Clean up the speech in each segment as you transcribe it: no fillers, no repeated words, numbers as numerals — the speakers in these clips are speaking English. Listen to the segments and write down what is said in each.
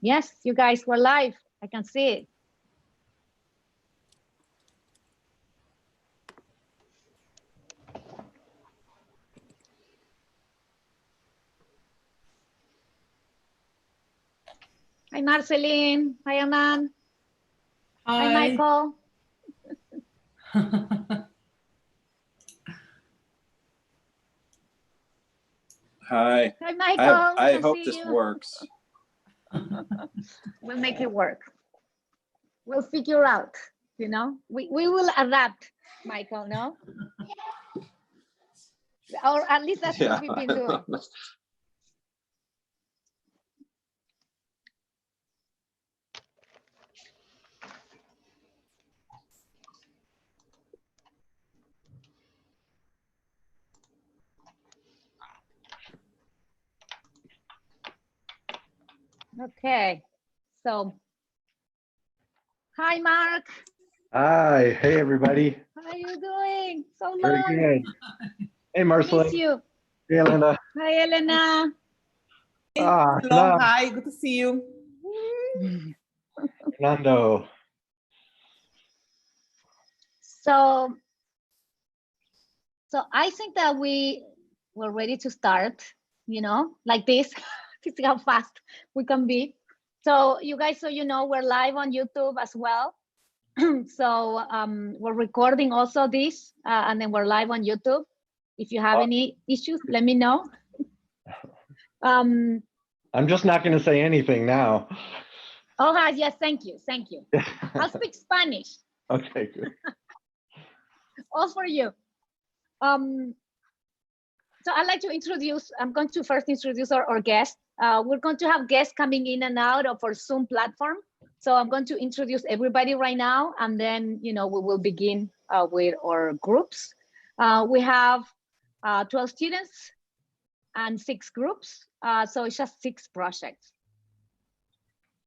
Yes, you guys were live. I can see it. Hi, Marceline. Hi, Aman. Hi, Michael. Hi. Hi, Michael. I hope this works. We'll make it work. We'll figure out, you know, we will adapt, Michael, no? Or at least that's what we've been doing. Okay, so hi, Mark. Hi, hey everybody. How are you doing? So long. Very good. Hey Marceline. Miss you. Hey Linda. Hi, Elena. Hello, hi, good to see you. Fernando. So I think that we're ready to start, you know, like this, to see how fast we can be. So you guys, so you know, we're live on YouTube as well. So we're recording also this, and then we're live on YouTube. If you have any issues, let me know. I'm just not going to say anything now. Oh, yes, thank you, thank you. I'll speak Spanish. Okay, good. All for you. So I'd like to introduce, I'm going to first introduce our guest. We're going to have guests coming in and out of our Zoom platform. So I'm going to introduce everybody right now, and then, you know, we will begin with our groups. We have 12 students and 6 groups. So it's just 6 projects.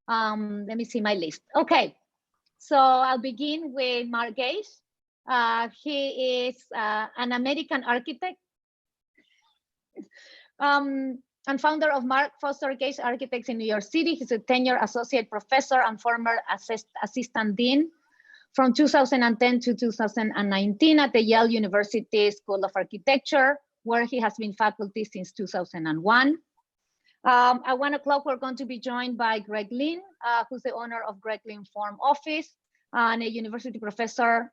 Let me see my list. Okay, so I'll begin with Mark Gage. He is an American architect and founder of Mark Foster Gage Architects in New York City. He's a tenured associate professor and former assistant dean from 2010 to 2019 at the Yale University School of Architecture, where he has been faculty since 2001. At 1 o'clock, we're going to be joined by Greg Lynn, who's the owner of Greg Lynn Form Office and a university professor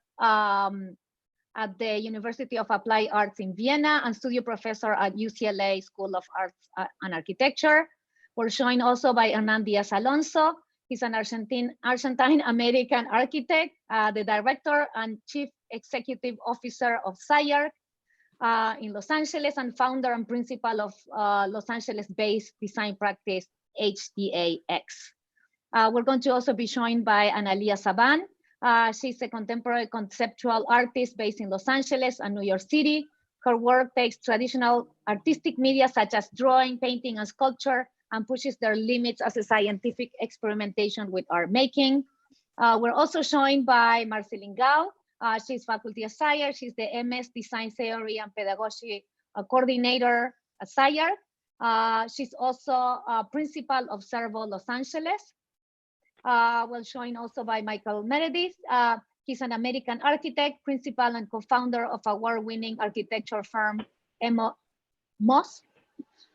at the University of Applied Arts in Vienna and studio professor at UCLA School of Arts and Architecture. We're joined also by Hernan Diaz Alonso. He's an Argentine-American architect, the director and chief executive officer of Sciarc in Los Angeles, and founder and principal of Los Angeles-based design practice HDAX. We're going to also be joined by Analia Saban. She's a contemporary conceptual artist based in Los Angeles and New York City. Her work takes traditional artistic media such as drawing, painting, and sculpture and pushes their limits as a scientific experimentation with art making. We're also joined by Marceline Gao. She's faculty at Sciarc. She's the MS Design Theory and Pedagogy Coordinator at Sciarc. She's also a principal of Servo Los Angeles. We're joined also by Michael Meredith. He's an American architect, principal and co-founder of award-winning architecture firm Moss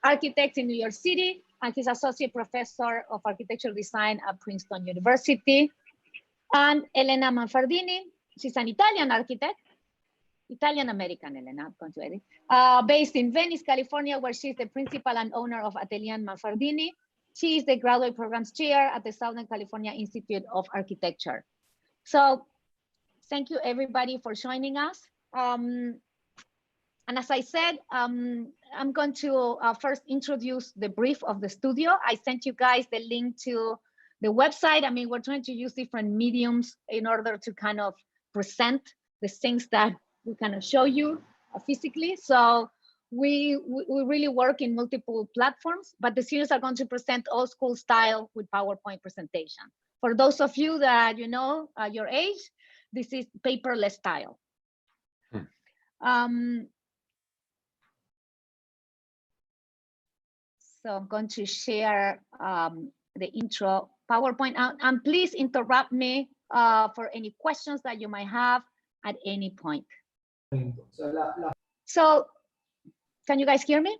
Architects in New York City, and he's associate professor of architecture design at Princeton University. And Elena Manfardini, she's an Italian architect, Italian-American Elena, I'm going to edit, based in Venice, California, where she's the principal and owner of Atelier Manfardini. She is the graduate programs chair at the Southern California Institute of Architecture. So thank you everybody for joining us. And as I said, I'm going to first introduce the brief of the studio. I sent you guys the link to the website. I mean, we're trying to use different mediums in order to kind of present the things that we kind of show you physically. So we really work in multiple platforms, but the students are going to present old school style with PowerPoint presentation. For those of you that, you know, your age, this is paperless style. So I'm going to share the intro PowerPoint. And please interrupt me for any questions that you might have at any point. So, can you guys hear me?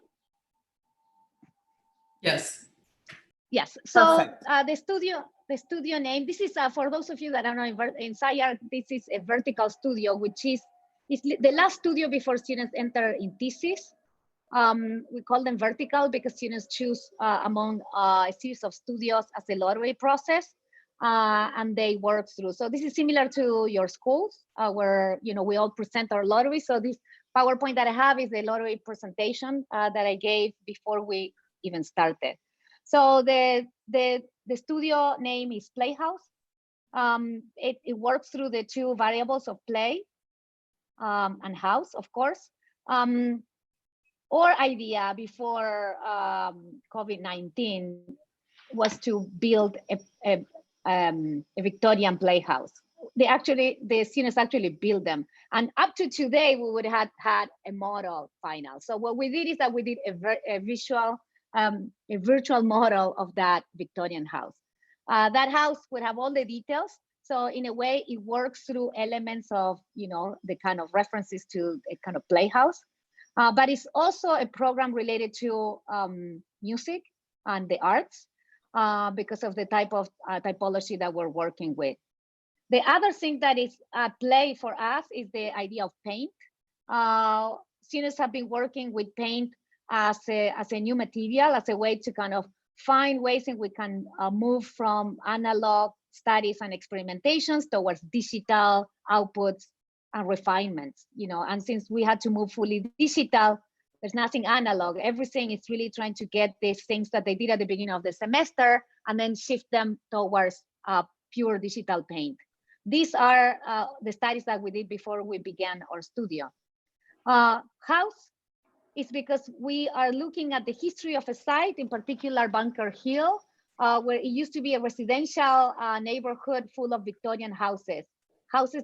Yes. Yes. So the studio name. This is for those of you that are not in Sciarc. This is a vertical studio, which is the last studio before students enter in thesis. We call them vertical because students choose among a series of studios as a lottery process, and they work through. So this is similar to your schools where we all present our lottery. So this PowerPoint that I have is the lottery presentation that I gave before we even started. So the studio name is Playhouse. It works through the two variables of play and house, of course. Our idea before COVID-19 was to build a Victorian playhouse. The students actually built them, and up to today we would have had a model final. So what we did is that we did a virtual model of that Victorian house. That house would have all the details. So in a way, it works through elements of the kind of references to a kind of playhouse. But it's also a program related to music and the arts because of the type of typology that we're working with. The other thing that is at play for us is the idea of paint. Students have been working with paint as a new material, as a way to kind of find ways in we can move from analog studies and experimentations towards digital outputs and refinements, and since we had to move fully digital, there's nothing analog. Everything is really trying to get these things that they did at the beginning of the semester and then shift them towards pure digital paint. These are the studies that we did before we began our studio. House is because we are looking at the history of a site, in particular Bunker Hill, where it used to be a residential neighborhood full of Victorian houses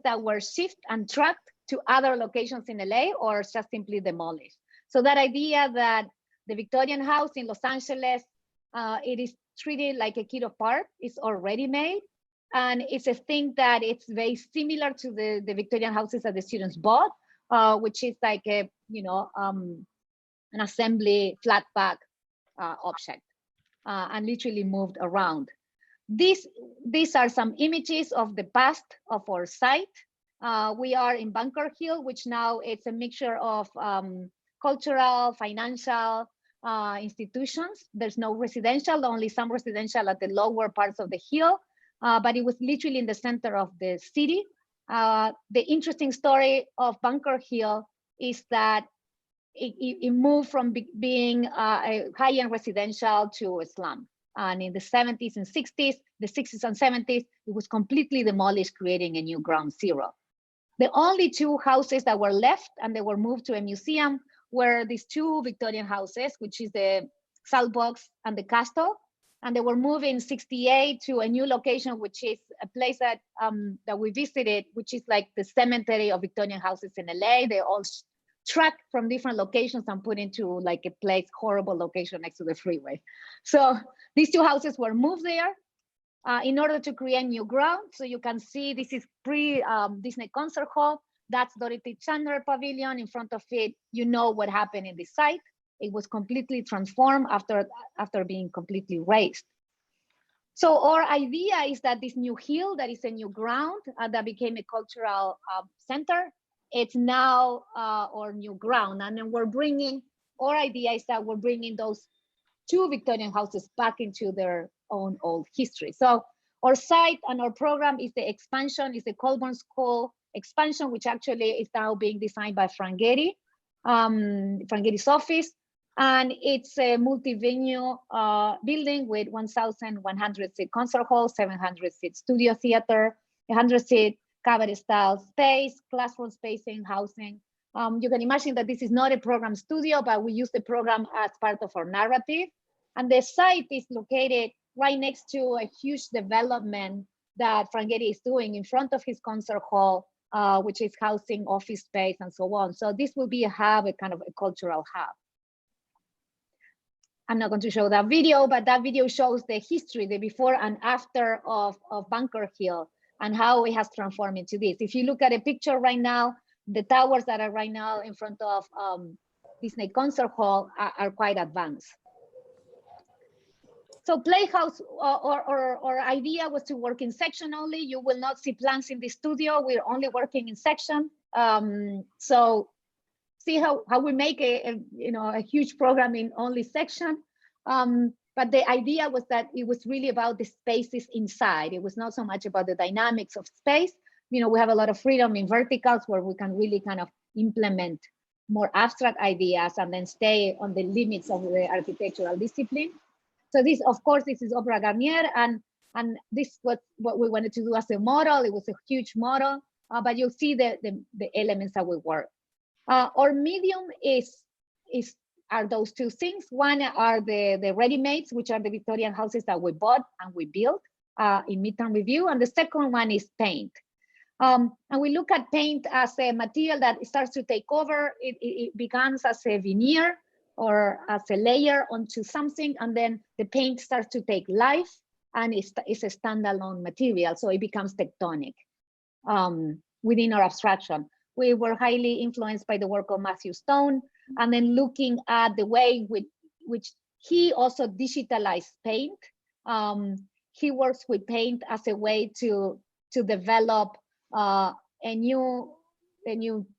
that were shifted and trucked to other locations in LA or just simply demolished. So that idea that the Victorian house in Los Angeles, it is treated like a kit of parts, is already made. And it's a thing that it's very similar to the Victorian houses that the students bought, which is like a, an assembly flat pack object and literally moved around. These are some images of the past of our site. We are in Bunker Hill, which now it's a mixture of cultural, financial institutions. There's no residential, only some residential at the lower parts of the hill, but it was literally in the center of the city. The interesting story of Bunker Hill is that it moved from being a high-end residential to a slum. And in the 70s and 60s, the 60s and 70s, it was completely demolished, creating a new ground zero. The only two houses that were left and they were moved to a museum were these two Victorian houses, which is the Salt Box and the Castle. And they were moved in 68 to a new location, which is a place that we visited, which is like the cemetery of Victorian houses in LA. They all trucked from different locations and put into like a place, horrible location next to the freeway. So these two houses were moved there in order to create new ground. So you can see this is pre-Disney Concert Hall. That's Dorothy Chandler Pavilion. In front of it, what happened in this site. It was completely transformed after being completely razed. So our idea is that this new hill, that is a new ground that became a cultural center, it's now our new ground. And then our idea is that we're bringing those two Victorian houses back into their own old history. So our site and our program is the expansion, is the Colburn School expansion, which actually is now being designed by Frank Getty, Getty's office. And it's a multi-venue building with 1,100-seat concert hall, 700-seat studio theater, 100-seat cabaret-style space, classroom spacing, housing. You can imagine that this is not a program studio, but we use the program as part of our narrative. And the site is located right next to a huge development that Frank Getty is doing in front of his concert hall, which is housing, office space, and so on. So this will be a hub, a kind of a cultural hub. I'm not going to show that video, but that video shows the history, the before and after of Bunker Hill and how it has transformed into this. If you look at a picture right now, the towers that are right now in front of Disney Concert Hall are quite advanced. So Playhouse, our idea was to work in section only. You will not see plans in the studio. We're only working in section. So see how we make a huge program in only section. But the idea was that it was really about the spaces inside. It was not so much about the dynamics of space. We have a lot of freedom in verticals where we can really kind of implement more abstract ideas and then stay on the limits of the architectural discipline. So this, of course, this is Opera Garnier, and this was what we wanted to do as a model. It was a huge model, but you'll see the elements that we work. Our medium are those two things. One are the ready-mades, which are the Victorian houses that we bought and we built in midterm review, and the second one is paint. And we look at paint as a material that starts to take over. It begins as a veneer or as a layer onto something, and then the paint starts to take life, and it's a standalone material, so it becomes tectonic within our abstraction. We were highly influenced by the work of Matthew Stone, and then looking at the way with which he also digitalized paint. He works with paint as a way to develop a new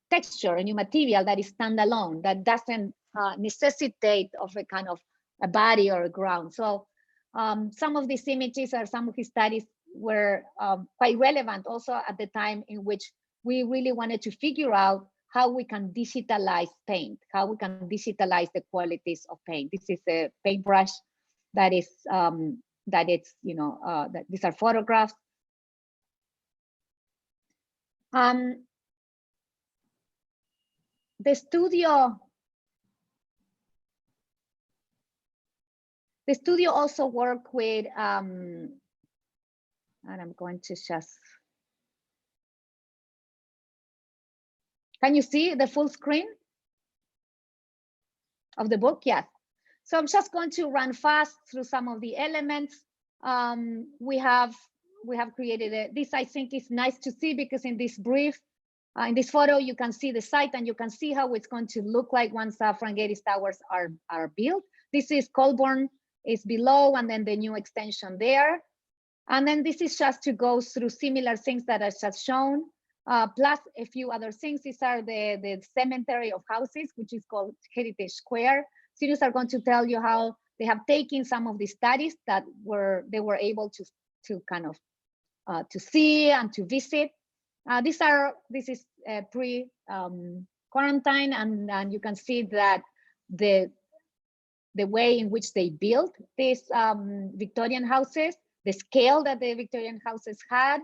texture, a new material that is standalone, that doesn't necessitate of a kind of a body or a ground. So some of these images or some of his studies were quite relevant also at the time in which we really wanted to figure out how we can digitalize paint, how we can digitalize the qualities of paint. This is a paintbrush that is that these are photographs. The studio also work with, and I'm going to just, can you see the full screen of the book? Yes. So I'm just going to run fast through some of the elements. We have created this. I think is nice to see because in this brief, in this photo, you can see the site and you can see how it's going to look like once Frank Gehry's towers are built. This is Colborne is below, and then the new extension there. And then this is just to go through similar things that I just shown, plus a few other things. These are the cemetery of houses, which is called Heritage Square. Students are going to tell you how they have taken some of the studies that they were able to kind of to see and to visit. This is pre-quarantine, and you can see that the way in which they built these Victorian houses, the scale that the Victorian houses had,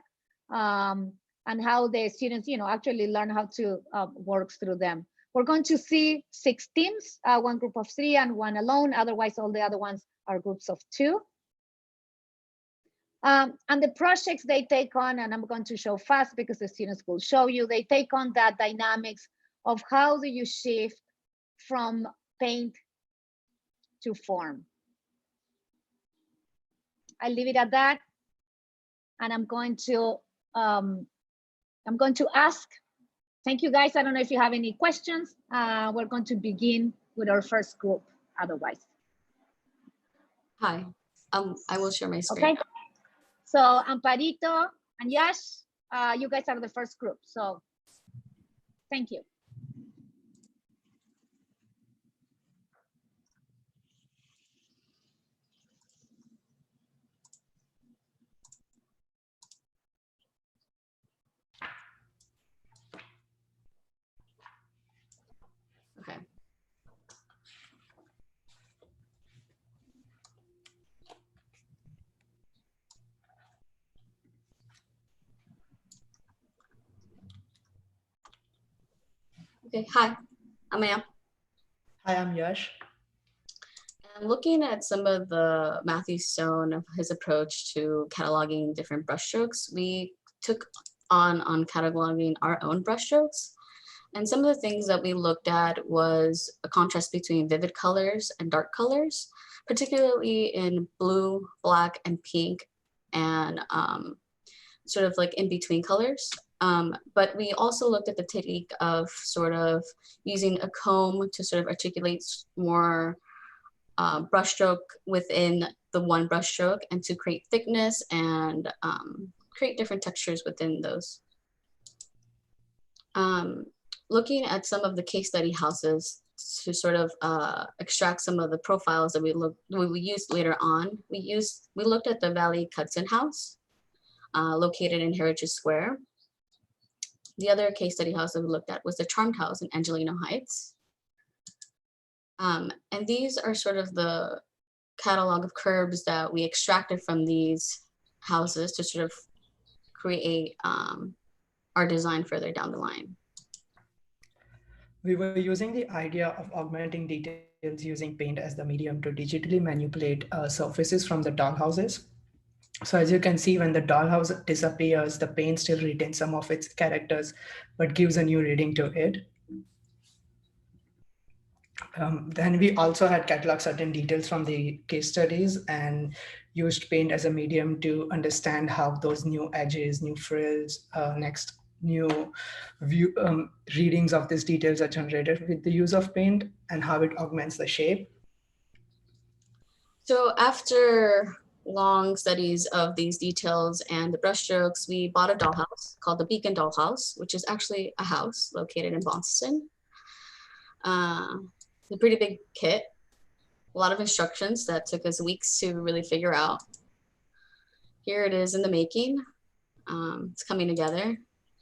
and how the students, actually learn how to work through them. We're going to see 6 teams, one group of 3 and 1 alone. Otherwise, all the other ones are groups of 2. And the projects they take on, and I'm going to show fast because the students will show you, they take on that dynamics of how do you shift from paint to form. I'll leave it at that, and I'm going to ask. Thank you, guys. I don't know if you have any questions. We're going to begin with our first group. Otherwise, hi. I will share my screen. Okay. So Amparito and Yash, you guys are the first group. So thank you. Okay. Okay, hi, I'm Am. Hi, I'm Yash. And looking at some of the Matthew Stone, his approach to cataloging different brushstrokes, we took on cataloging our own brushstrokes. And some of the things that we looked at was a contrast between vivid colors and dark colors. particularly in blue, black, and pink, and sort of like in between colors. But we also looked at the technique of sort of using a comb to sort of articulate more brushstroke within the one brushstroke and to create thickness and create different textures within those. Looking at some of the case study houses to sort of extract some of the profiles that we used later on, we looked at the Valley Cudson house located in Heritage Square. The other case study house that we looked at was the Charmed House in Angelino Heights. And these are sort of the catalog of curbs that we extracted from these houses to sort of create our design further down the line. We were using the idea of augmenting details using paint as the medium to digitally manipulate surfaces from the dollhouses. So as you can see, when the dollhouse disappears, the paint still retains some of its characters, but gives a new reading to it. Then we also had cataloged certain details from the case studies and used paint as a medium to understand how those new edges, new frills, new view readings of these details are generated with the use of paint and how it augments the shape. So after long studies of these details and the brushstrokes, we bought a dollhouse called the Beacon Dollhouse, which is actually a house located in Boston. It's a pretty big kit, a lot of instructions that took us weeks to really figure out. Here it is in the making. It's coming together,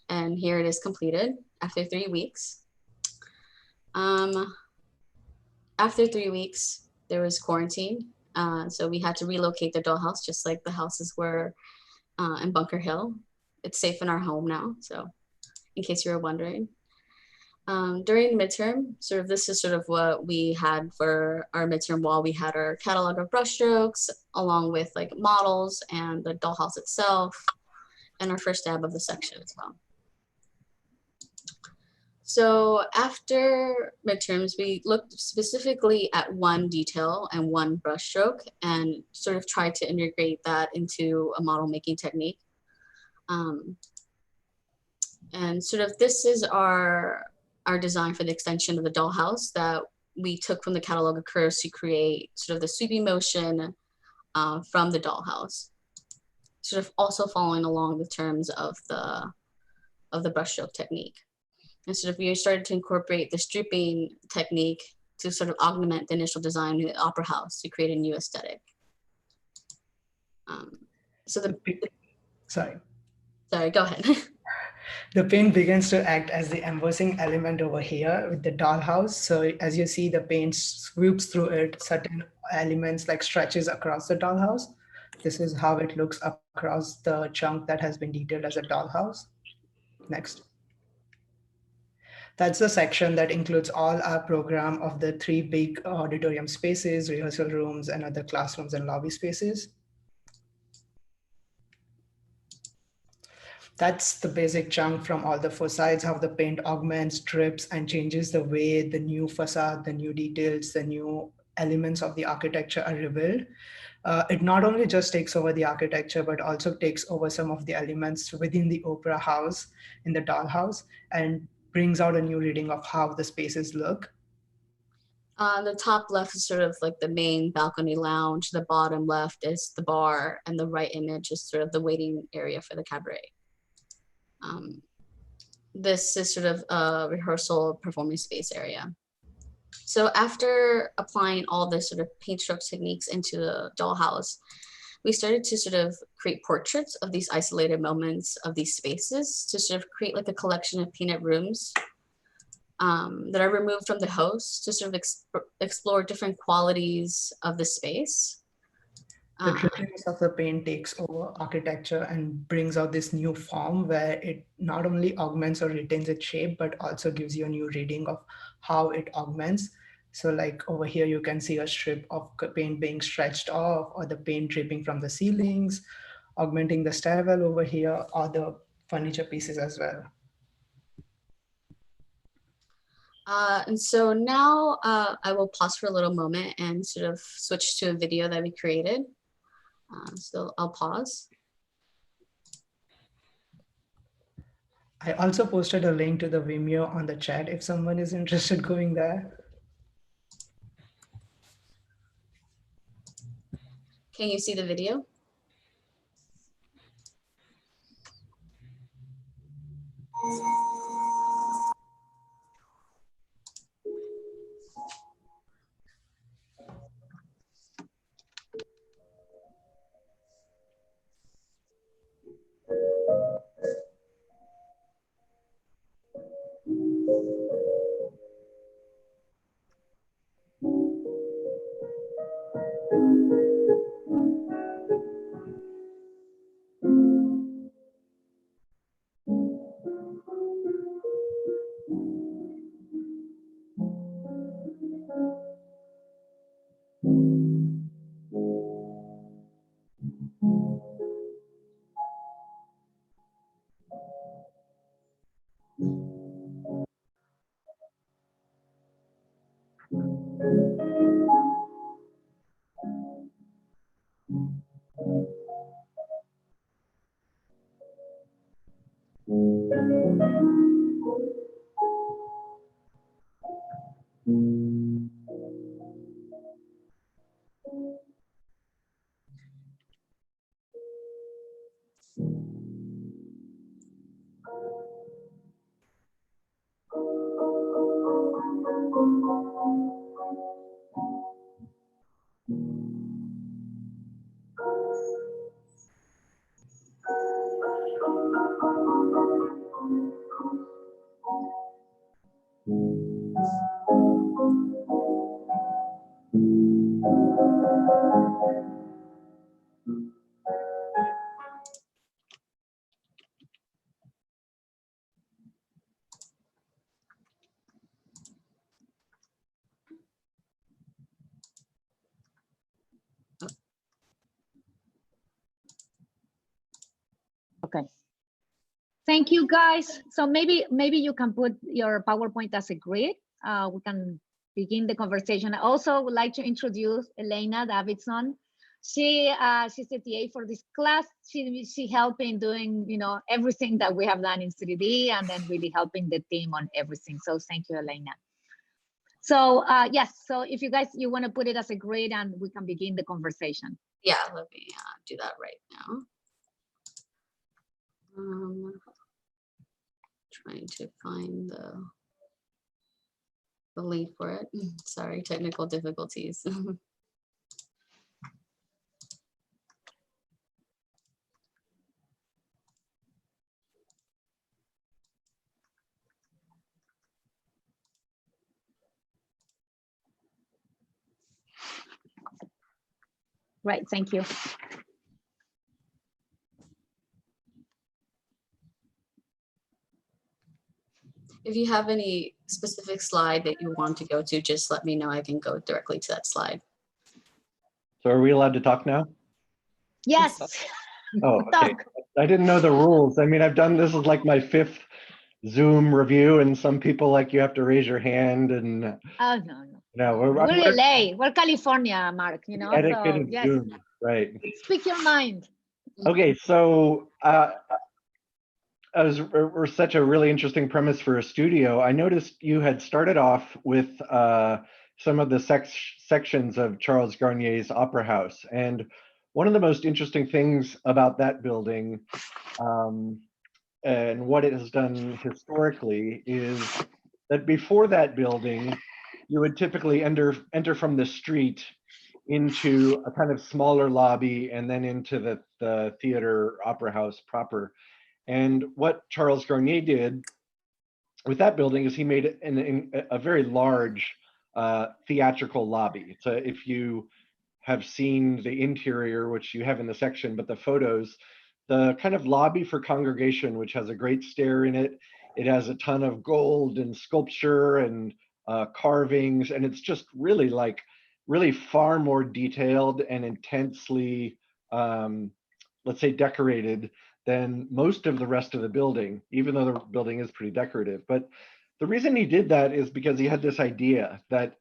and here it is completed after 3 weeks. After 3 weeks, there was quarantine. So we had to relocate the dollhouse, just like the houses were in Bunker Hill. It's safe in our home now, so in case you were wondering. During midterm, this is sort of what we had for our midterm wall. We had our catalog of brushstrokes along with like models and the dollhouse itself and our first stab of the section as well. So after midterms, we looked specifically at one detail and one brushstroke and sort of tried to integrate that into a model making technique. And sort of this is our design for the extension of the dollhouse that we took from the catalog of curves to create sort of the sweeping motion from the dollhouse, sort of also following along the terms of the brushstroke technique. And sort of we started to incorporate the stripping technique to sort of augment the initial design of the opera house to create a new aesthetic. Sorry, go ahead. The paint begins to act as the embossing element over here with the dollhouse. So as you see, the paint swoops through it, certain elements like stretches across the dollhouse. This is how it looks across the chunk that has been detailed as a dollhouse. Next. That's the section that includes all our program of the 3 big auditorium spaces, rehearsal rooms, and other classrooms and lobby spaces. That's the basic chunk from all the 4 sides, how the paint augments, strips, and changes the way the new facade, the new details, the new elements of the architecture are revealed. It not only just takes over the architecture, but also takes over some of the elements within the opera house in the dollhouse and brings out a new reading of how the spaces look. The top left is sort of like the main balcony lounge. The bottom left is the bar, and the right image is sort of the waiting area for the cabaret. This is sort of a rehearsal performance space area. So after applying all the sort of paint stroke techniques into the dollhouse, we started to sort of create portraits of these isolated moments of these spaces to sort of create like a collection of painted rooms that are removed from the host to sort of explore different qualities of the space. The trickiness of the paint takes over architecture and brings out this new form where it not only augments or retains its shape, but also gives you a new reading of how it augments. So like over here, you can see a strip of paint being stretched off, or the paint dripping from the ceilings, augmenting the stairwell over here, or the furniture pieces as well. And so now I will pause for a little moment and sort of switch to a video that we created. So I'll pause. I also posted a link to the Vimeo on the chat if someone is interested going there. Can you see the video? Okay. Thank you, guys. So maybe you can put your PowerPoint as a grid. We can begin the conversation. I also would like to introduce Elena Davidson. She's the TA for this class. She helping doing everything that we have done in 3D, and then really helping the team on everything. So thank you, Elena. So yes, so if you want to put it as a grid, and we can begin the conversation. Yeah, let me do that right now. Trying to find the link for it. Sorry, technical difficulties. Right, thank you. If you have any specific slide that you want to go to, just let me know. I can go directly to that slide. So are we allowed to talk now? Yes. Oh, okay. I didn't know the rules. I mean, I've done, this is like my 5th Zoom review, and some people like you have to raise your hand, and Oh, no. no, We're LA. We're California, Mark, etiquette so of yes. Zoom, right. Speak your mind. Okay, so or such a really interesting premise for a studio. I noticed you had started off with some of the sections of Charles Garnier's Opera House. And one of the most interesting things about that building and what it has done historically is that before that building, you would typically enter from the street into a kind of smaller lobby and then into the theater Opera House proper. And what Charles Garnier did with that building is he made it a very large theatrical lobby. So if you have seen the interior, which you have in the section, but the photos, the kind of lobby for congregation, which has a great stair in it. It has a ton of gold and sculpture and carvings, and it's just really far more detailed and intensely, let's say, decorated than most of the rest of the building, even though the building is pretty decorative. But the reason he did that is because he had this idea that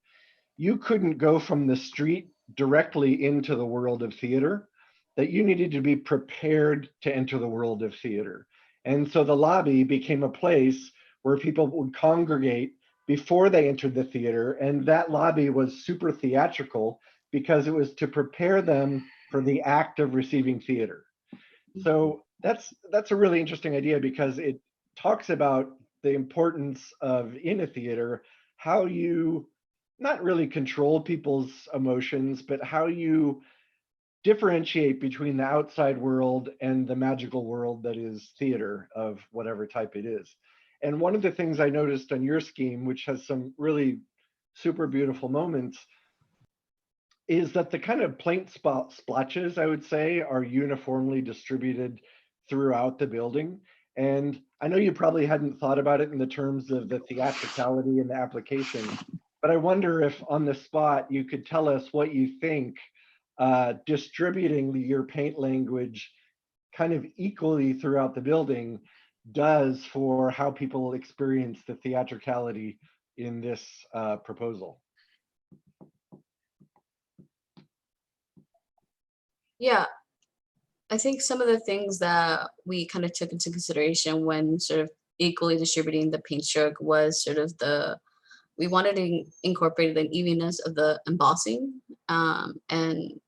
you couldn't go from the street directly into the world of theater, that you needed to be prepared to enter the world of theater. And so the lobby became a place where people would congregate before they entered the theater. And that lobby was super theatrical because it was to prepare them for the act of receiving theater. So that's a really interesting idea because it talks about the importance of, in a theater, how you not really control people's emotions, but how you differentiate between the outside world and the magical world that is theater of whatever type it is. And one of the things I noticed on your scheme, which has some really super beautiful moments, is that the kind of paint splotches, I would say, are uniformly distributed throughout the building. And I know you probably hadn't thought about it in the terms of the theatricality and the application, but I wonder if on the spot you could tell us what you think distributing your paint language kind of equally throughout the building does for how people experience the theatricality in this proposal. Yeah, I think some of the things that we kind of took into consideration when sort of equally distributing the paint stroke was sort of we wanted to incorporate the evenness of the embossing, and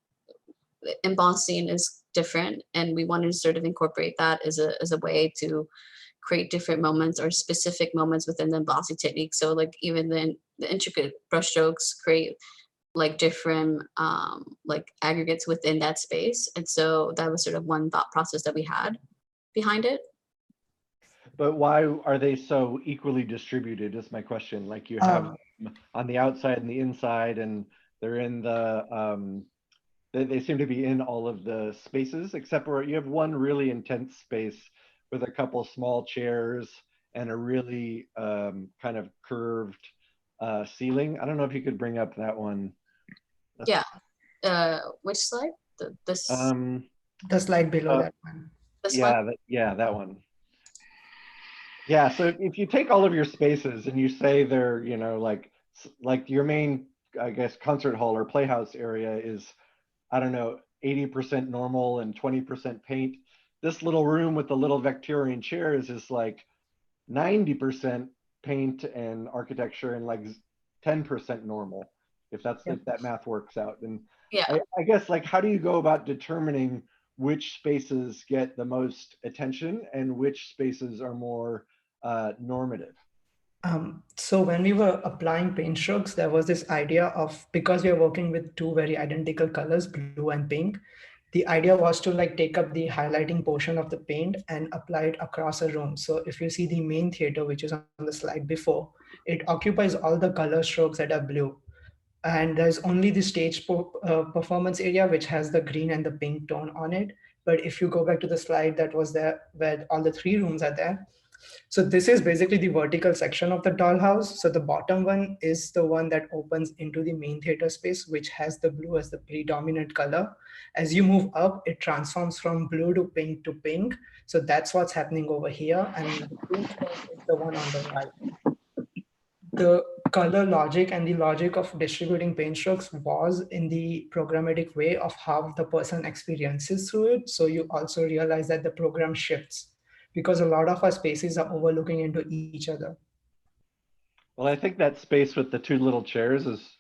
the embossing is different, and we wanted to sort of incorporate that as a way to create different moments or specific moments within the embossing technique. So like even the intricate brushstrokes create like different like aggregates within that space. And so that was sort of one thought process that we had behind it. But why are they so equally distributed is my question. Like you have on the outside and the inside, and they're in the, they seem to be in all of the spaces, except for you have one really intense space with a couple small chairs and a really kind of curved ceiling. I don't know if you could bring up that one. Yeah. Which slide? This. The slide below that one. This yeah, one? that one. Yeah, so if you take all of your spaces and you say they're, you know, like your main, I guess, concert hall or playhouse area is, I don't know, 80% normal and 20% paint. This little room with the little Victorian chairs is like 90% paint and architecture and like 10% normal, if that math works out. And yeah, I guess, like, how do you go about determining which spaces get the most attention and which spaces are more normative? So when we were applying paint strokes, there was this idea of, because we are working with two very identical colors, blue and pink, the idea was to like take up the highlighting portion of the paint and apply it across a room. So if you see the main theater, which is on the slide before, it occupies all the color strokes that are blue. And there's only the stage performance area, which has the green and the pink tone on it. But if you go back to the slide that was there, where all the three rooms are there, so this is basically the vertical section of the dollhouse. So the bottom one is the one that opens into the main theater space, which has the blue as the predominant color. As you move up, it transforms from blue to pink to pink. So that's what's happening over here. And the pink one is the one on the right. The color logic and the logic of distributing paint strokes was in the programmatic way of how the person experiences through it. So you also realize that the program shifts, because a lot of our spaces are overlooking into each other. Well, I think that space with the two little chairs is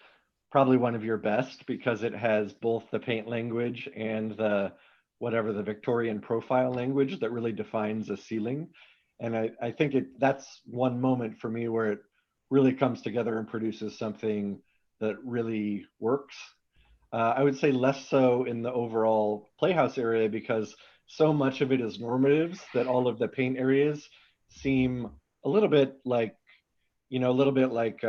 probably one of your best because it has both the paint language and the whatever the Victorian profile language that really defines a ceiling. And I think that's one moment for me where it really comes together and produces something that really works. I would say less so in the overall Playhouse area because so much of it is normatives that all of the paint areas seem a little bit like, you know, a little bit like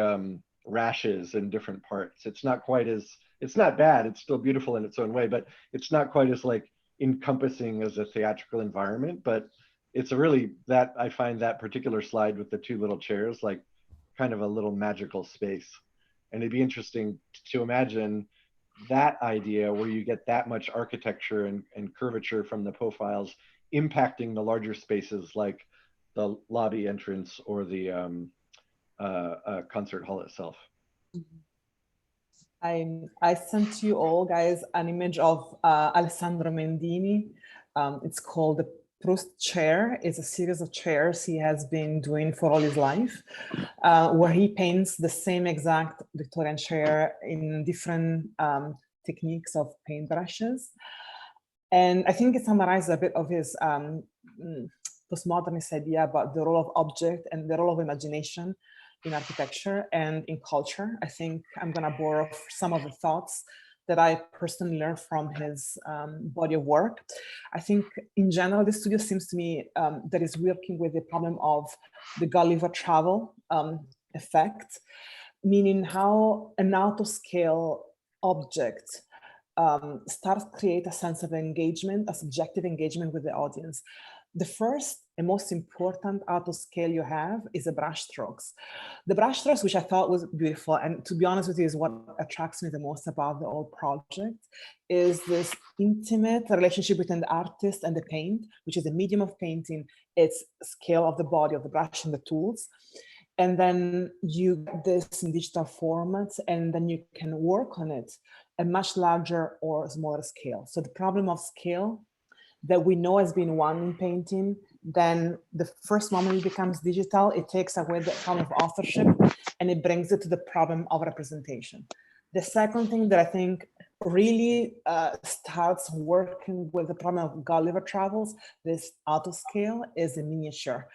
rashes in different parts. It's not quite as, it's not bad, it's still beautiful in its own way, but it's not quite as like encompassing as a theatrical environment. But it's a really, that I find that particular slide with the two little chairs like kind of a little magical space. And it'd be interesting to imagine that idea where you get that much architecture and curvature from the profiles impacting the larger spaces like the lobby entrance or the concert hall itself. I sent you all guys an image of Alessandro Mendini. It's called the Proust chair. It's a series of chairs he has been doing for all his life, where he paints the same exact Victorian chair in different techniques of paintbrushes. And I think it summarizes a bit of his postmodernist idea about the role of object and the role of imagination in architecture and in culture. I think I'm going to borrow some of the thoughts that I personally learned from his body of work. I think in general, the studio seems to me that is working with the problem of the Gulliver travel effect, meaning how an out-of-scale object starts to create a sense of engagement, a subjective engagement with the audience. The first and most important out of scale you have is the brush strokes. The brush strokes, which I thought was beautiful, and to be honest with you, is what attracts me the most about the whole project, is this intimate relationship between the artist and the paint, which is the medium of painting, its scale of the body of the brush and the tools. And then you get this in digital formats, and then you can work on it at much larger or smaller scale. So the problem of scale that we know has been one in painting, then the first moment it becomes digital, it takes away the problem of authorship and it brings it to the problem of representation. The second thing that I think really starts working with the problem of Gulliver travels, this out of scale, is the miniature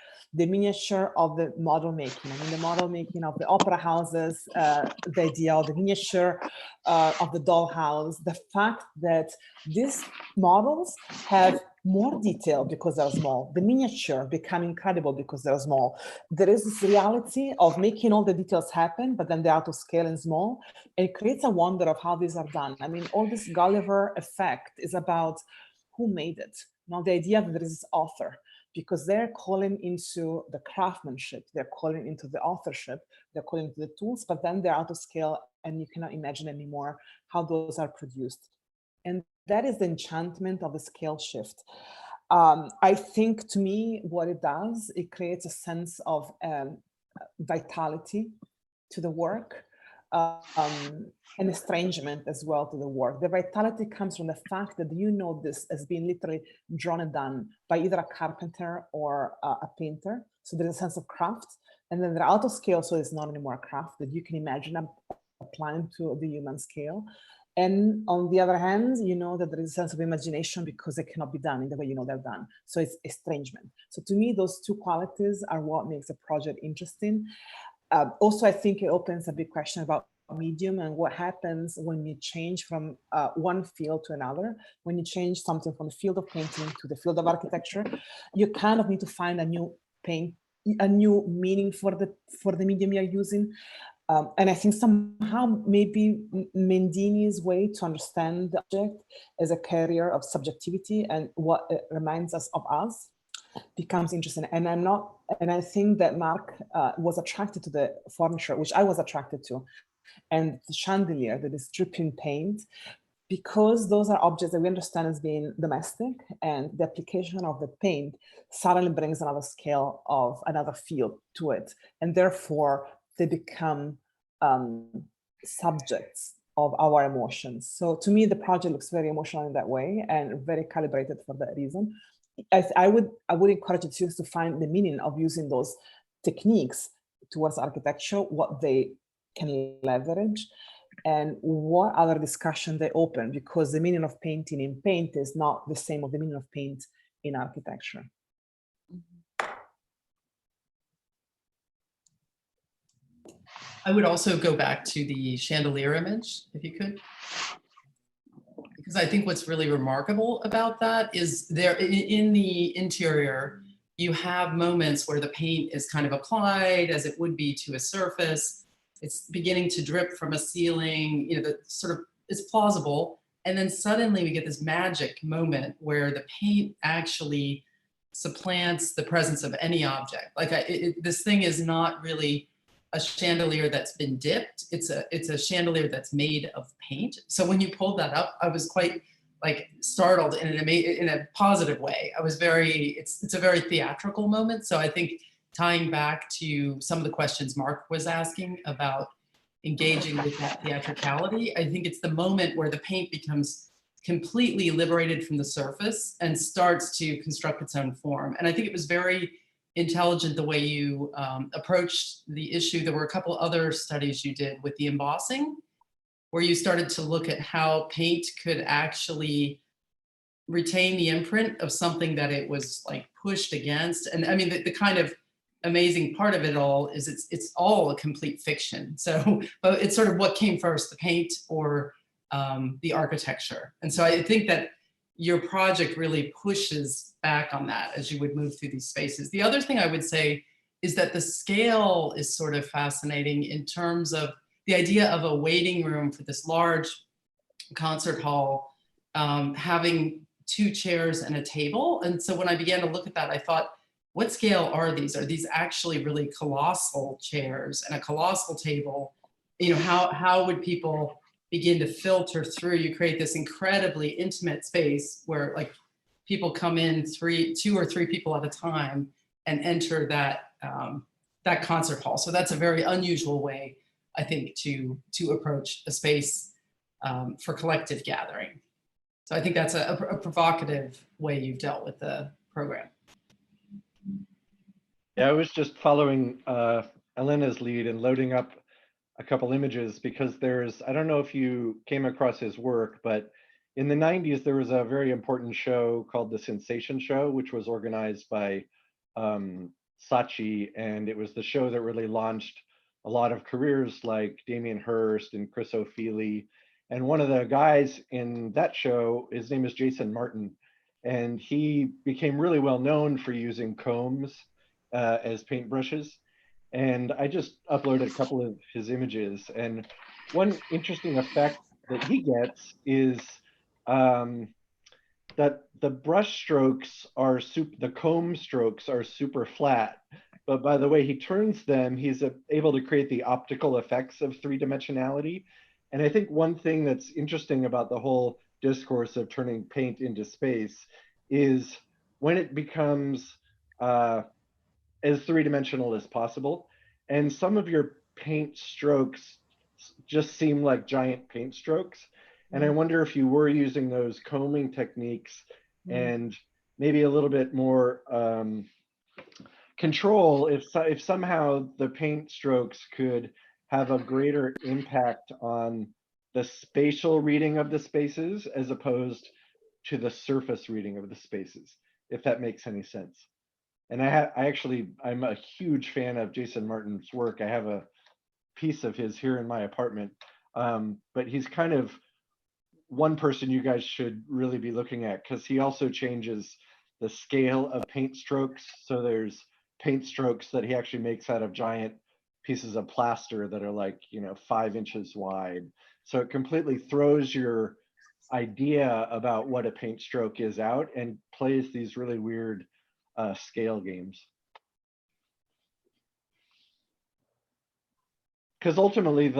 of the model making. I mean, the model making of the opera houses, the idea of the miniature of the dollhouse, the fact that these models have more detail because they're small. The miniature become incredible because they're small. There is this reality of making all the details happen, but then they're out of scale and small. And it creates a wonder of how these are done. I mean, all this Gulliver effect is about who made it. Now, the idea that there is this author, because they're calling into the craftsmanship, they're calling into the authorship, they're calling into the tools, but then they're out of scale and you cannot imagine anymore how those are produced. And that is the enchantment of the scale shift. I think, to me, what it does, it creates a sense of vitality to the work, and estrangement as well to the work. The vitality comes from the fact that you know this has been literally drawn and done by either a carpenter or a painter. So there's a sense of craft, and then they're out of scale, so it's not anymore a craft that you can imagine applying to the human scale. And on the other hand, you know that there is a sense of imagination because they cannot be done in the way you know they're done. So it's estrangement. So to me, those two qualities are what makes a project interesting. Also, I think it opens a big question about medium and what happens when you change from one field to another. When you change something from the field of painting to the field of architecture, you kind of need to find a new meaning for the medium you're using. And I think somehow maybe Mendini's way to understand the object as a carrier of subjectivity and what it reminds us of us becomes interesting. And I think that Mark was attracted to the furniture, which I was attracted to, and the chandelier that is dripping paint, because those are objects that we understand as being domestic, and the application of the paint suddenly brings another scale of another field to it. And therefore, they become subjects of our emotions. So to me, the project looks very emotional in that way and very calibrated for that reason. I would encourage the students to find the meaning of using those techniques towards architecture, what they can leverage, and what other discussion they open, because the meaning of painting in paint is not the same of the meaning of paint in architecture. I would also go back to the chandelier image, if you could. Because I think what's really remarkable about that is there in the interior, you have moments where the paint is kind of applied as it would be to a surface. It's beginning to drip from a ceiling, you know, that sort of is plausible. And then suddenly we get this magic moment where the paint actually supplants the presence of any object. Like this thing is not really a chandelier that's been dipped. It's a chandelier that's made of paint. So when you pulled that up, I was quite like startled in a positive way. I was it's a very theatrical moment. So I think tying back to some of the questions Mark was asking about engaging with that theatricality, I think it's the moment where the paint becomes completely liberated from the surface and starts to construct its own form. And I think it was very intelligent the way you approached the issue. There were a couple other studies you did with the embossing, where you started to look at how paint could actually retain the imprint of something that it was like pushed against. And I mean, the kind of amazing part of it all is it's all a complete fiction. So, but it's sort of what came first, the paint or the architecture. And so I think that your project really pushes back on that as you would move through these spaces. The other thing I would say is that the scale is sort of fascinating in terms of the idea of a waiting room for this large concert hall, having 2 chairs and a table. And so when I began to look at that, I thought, what scale are these? Are these actually really colossal chairs and a colossal table? You know, how would people begin to filter through? You create this incredibly intimate space where like people come in 2 or 3 people at a time and enter that, that concert hall. So that's a very unusual way, I think, to approach a space for collective gathering. So I think that's a provocative way you've dealt with the program. Yeah, I was just following Elena's lead and loading up a couple images because there's, I don't know if you came across his work, but in the 90s, there was a very important show called The Sensation Show, which was organized by Saatchi, and it was the show that really launched a lot of careers like Damien Hirst and Chris O'Feely. And one of the guys in that show, his name is Jason Martin, and he became really well known for using combs as paintbrushes. And I just uploaded a couple of his images. And one interesting effect that he gets is that the brush strokes are the comb strokes are super flat. But by the way he turns them, he's able to create the optical effects of 3-dimensionality. And I think one thing that's interesting about the whole discourse of turning paint into space is when it becomes as 3-dimensional as possible. And some of your paint strokes just seem like giant paint strokes. And I wonder if you were using those combing techniques and maybe a little bit more control, if somehow the paint strokes could have a greater impact on the spatial reading of the spaces as opposed to the surface reading of the spaces, if that makes any sense. And I'm a huge fan of Jason Martin's work. I have a piece of his here in my apartment, but he's kind of one person you guys should really be looking at because he also changes the scale of paint strokes. So there's paint strokes that he actually makes out of giant pieces of plaster that are like, 5 inches wide. So it completely throws your idea about what a paint stroke is out and plays these really weird scale games. Because ultimately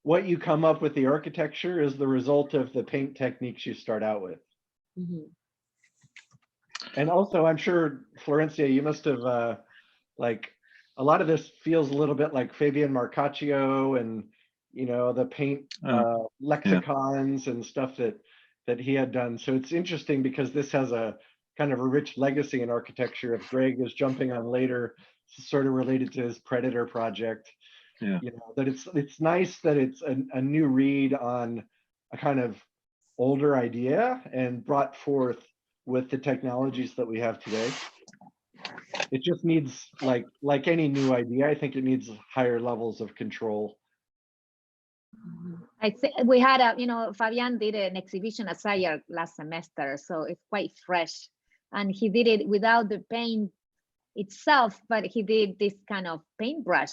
what you come up with the architecture is the result of the paint techniques you start out with. And also, I'm sure, Florencia, you must have, like, a lot of this feels a little bit like Fabian Marcaccio and, the paint lexicons and stuff that he had done. So it's interesting because this has a kind of a rich legacy in architecture. If Greg is jumping on later, sort of related to his Predator project. Yeah. That it's nice that it's a new read on a kind of older idea and brought forth with the technologies that we have today. It just needs, like any new idea, I think it needs higher levels of control. I think we had Fabian did an exhibition at Sciarc last semester, so it's quite fresh. And he did it without the paint itself, but he did this kind of paintbrush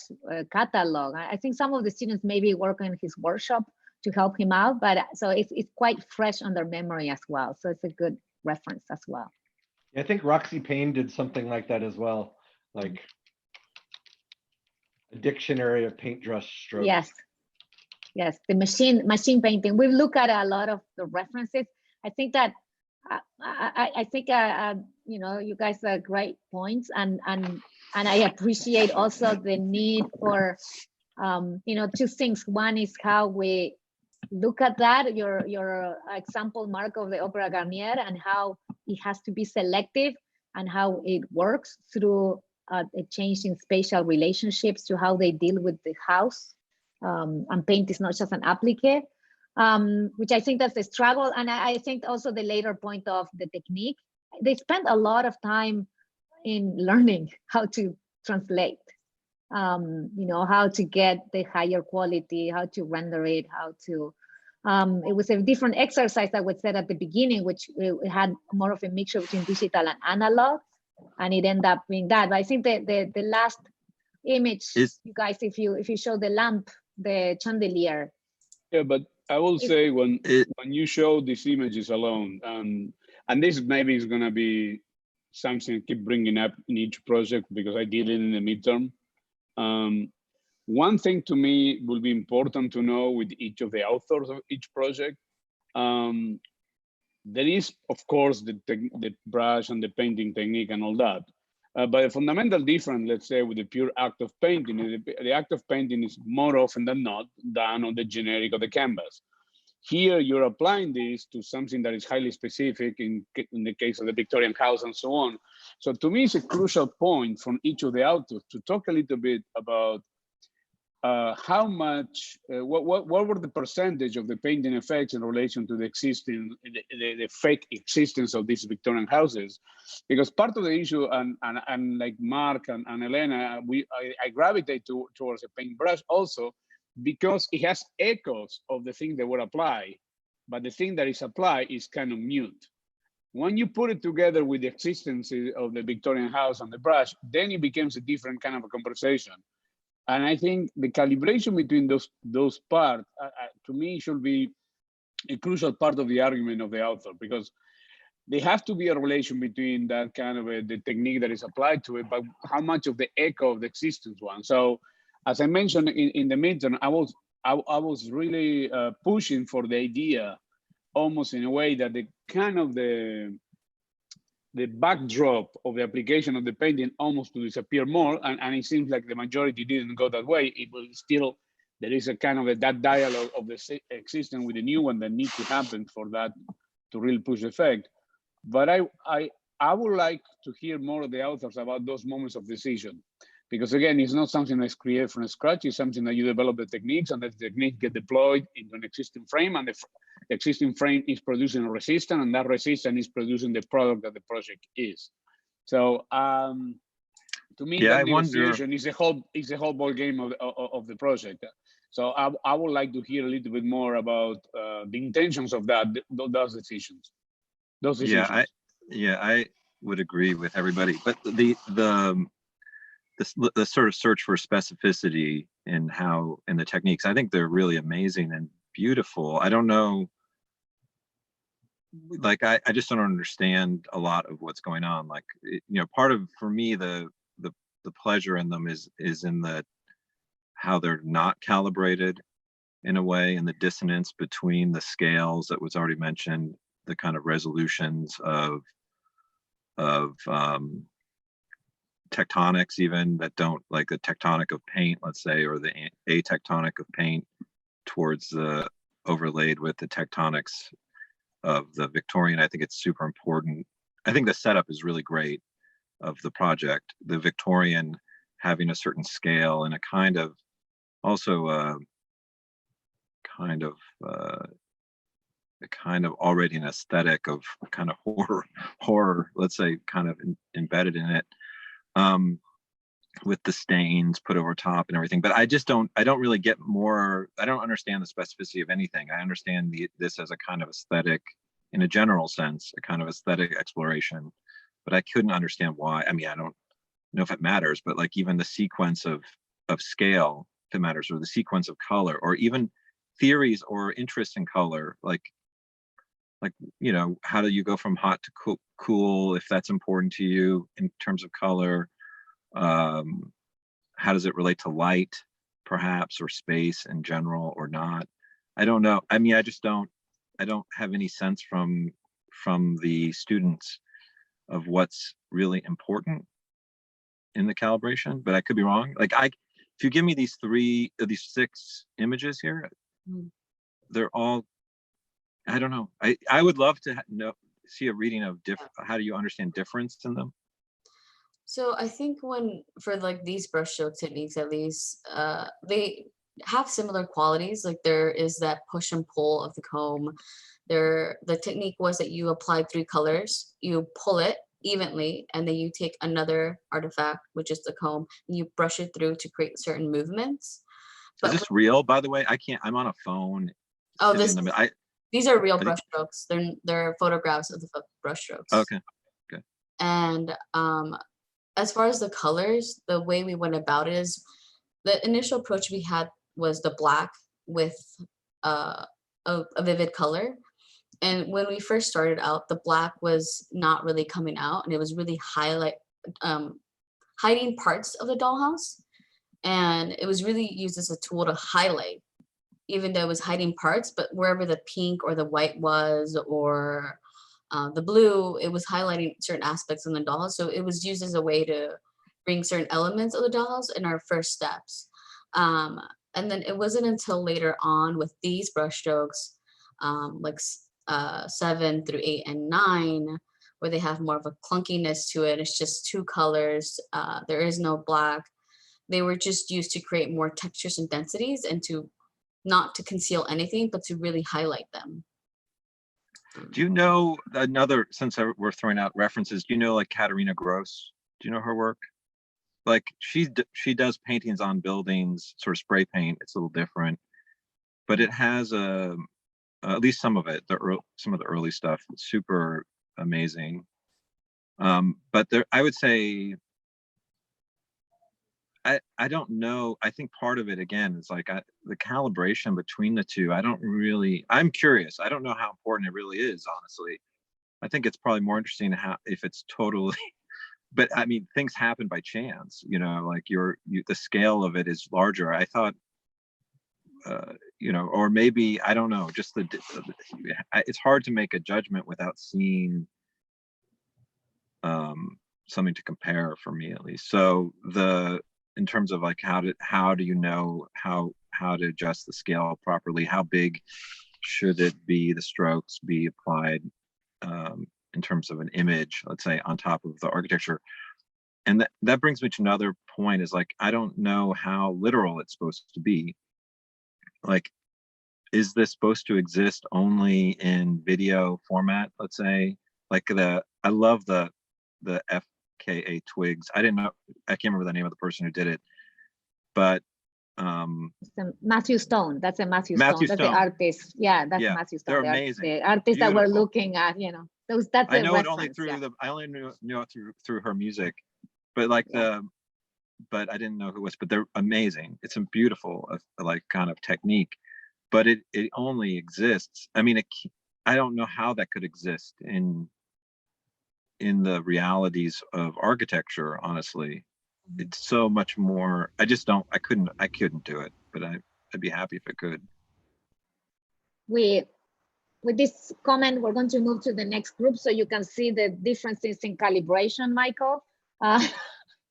catalog. I think some of the students maybe work in his workshop to help him out, but so it's quite fresh on their memory as well. So it's a good reference as well. I think Roxy Payne did something like that as well, like a dictionary of paintbrush strokes. Yes, the machine painting. We've looked at a lot of the references. I think that you guys are great points, and I appreciate also the need for, two things. One is how we look at that, your example, Mark, of the Opera Garnier, and how it has to be selective, and how it works through a change in spatial relationships to how they deal with the house. And paint is not just an applique, which I think that's the struggle. And I think also the later point of the technique, they spend a lot of time in learning how to translate, how to get the higher quality, how to render it, how to, it was a different exercise that was said at the beginning, which it had more of a mixture between digital and analog, and it ended up being that. But I think the last image, you guys, if you show the lamp, the chandelier. Yeah, but I will say when you show these images alone, and this maybe is going to be something I keep bringing up in each project because I did it in the midterm. One thing to me will be important to know with each of the authors of each project. There is, of course, the brush and the painting technique and all that. But a fundamental difference, let's say, with the pure act of painting, the act of painting is more often than not done on the generic of the canvas. Here, you're applying this to something that is highly specific in the case of the Victorian house and so on. So to me, it's a crucial point from each of the authors to talk a little bit about how much, what were the percentage of the painting effects in relation to the existing, the fake existence of these Victorian houses? Because part of the issue, and like Mark and Elena, I gravitate towards a paintbrush also because it has echoes of the thing that were applied, but the thing that is applied is kind of mute. When you put it together with the existence of the Victorian house and the brush, then it becomes a different kind of a conversation. And I think the calibration between those parts, to me, should be a crucial part of the argument of the author, because there have to be a relation between that kind of the technique that is applied to it, but how much of the echo of the existence one. So, as I mentioned in the midterm, I was really pushing for the idea, almost in a way that the kind of the backdrop of the application of the painting almost to disappear more, and it seems like the majority didn't go that way. It will still, there is a kind of that dialogue of the existing with the new one that needs to happen for that to really push effect. But I would like to hear more of the authors about those moments of decision, because again, it's not something that's created from scratch. It's something that you develop the techniques, and the techniques get deployed into an existing frame, and the existing frame is producing a resistance, and that resistance is producing the product that the project is. So to me, that negotiation is a whole ball game of the project. So I would like to hear a little bit more about the intentions of those decisions. I would agree with everybody, but the sort of search for specificity in the techniques, I think they're really amazing and beautiful. I don't know, like I just don't understand a lot of what's going on. Like, part of, for me, the pleasure in them is in how they're not calibrated in a way, and the dissonance between the scales that was already mentioned, the kind of resolutions of tectonics, even that don't, like the tectonic of paint, let's say, or the atectonic of paint towards the overlaid with the tectonics of the Victorian. I think it's super important. I think the setup is really great of the project. The Victorian having a certain scale and a kind of also already an aesthetic of kind of horror, let's say, kind of embedded in it, with the stains put over top and everything. But I don't really get more. I don't understand the specificity of anything. I understand this as a kind of aesthetic, in a general sense, a kind of aesthetic exploration, but I couldn't understand why. I mean, I don't know if it matters, but like even the sequence of scale, if it matters, or the sequence of color, or even theories or interest in color, like how do you go from hot to cool, if that's important to you in terms of color? How does it relate to light, perhaps, or space in general, or not? I don't know. I mean, I don't have any sense from the students of what's really important in the calibration, but I could be wrong. Like if you give me these 6 images here, they're all, I don't know. I would love to see a reading of how do you understand difference in them? So I think for like these brushstroke techniques, at least, they have similar qualities. Like there is that push and pull of the comb. The technique was that you apply 3 colors, you pull it evenly, and then you take another artifact, which is the comb, and you brush it through to create certain movements. Is this real, by the way? I'm on a phone. Oh, these are real brushstrokes. They're photographs of the brushstrokes. Okay, good. And as far as the colors, the way we went about it is the initial approach we had was the black with a vivid color. And when we first started out, the black was not really coming out, and it was really hiding parts of the dollhouse. And it was really used as a tool to highlight, even though it was hiding parts, but wherever the pink or the white was, or the blue, it was highlighting certain aspects in the dollhouse. So it was used as a way to bring certain elements of the dollhouse in our first steps. And then it wasn't until later on with these brushstrokes, like 7 through 8 and 9, where they have more of a clunkiness to it. It's just 2 colors. There is no black. They were just used to create more textures and densities, and not to conceal anything, but to really highlight them. Do you know since we're throwing out references, do you know like Katarina Gross? Do you know her work? Like she does paintings on buildings, sort of spray paint. It's a little different, but it has at least some of it, some of the early stuff, super amazing. But I would say, I don't know. I think part of it again is like the calibration between the two. I'm curious. I don't know how important it really is, honestly. I think it's probably more interesting if it's totally, but I mean, things happen by chance, like the scale of it is larger. I thought, or maybe, I don't know, just it's hard to make a judgment without seeing something to compare, for me at least. So in terms of like how do you know how to adjust the scale properly? How big should the strokes be applied in terms of an image, let's say, on top of the architecture? And that brings me to another point, is like, I don't know how literal it's supposed to be. Like, is this supposed to exist only in video format, let's say? Like I love the FKA Twigs. I can't remember the name of the person who did it, but Matthew Stone. That's a Matthew Stone. That's the artist. Yeah, that's Matthew Stone. They're amazing. The artist that we're looking at, that's I know it only through I only knew it through her music, but like but I didn't know who it was. But they're amazing. It's a beautiful like kind of technique, but it only exists. I mean, I don't know how that could exist in the realities of architecture, honestly. It's so much more. I couldn't do it, but I'd be happy if it could. With this comment, we're going to move to the next group so you can see the differences in calibration, Michael.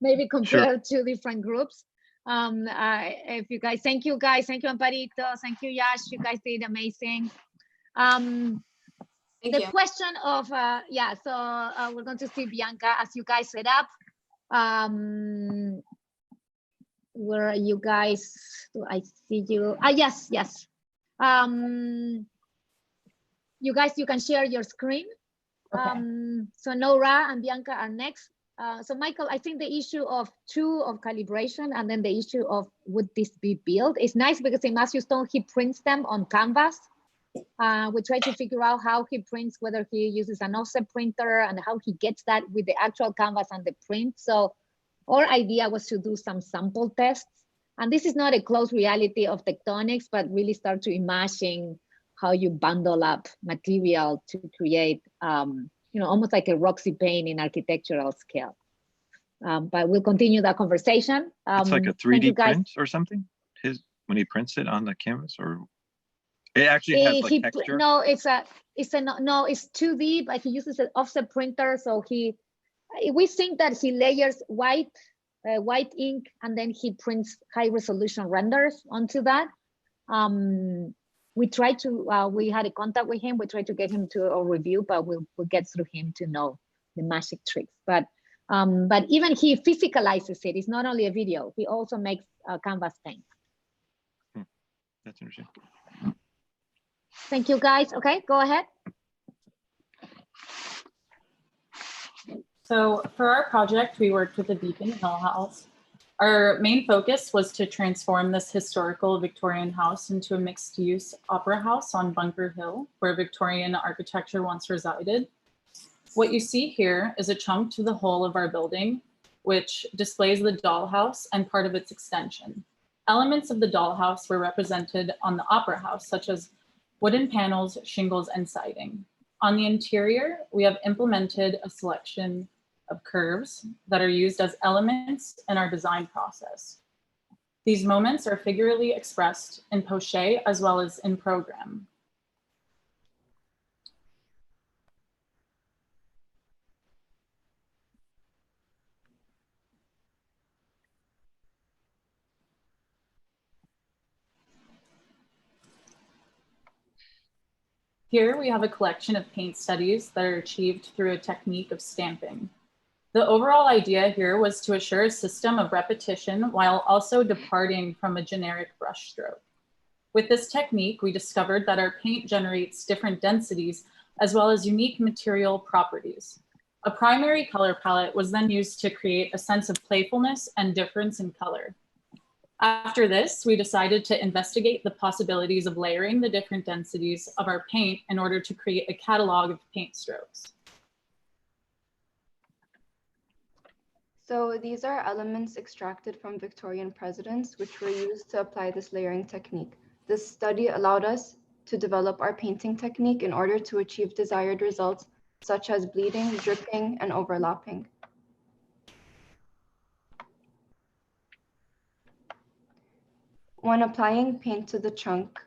Maybe compare 2 different groups. If you guys, thank you guys, thank you Amparito, thank you Yash, you guys did amazing. The question of so we're going to see Bianca as you guys set up. Where are you guys? Do I see you? Yes. You guys, you can share your screen. Okay. So Nora and Bianca are next. So Michael, I think the issue of calibration, and then the issue of would this be built is nice, because in Matthew Stone, he prints them on canvas. We try to figure out how he prints, whether he uses an offset printer, and how he gets that with the actual canvas and the print. So our idea was to do some sample tests. And this is not a close reality of tectonics, but really start to imagine how you bundle up material to create, almost like a Roxy paint in architectural scale. But we'll continue that conversation. It's like a 3D print or something? When he prints it on the canvas, or it actually has like texture? No, it's 2D, but he uses an offset printer. So he we think that he layers white ink, and then he prints high resolution renders onto that. We tried to, we had a contact with him. We tried to get him to a review, but we'll get through him to know the magic tricks. But even he physicalizes it. It's not only a video. He also makes canvas paint. That's interesting. Thank you, guys. Okay, go ahead. So for our project, we worked with the Beacon Hill House. Our main focus was to transform this historical Victorian house into a mixed-use opera house on Bunker Hill, where Victorian architecture once resided. What you see here is a chunk to the whole of our building, which displays the dollhouse and part of its extension. Elements of the dollhouse were represented on the opera house, such as wooden panels, shingles, and siding. On the interior, we have implemented a selection of curves that are used as elements in our design process. These moments are figuratively expressed in poche as well as in program. Here we have a collection of paint studies that are achieved through a technique of stamping. The overall idea here was to assure a system of repetition while also departing from a generic brushstroke. With this technique, we discovered that our paint generates different densities as well as unique material properties. A primary color palette was then used to create a sense of playfulness and difference in color. After this, we decided to investigate the possibilities of layering the different densities of our paint in order to create a catalog of paint strokes. So these are elements extracted from Victorian presidents, which were used to apply this layering technique. This study allowed us to develop our painting technique in order to achieve desired results, such as bleeding, dripping, and overlapping. When applying paint to the chunk,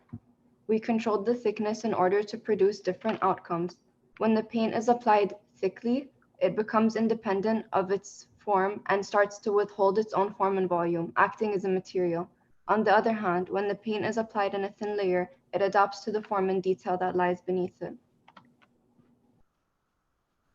we controlled the thickness in order to produce different outcomes. When the paint is applied thickly, it becomes independent of its form and starts to withhold its own form and volume, acting as a material. On the other hand, when the paint is applied in a thin layer, it adapts to the form and detail that lies beneath it.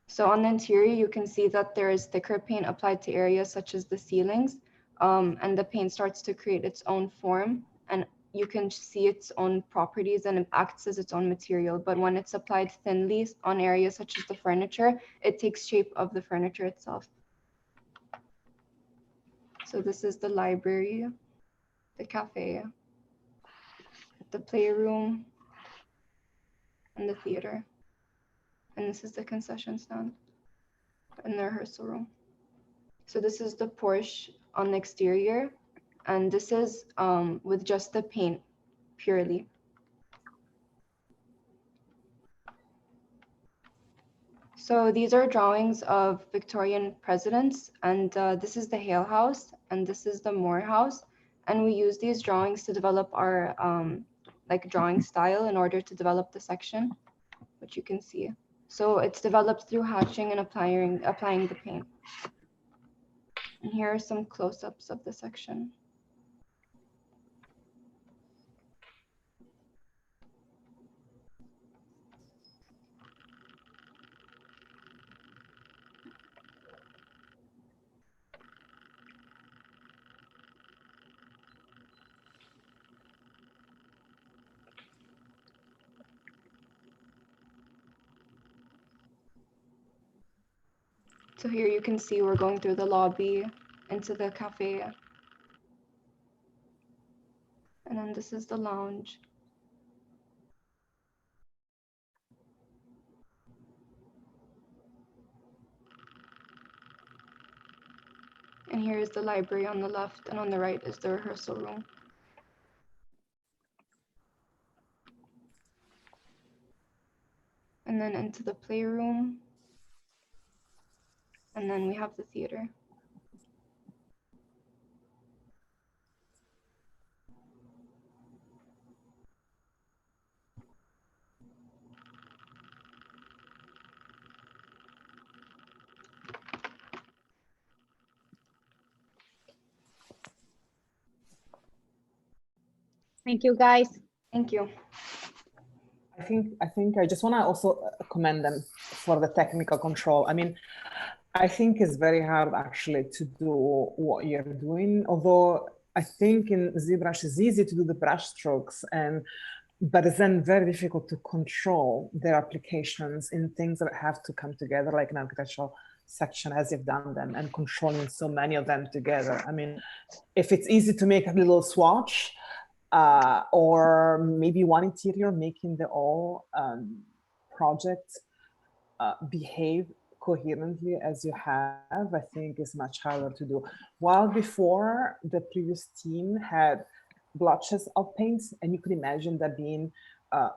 So on the interior, you can see that there is thicker paint applied to areas such as the ceilings, and the paint starts to create its own form, and you can see its own properties and it acts as its own material. But when it's applied thinly on areas such as the furniture, it takes shape of the furniture itself. So this is the library, the cafe, the playroom, and the theater. And this is the concession stand and the rehearsal room. So this is the Porsche on the exterior, and this is with just the paint purely. So these are drawings of Victorian presidents, and this is the Hale House, and this is the Moore House. And we use these drawings to develop our like drawing style in order to develop the section, which you can see. So it's developed through hatching and applying the paint. And here are some close-ups of the section. So here you can see we're going through the lobby into the cafe. And then this is the lounge. And here is the library on the left, and on the right is the rehearsal room. And then into the playroom. And then we have the theater. Thank you, guys. Thank you. I think I just want to also commend them for the technical control. I mean, I think it's very hard actually to do what you're doing, although I think in ZBrush it's easy to do the brush strokes, but it's then very difficult to control their applications in things that have to come together, like an architectural section as you've done them, and controlling so many of them together. I mean, if it's easy to make a little swatch, or maybe one interior, making the whole project behave coherently as you have, I think is much harder to do. While before, the previous team had blotches of paint, and you could imagine that being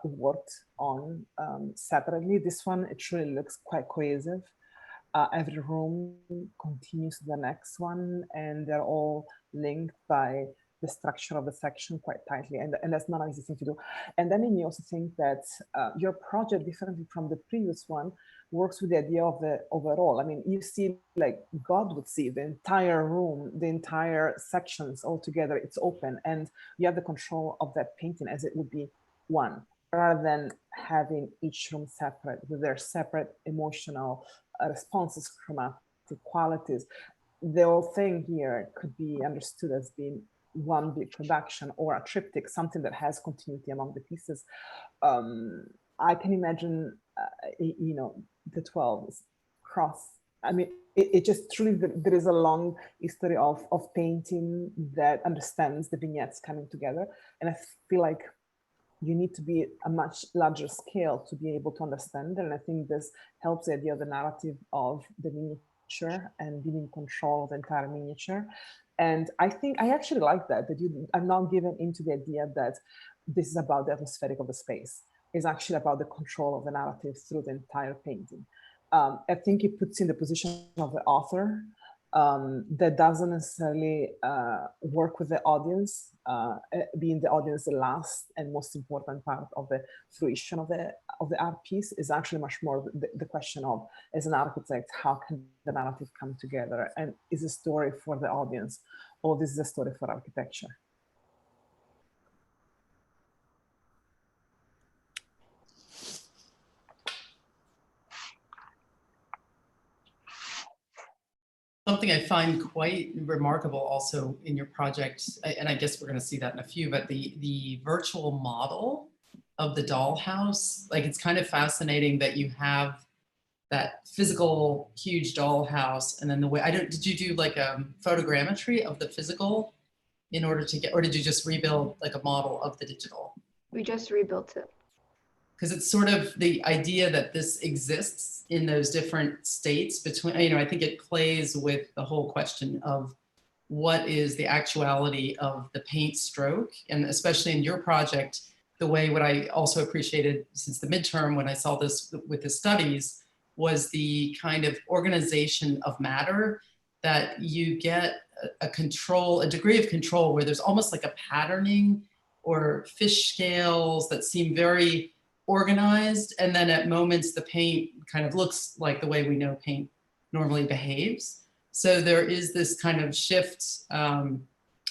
worked on separately. This one, it truly looks quite cohesive. Every room continues to the next one, and they're all linked by the structure of the section quite tightly, and that's not an easy thing to do. And then you also think that your project, differently from the previous one, works with the idea of the overall. I mean, you see, like God would see the entire room, the entire sections all together, it's open, and you have the control of that painting as it would be one, rather than having each room separate with their separate emotional responses, chromatic qualities. The whole thing here could be understood as being one big production or a triptych, something that has continuity among the pieces. I can imagine, you know, the 12 cross. I mean, it just truly, there is a long history of painting that understands the vignettes coming together. And I feel like you need to be a much larger scale to be able to understand it. And I think this helps the idea of the narrative of the miniature and being in control of the entire miniature. And I think I actually like that you are not given into the idea that this is about the atmospheric of the space. It's actually about the control of the narrative through the entire painting. I think it puts in the position of the author that doesn't necessarily work with the audience, being the audience the last and most important part of the fruition of the art piece. Is actually much more the question of, as an architect, how can the narrative come together, and is a story for the audience, or this is a story for architecture? Something I find quite remarkable also in your project, and I guess we're going to see that in a few, but the virtual model of the dollhouse, like it's kind of fascinating that you have that physical huge dollhouse, and then the way, did you do like a photogrammetry of the physical in order to get, or did you just rebuild like a model of the digital? We just rebuilt it. Because it's sort of the idea that this exists in those different states between, you know, I think it plays with the whole question of what is the actuality of the paint stroke. And especially in your project, the way what I also appreciated since the midterm when I saw this with the studies was the kind of organization of matter that you get a degree of control where there's almost like a patterning or fish scales that seem very organized, and then at moments the paint kind of looks like the way we know paint normally behaves. So there is this kind of shift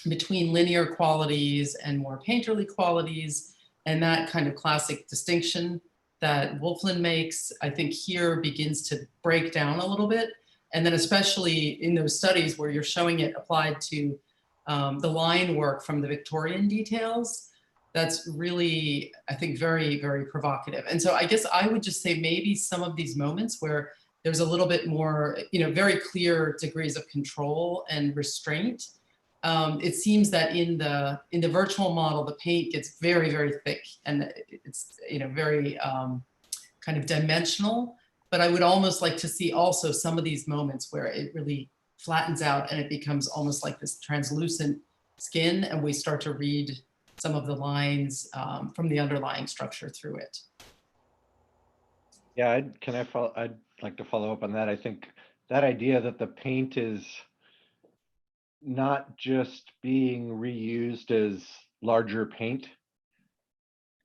between linear qualities and more painterly qualities, and that kind of classic distinction that Wolfland makes, I think here begins to break down a little bit. And then especially in those studies where you're showing it applied to the line work from the Victorian details, that's really, I think, very, very provocative. And so I guess I would just say maybe some of these moments where there's a little bit more, you know, very clear degrees of control and restraint. It seems that in the virtual model, the paint gets very, very thick, and it's, you know, very kind of dimensional. But I would almost like to see also some of these moments where it really flattens out and it becomes almost like this translucent skin, and we start to read some of the lines from the underlying structure through it. Yeah, I'd like to follow up on that. I think that idea that the paint is not just being reused as larger paint,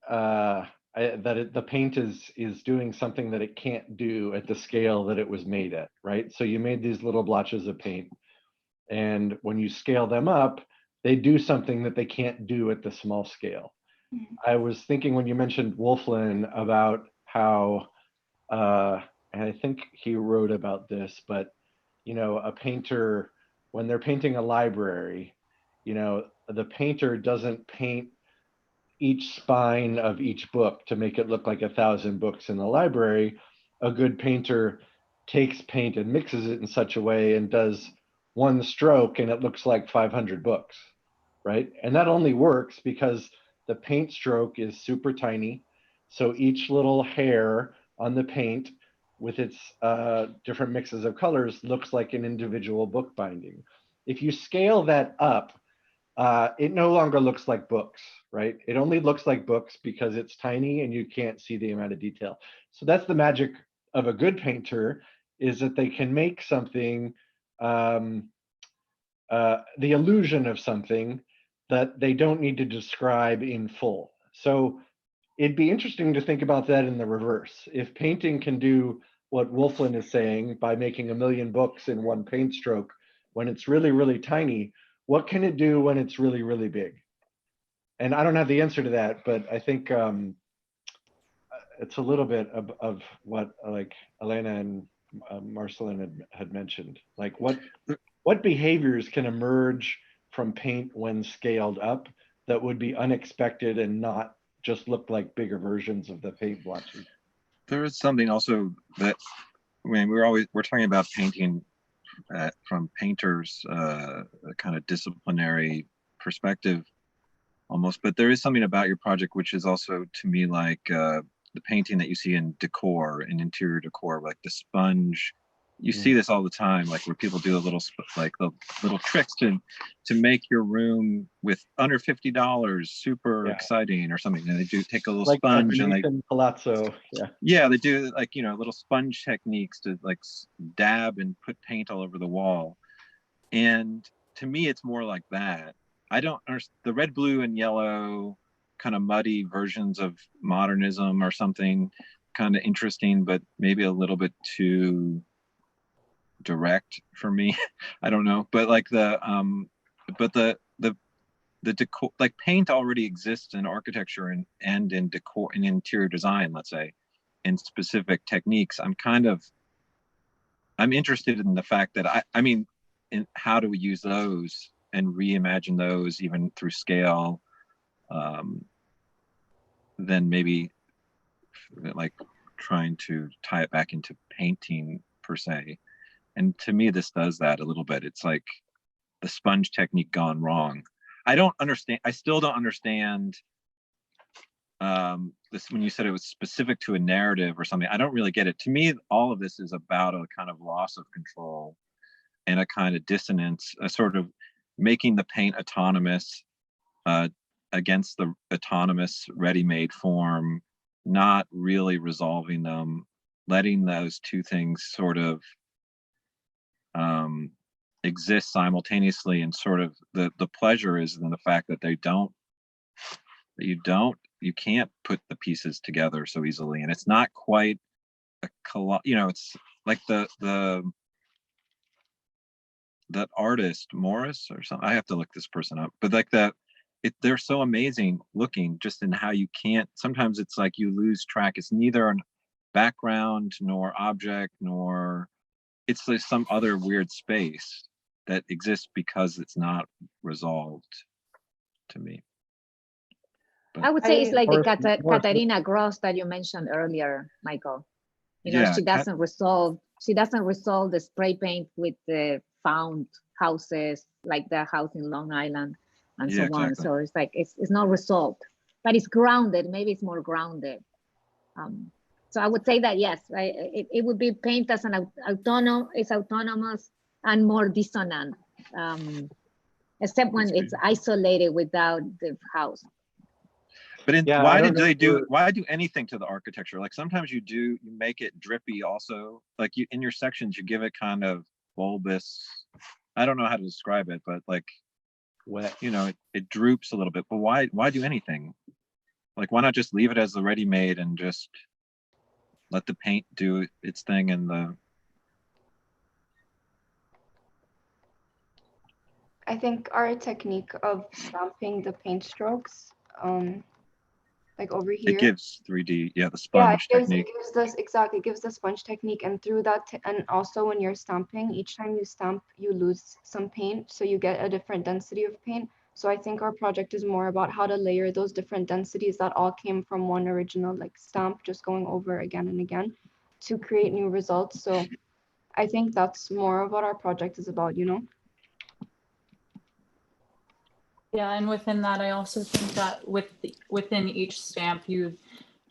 the paint is doing something that it can't do at the scale that it was made at, right? So you made these little blotches of paint, and when you scale them up, they do something that they can't do at the small scale. I was thinking when you mentioned Wolflin about how, and I think he wrote about this, but a painter, when they're painting a library, the painter doesn't paint each spine of each book to make it look like 1,000 books in the library. A good painter takes paint and mixes it in such a way and does one stroke and it looks like 500 books, right? And that only works because the paint stroke is super tiny. So each little hair on the paint with its different mixes of colors looks like an individual book binding. If you scale that up, it no longer looks like books, right? It only looks like books because it's tiny and you can't see the amount of detail. So that's the magic of a good painter, is that they can make something, the illusion of something that they don't need to describe in full. So it'd be interesting to think about that in the reverse. If painting can do what Wolflin is saying by making 1 million books in one paint stroke, when it's really, really tiny, what can it do when it's really, really big? And I don't have the answer to that, but I think it's a little bit of what like Elena and Marceline had mentioned. Like what behaviors can emerge from paint when scaled up that would be unexpected and not just look like bigger versions of the paint blotches? There is something also that, I mean, we're talking about painting from painters, a kind of disciplinary perspective almost, but there is something about your project which is also to me like the painting that you see in decor, in interior decor, like the sponge. You see this all the time, like where people do the little tricks to make your room with under $50 super exciting or something. And they do take a little like sponge and they palazzo, they do like little sponge techniques to like dab and put paint all over the wall. And to me, it's more like that. I don't understand the red, blue, and yellow kind of muddy versions of modernism or something kind of interesting, but maybe a little bit too direct for me. I don't know, but like the decor, like paint already exists in architecture and in decor, in interior design, let's say, in specific techniques. I'm interested in the fact that I mean, in how do we use those and reimagine those even through scale, then maybe like trying to tie it back into painting per se. And to me, this does that a little bit. It's like the sponge technique gone wrong. I still don't understand this when you said it was specific to a narrative or something. I don't really get it. To me, all of this is about a kind of loss of control and a kind of dissonance, a sort of making the paint autonomous against the autonomous ready-made form, not really resolving them, letting those two things sort of exist simultaneously, and sort of the pleasure is in the fact that you can't put the pieces together so easily, and it's not quite a it's like that artist Morris or something. I have to look this person up, but like they're so amazing looking just in how you can't, sometimes it's like you lose track. It's neither a background nor object, nor it's like some other weird space that exists because it's not resolved to me. But I would say it's like the Katarina Gross that you mentioned earlier, Michael. She doesn't resolve the spray paint with the found houses, like the house in Long Island and so on. Exactly. So it's like it's not resolved, but it's grounded. Maybe it's more grounded. So I would say that yes, right? It would be paint as an autonomous and more dissonant, except when it's isolated without the house. But why do anything to the architecture? Like sometimes you make it drippy also. Like in your sections, you give it kind of bulbous. I don't know how to describe it, but like wet, it droops a little bit. But why do anything? Like why not just leave it as the ready-made and just let the paint do its thing and I think our technique of stamping the paint strokes, like over It here. gives 3D, yeah, the Yeah, sponge technique. it gives this, exactly, it gives the sponge technique, and through that, and also when you're stamping, each time you stamp, you lose some paint, so you get a different density of paint. So I think our project is more about how to layer those different densities that all came from one original like stamp, just going over again and again to create new results. So I think that's more of what our project is about, you know? Yeah, and within that, I also think that within each stamp, you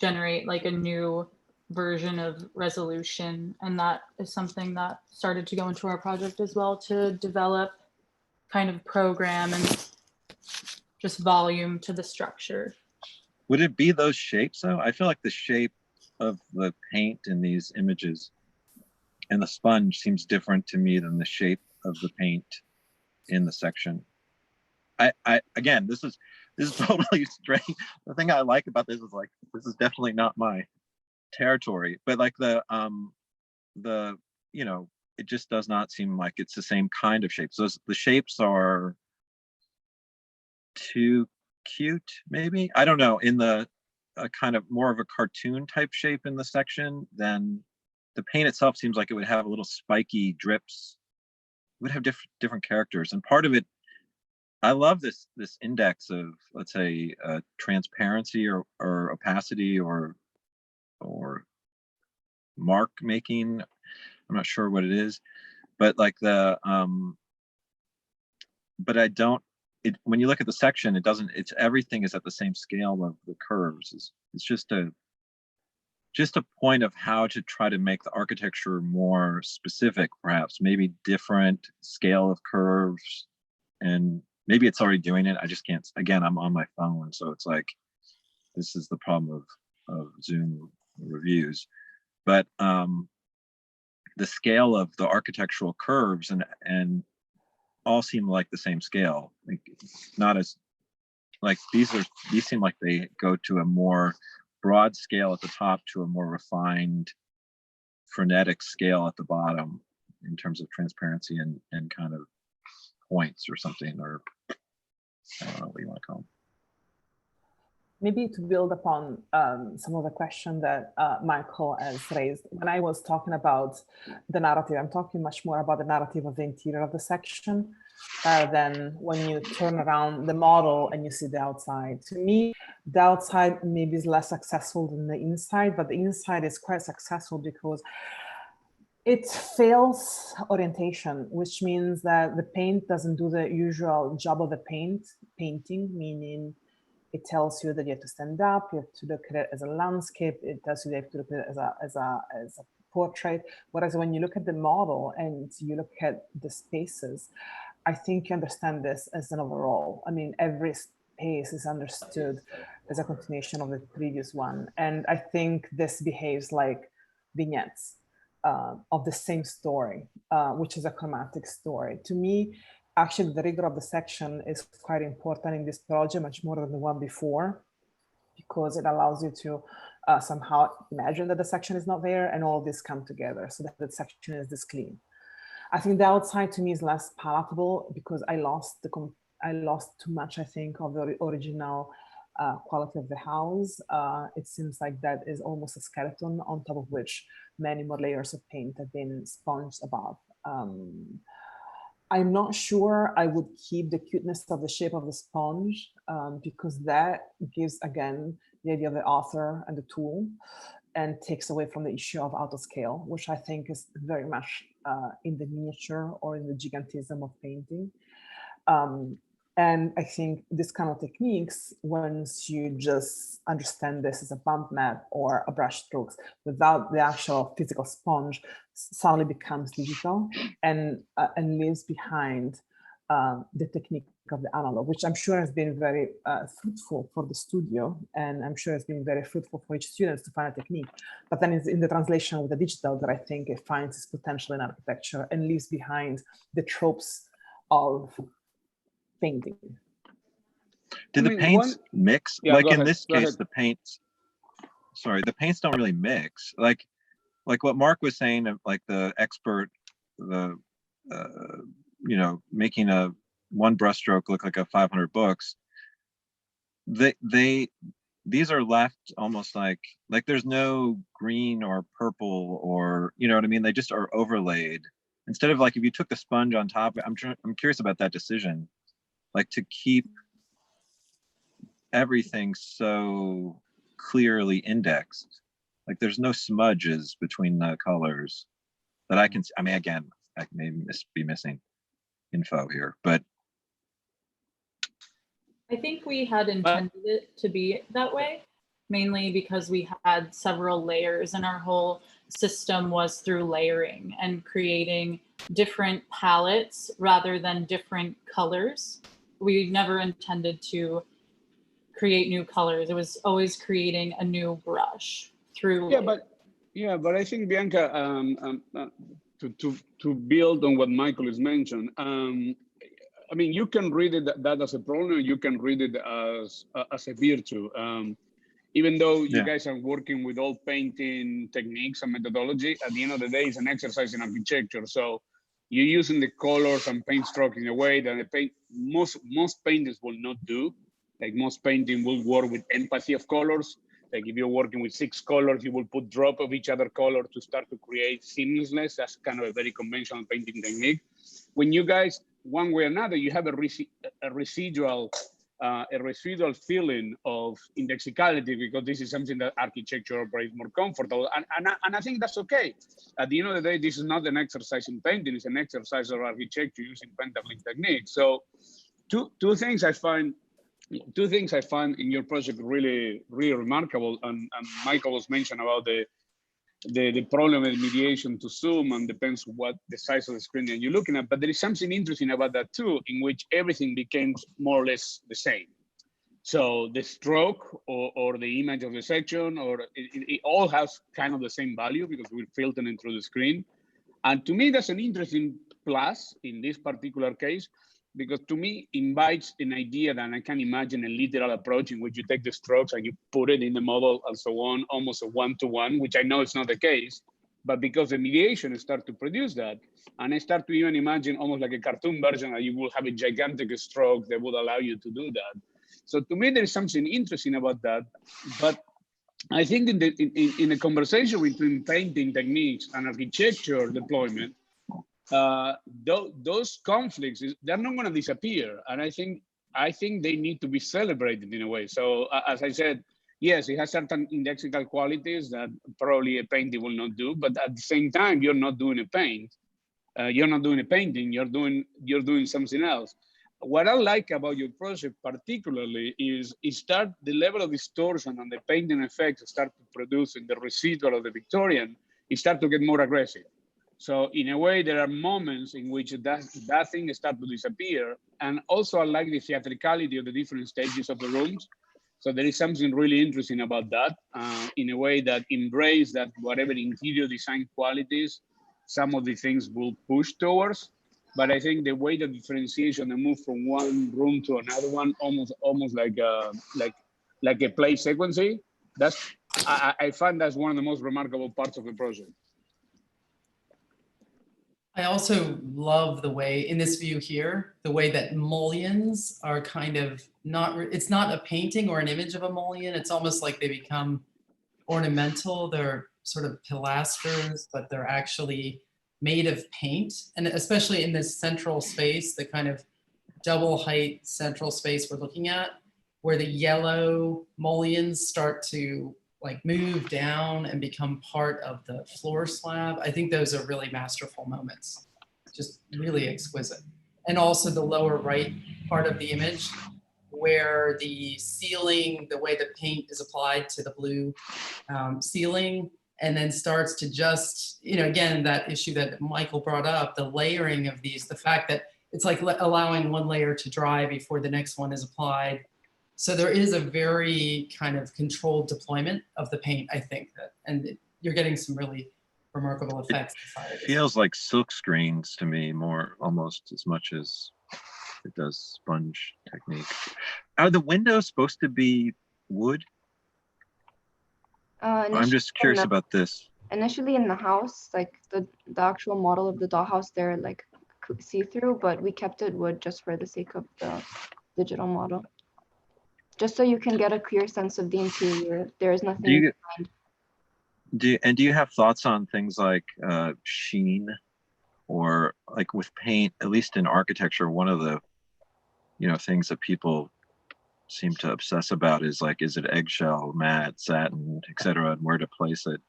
generate like a new version of resolution, and that is something that started to go into our project as well, to develop kind of program and just volume to the structure. Would it be those shapes though? I feel like the shape of the paint in these images and the sponge seems different to me than the shape of the paint in the section. I again, this is totally strange. The thing I like about this is like, this is definitely not my territory, but like the you know, it just does not seem like it's the same kind of shapes. Those, the shapes are too cute, maybe, I don't know, in the kind of more of a cartoon type shape in the section. Than the paint itself seems like it would have a little spiky drips. It would have different characters, and part of it, I love this index of, let's say, transparency or opacity or mark making. I'm not sure what it is, but like the but I don't. When you look at the section, it doesn't. It's everything is at the same scale of the curves. It's just a point of how to try to make the architecture more specific, perhaps, maybe different scale of curves, and maybe it's already doing it. I just can't. Again, I'm on my phone, so it's like, this is the problem of Zoom reviews. But the scale of the architectural curves and all seem like the same scale. Like, not as, like, these seem like they go to a more broad scale at the top to a more refined frenetic scale at the bottom in terms of transparency and kind of points or something, or I don't know what you want to call them. Maybe to build upon some of the question that Michael has raised, when I was talking about the narrative, I'm talking much more about the narrative of the interior of the section than when you turn around the model and you see the outside. To me, the outside maybe is less successful than the inside, but the inside is quite successful because it fails orientation, which means that the paint doesn't do the usual job of the painting, meaning it tells you that you have to stand up, you have to look at it as a landscape, it tells you that you have to look at it as a portrait. Whereas when you look at the model and you look at the spaces, I think you understand this as an overall. I mean, every space is understood as a continuation of the previous one. And I think this behaves like vignettes of the same story, which is a chromatic story. To me, actually, the rigor of the section is quite important in this project, much more than the one before, because it allows you to somehow imagine that the section is not there and all this come together so that the section is this clean. I think the outside to me is less palatable because I lost too much, I think, of the original quality of the house. It seems like that is almost a skeleton on top of which many more layers of paint have been sponged above. I'm not sure I would keep the cuteness of the shape of the sponge because that gives, again, the idea of the author and the tool and takes away from the issue of auto scale, which I think is very much in the miniature or in the gigantism of painting. And I think this kind of techniques, once you just understand this as a bump map or a brush strokes without the actual physical sponge, suddenly becomes digital and leaves behind the technique of the analog, which I'm sure has been very fruitful for the studio, and I'm sure has been very fruitful for each student to find a technique. But then it's in the translation with the digital that I think it finds its potential in architecture and leaves behind the tropes of painting. Do the paints mix? Yeah, like in ahead, this case, the paints, sorry, the paints don't really mix. Like what Mark was saying, like the expert, you know, making a one brushstroke look like a 500 books, these are left almost like there's no green or purple or, you know what I mean? They just are overlaid. Instead of like, if you took the sponge on top, I'm curious about that decision, like to keep everything so clearly indexed. Like there's no smudges between the colors that I can, I mean, again, I may be missing info here, but. I think we had intended it to be that way, mainly because we had several layers and our whole system was through layering and creating different palettes rather than different colors. We never intended to create new colors. It was always creating a new brush through. But I think, Bianca, to build on what Michael has mentioned, I mean, you can read that as a problem, you can read it as a virtue. Even though you guys are working with all painting techniques and methodology, at the end of the day, it's an exercise in architecture. So you're using the colors and paint stroke in a way that most painters will not do. Like most painting will work with empathy of colors. Like if you're working with 6 colors, you will put drop of each other color to start to create seamlessness. That's kind of a very conventional painting technique. When you guys, one way or another, you have a residual feeling of indexicality, because this is something that architecture operates more comfortable. And I think that's okay. At the end of the day, this is not an exercise in painting, it's an exercise of architecture using pentapling techniques. So two things I find in your project really remarkable, and Michael was mentioned about the problem with mediation to zoom, and depends what the size of the screen that you're looking at. But there is something interesting about that too, in which everything became more or less the same. So the stroke or the image of the section, or it all has kind of the same value because we're filtering through the screen. And to me, that's an interesting plus in this particular case, because to me invites an idea that I can imagine a literal approach in which you take the strokes and you put it in the model and so on, almost a one-to-one, which I know is not the case, but because the mediation start to produce that, and I start to even imagine almost like a cartoon version that you will have a gigantic stroke that would allow you to do that. So to me, there is something interesting about that, but I think in the conversation between painting techniques and architecture deployment, those conflicts, they're not going to disappear, and I think they need to be celebrated in a way. So as I said, yes, it has certain indexical qualities that probably a painting will not do, but at the same time, you're not doing a paint, you're not doing a painting, you're doing something else. What I like about your project particularly is the level of distortion and the painting effects start to produce in the residual of the Victorian, it start to get more aggressive. So in a way, there are moments in which that thing starts to disappear. And also I like the theatricality of the different stages of the rooms. So there is something really interesting about that, in a way that embrace that whatever interior design qualities, some of the things will push towards. But I think the way the differentiation and move from one room to another one, almost like a play sequence, I find that's one of the most remarkable parts of the project. I also love the way, in this view here, the way that mullions are kind of it's not a painting or an image of a mullion. It's almost like they become ornamental. They're sort of pilasters, but they're actually made of paint. And especially in this central space, the kind of double height central space we're looking at, where the yellow mullions start to like move down and become part of the floor slab. I think those are really masterful moments, just really exquisite. And also the lower right part of the image, where the ceiling, the way the paint is applied to the blue ceiling, and then starts to just, again, that issue that Michael brought up, the layering of these, the fact that it's like allowing one layer to dry before the next one is applied. So there is a very kind of controlled deployment of the paint, I think, and you're getting some really remarkable effects. It feels like silk screens to me, more almost as much as it does sponge technique. Are the windows supposed to be wood? I'm just curious about this. Initially in the house, like the actual model of the dollhouse, they're like see-through, but we kept it wood just for the sake of the digital model. Just so you can get a clear sense of the interior. There is nothing behind. Do you have thoughts on things like sheen, or like with paint? At least in architecture, one of the things that people seem to obsess about is like, is it eggshell, matte, satin, etc., and where to place it.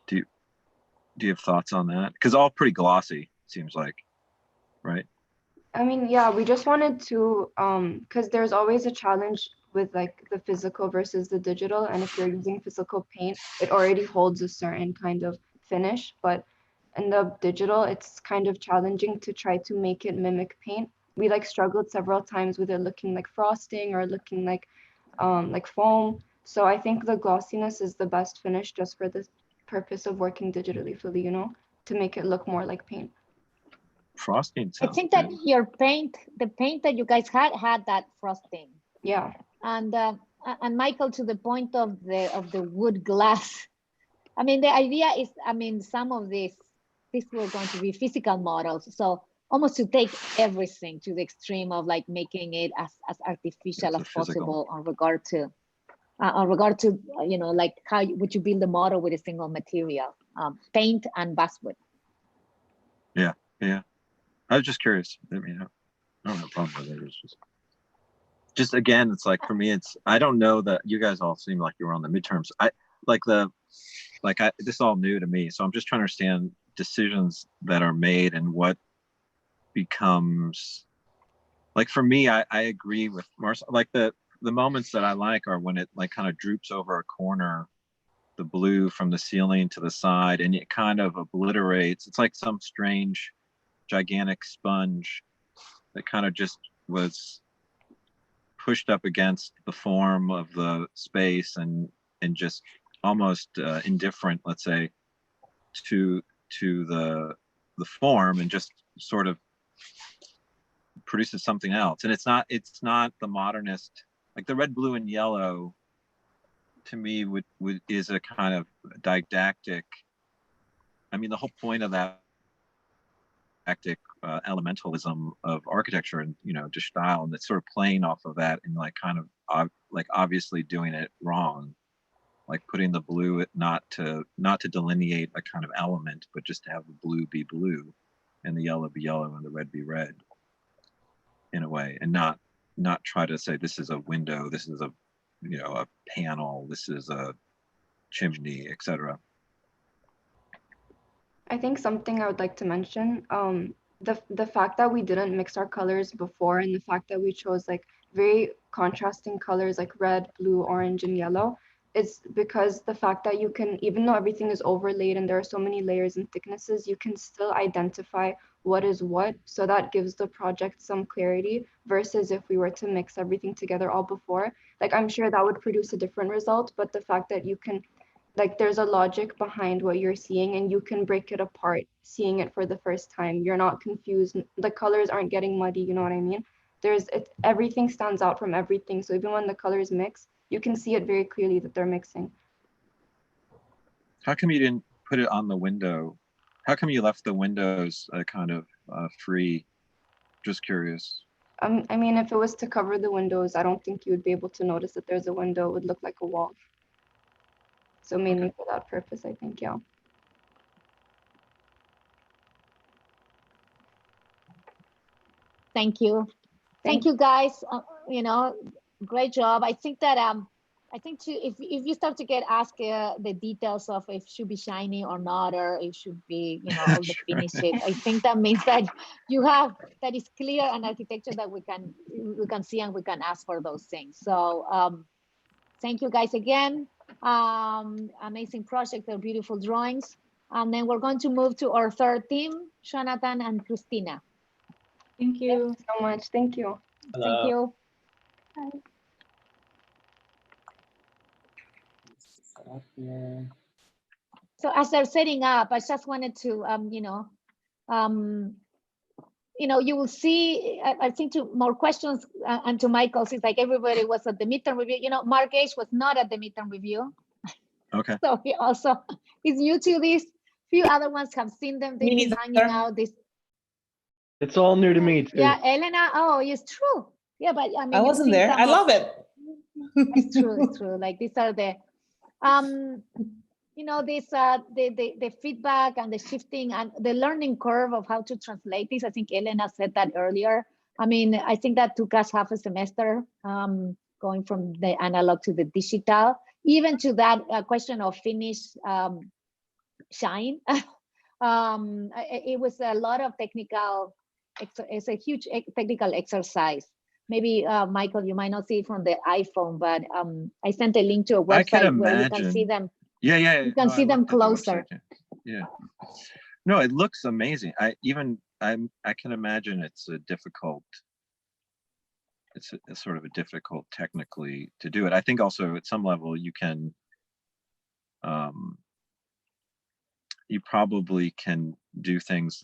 Do you have thoughts on that? Because all pretty glossy, seems like, right? I mean, yeah, we just wanted to, because there's always a challenge with like the physical versus the digital. And if you're using physical paint, it already holds a certain kind of finish. But in the digital, it's kind of challenging to try to make it mimic paint. We like struggled several times with it looking like frosting or looking like foam. So I think the glossiness is the best finish just for the purpose of working digitally fully, to make it look more like paint. Frosting. I think that your paint, the paint that you guys had that frosting. Yeah. And Michael, to the point of the wood glass, I mean, the idea is, I mean, some of these were going to be physical models, so almost to take everything to the extreme of like making it as artificial as possible on regard to like how would you build a model with a single material, paint and basswood. Yeah. I was just curious. I mean, I don't have a problem with it. It's just again, it's like for me, I don't know that you guys all seem like you were on the midterms. This is all new to me, so I'm just trying to understand decisions that are made and what becomes like. For me, I agree with Marcel. Like the moments that I like are when it like kind of droops over a corner, the blue from the ceiling to the side, and it kind of obliterates. It's like some strange gigantic sponge that kind of just was pushed up against the form of the space and just almost indifferent, let's say, to the form, and just sort of produces something else. And it's not the modernist, like the red, blue, and yellow to me is a kind of didactic. I mean, the whole point of that elementalism of architecture and just style, and it's sort of playing off of that and like kind of like obviously doing it wrong, like putting the blue not to delineate a kind of element, but just to have the blue be blue and the yellow be yellow and the red be red in a way, and not try to say this is a window, this is a a panel, this is a chimney, etc. I think something I would like to mention, the fact that we didn't mix our colors before, and the fact that we chose like very contrasting colors like red, blue, orange, and yellow, is because the fact that you can, even though everything is overlaid and there are so many layers and thicknesses, you can still identify what is what. So that gives the project some clarity versus if we were to mix everything together all before. Like I'm sure that would produce a different result, but the fact that you can, like there's a logic behind what you're seeing and you can break it apart seeing it for the first time. You're not confused. The colors aren't getting muddy, you know what I mean? Everything stands out from everything. So even when the colors mix, you can see it very clearly that they're mixing. How come you didn't put it on the window? How come you left the windows kind of free? Just curious. I mean, if it was to cover the windows, I don't think you would be able to notice that there's a window. It would look like a wall. So mainly for that purpose, I think, yeah. Thank you. Thank you guys. Great job. I think that if you start to get asked the details of if it should be shiny or not, or it should be all the finishes, I think that means that that is clear an architecture that we can see and we can ask for those things. So thank you guys again. Amazing project, they're beautiful drawings. And then we're going to move to our third team, Jonathan and Christina. Thank you. Thank you so much. Thank you. Hello. Thank you. Bye. So as they're setting up, I just wanted to, you will see, I think to more questions and to Michael's, it's like everybody was at the midterm review. Mark H was not at the midterm review. Okay. So he's new to this. Few other ones have seen them. They've been hanging out this It's all new to me too. Yeah, Elena. Oh, it's true. Yeah, but I mean, I wasn't there. I love it. It's true. It's true. Like these are the, you know, this the feedback and the shifting and the learning curve of how to translate this. I think Elena said that earlier. I mean, I think that took us half a semester, going from the analog to the digital, even to that question of finish shine. It was a lot of technical. It's a huge technical exercise. Maybe Michael, you might not see it from the iPhone, but I sent a link to a website where you can see them. Yeah. You can see them closer. Yeah. No, it looks amazing. I can imagine it's a difficult. It's sort of a difficult technically to do it. I think also at some level you can. You probably can do things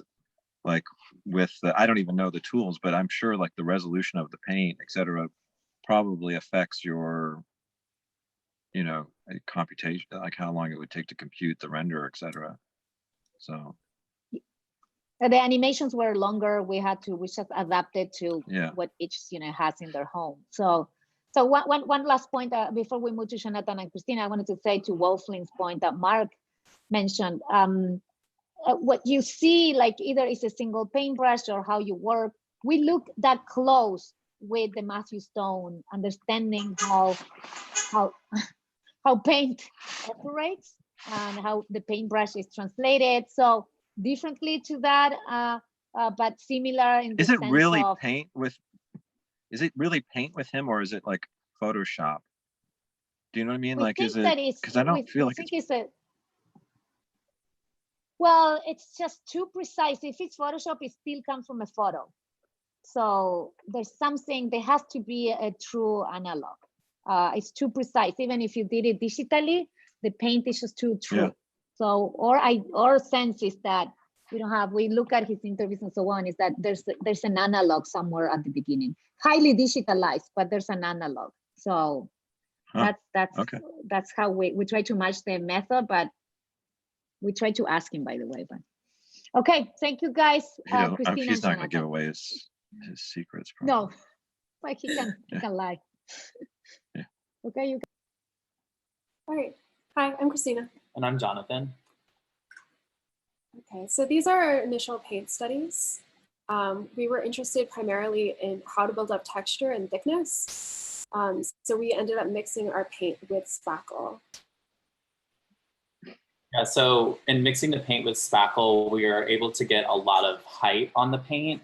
like with the, I don't even know the tools, but I'm sure like the resolution of the paint, et cetera, probably affects your, you know, computation, like how long it would take to compute the render, et cetera. So. The animations were longer. We just adapted to what each student has in their home. So one last point before we move to Jonathan and Christina, I wanted to say to Wolfling's point that Mark mentioned, what you see, like either is a single paintbrush or how you work. We look that close with the Matthew Stone, understanding how paint operates and how the paintbrush is translated. So differently to that, but similar in the Is it sense really of, paint with? Is it really paint with him, or is it like Photoshop? Do you know what I mean? Like, is it? Because I don't feel like it's a. Well, it's just too precise. If it's Photoshop, it still comes from a photo. So there's something, there has to be a true analog. It's too precise. Even if you did it digitally, the paint is just too true. Yeah. So, our sense is that we look at his interviews and so on, is that there's an analog somewhere at the beginning. Highly digitalized, but there's an analog. So that's how we try to match the method, but we try to ask him, by the way. But okay, thank you guys. Christina, he's not going to give away his secrets. Probably. No, like he can lie. Yeah. Okay, you. All right. Hi, I'm Christina. And I'm Jonathan. Okay, so these are our initial paint studies. We were interested primarily in how to build up texture and thickness. So we ended up mixing our paint with spackle. Yeah, so in mixing the paint with spackle, we are able to get a lot of height on the paint.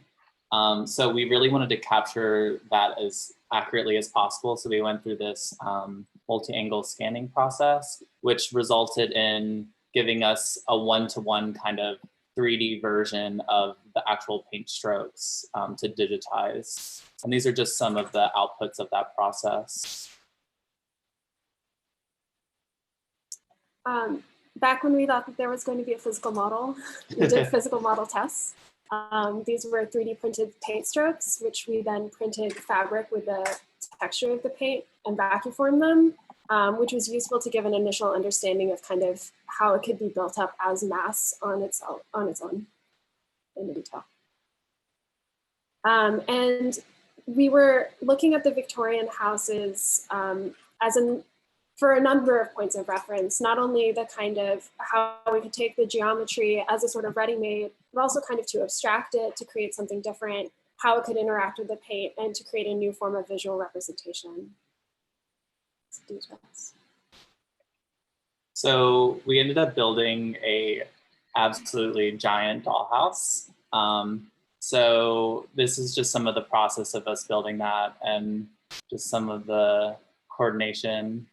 So we really wanted to capture that as accurately as possible. So we went through this multi-angle scanning process, which resulted in giving us a one-to-one kind of 3D version of the actual paint strokes to digitize. And these are just some of the outputs of that process. Back when we thought that there was going to be a physical model, we did physical model tests. These were 3D printed paint strokes, which we then printed fabric with the texture of the paint and vacuum formed them, which was useful to give an initial understanding of kind of how it could be built up as mass on its own in the detail. And we were looking at the Victorian houses for a number of points of reference, not only the kind of how we could take the geometry as a sort of ready-made, but also kind of to abstract it, to create something different, how it could interact with the paint, and to create a new form of visual representation. So we ended up building a absolutely giant dollhouse. So this is just some of the process of us building that and just some of the coordination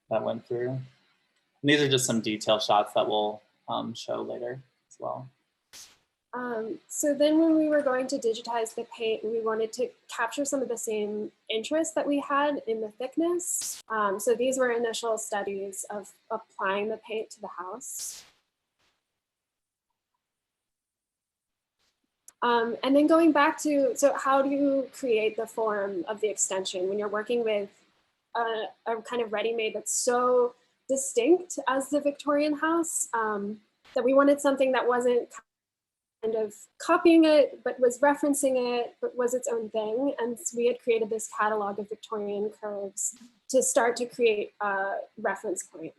that went through. And these are just some detail shots that we'll show later as well. So then when we were going to digitize the paint, we wanted to capture some of the same interests that we had in the thickness. So these were initial studies of applying the paint to the house. And then going back to, so how do you create the form of the extension when you're working with a kind of ready-made that's so distinct as the Victorian house, that we wanted something that wasn't of copying it, but was referencing it, but was its own thing. And so we had created this catalog of Victorian curves to start to create a reference point.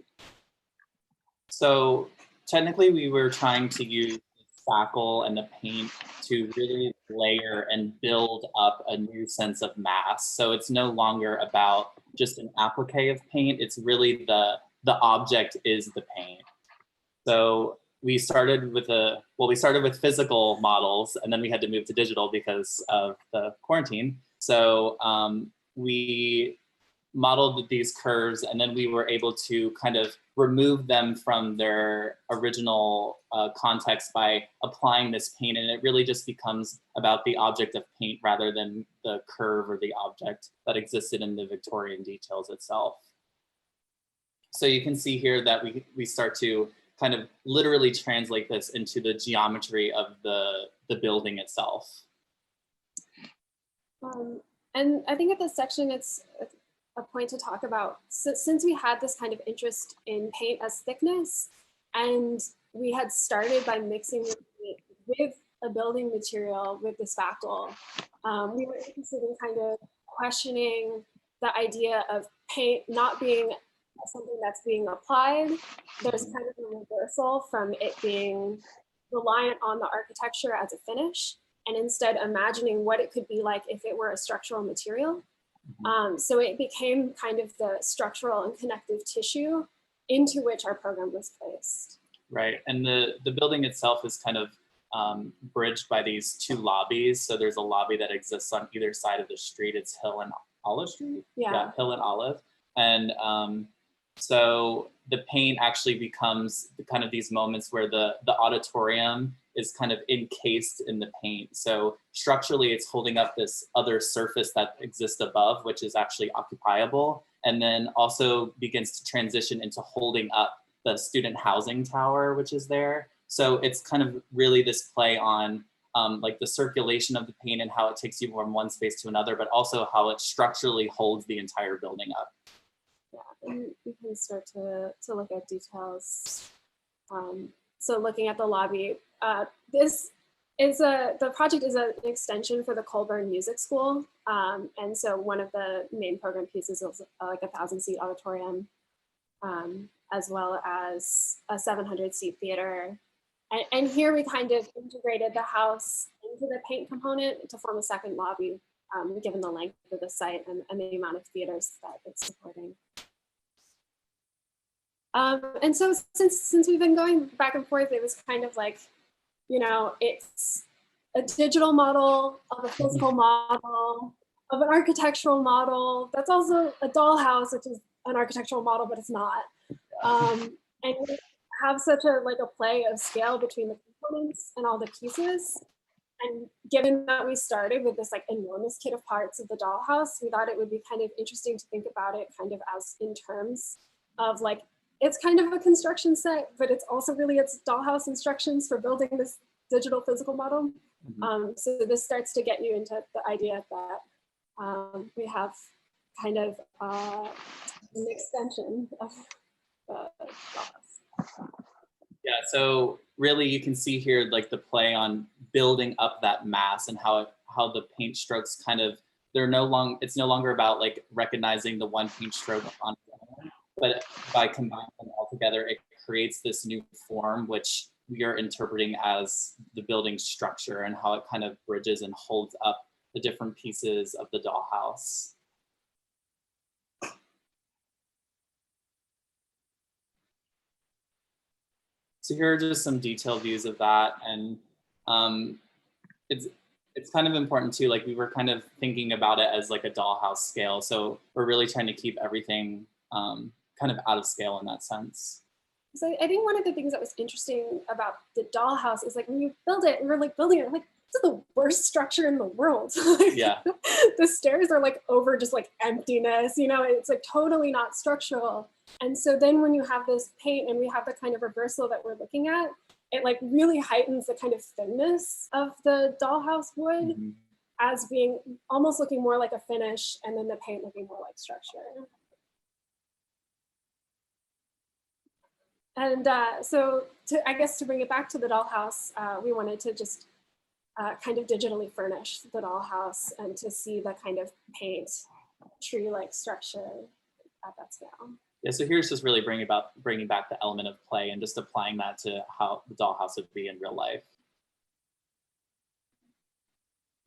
So technically we were trying to use the spackle and the paint to really layer and build up a new sense of mass. So it's no longer about just an applique of paint, it's really the object is the paint. So we started with physical models, and then we had to move to digital because of the quarantine. So we modeled these curves, and then we were able to kind of remove them from their original context by applying this paint. And it really just becomes about the object of paint rather than the curve or the object that existed in the Victorian details itself. So you can see here that we start to kind of literally translate this into the geometry of the building itself. And I think at this section, it's a point to talk about. So since we had this kind of interest in paint as thickness, and we had started by mixing it with a building material with the spackle, we were interested in kind of questioning the idea of paint not being something that's being applied. There's kind of a reversal from it being reliant on the architecture as a finish, and instead imagining what it could be like if it were a structural material. So it became kind of the structural and connective tissue into which our program was placed. Right, and the building itself is kind of bridged by these two lobbies. So there's a lobby that exists on either side of the street. It's Hill and Olive Street? Yeah, Hill and Olive. And so the paint actually becomes kind of these moments where the auditorium is kind of encased in the paint. So structurally, it's holding up this other surface that exists above, which is actually occupiable, and then also begins to transition into holding up the student housing tower, which is there. So it's kind of really this play on like the circulation of the paint and how it takes you from one space to another, but also how it structurally holds the entire building up. Yeah, and we can start to look at details. So looking at the lobby, the project is an extension for the Colburn Music School. And so one of the main program pieces is like a 1,000-seat auditorium, as well as a 700-seat theater. And here we kind of integrated the house into the paint component to form a second lobby, given the length of the site and the amount of theaters that it's supporting. And so since we've been going back and forth, it was kind of like, you know, it's a digital model of a physical model of an architectural model. That's also a dollhouse, which is an architectural model, but it's not. And we have such a play of scale between the components and all the pieces. And given that we started with this enormous kit of parts of the dollhouse, we thought it would be kind of interesting to think about it kind of as in terms of it's kind of a construction set, but it's also really its dollhouse instructions for building this digital physical model. So this starts to get you into the idea that we have kind of an extension of the dollhouse. Yeah, so really you can see here the play on building up that mass and how the paint strokes kind of, it's no longer about recognizing the one paint stroke on its own, but by combining them all together, it creates this new form, which we are interpreting as the building structure and how it kind of bridges and holds up the different pieces of the dollhouse. So here are just some detailed views of that. And it's kind of important too, we were kind of thinking about it as a dollhouse scale. So we're really trying to keep everything kind of out of scale in that sense. So I think one of the things that was interesting about the dollhouse is when you build it and we're building it, this is the worst structure in the world. Yeah. The stairs are over just emptiness, it's totally not structural. And so then when you have this paint and we have the kind of reversal that we're looking at, it really heightens the kind of thinness of the dollhouse wood as being almost looking more like a finish, and then the paint looking more like structure. And so I guess to bring it back to the dollhouse, we wanted to just kind of digitally furnish the dollhouse and to see the kind of paint tree-like structure at that scale. Yeah, so here's just really bringing back the element of play and just applying that to how the dollhouse would be in real life.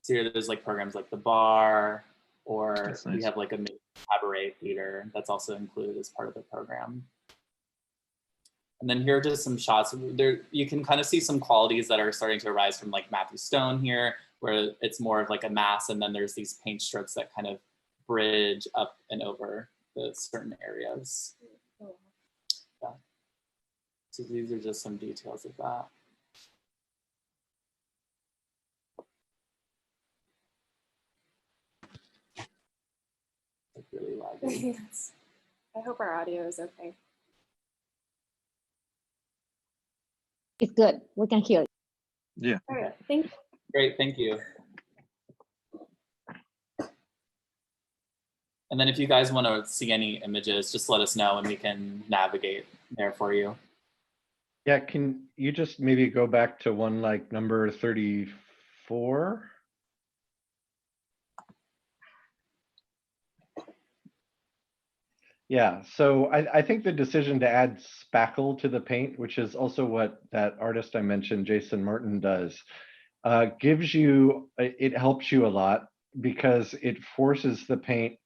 So here there's like programs like the bar, or That's nice. we have like a cabaret theater that's also included as part of the program. And then here are just some shots. There you can kind of see some qualities that are starting to arise from like Matthew Stone here, where it's more of like a mass, and then there's these paint strokes that kind of bridge up and over the certain areas. Yeah. So these are just some details of that. Like really laggy. Yes. I hope our audio is okay. It's good. We can hear it. Yeah. All right, thank you. Great, thank you. And then if you guys want to see any images, just let us know and we can navigate there for you. Yeah, can you just maybe go back to one like number 34? Yeah, so I think the decision to add spackle to the paint, which is also what that artist I mentioned, Jason Martin, does, gives you, it helps you a lot because it forces the paint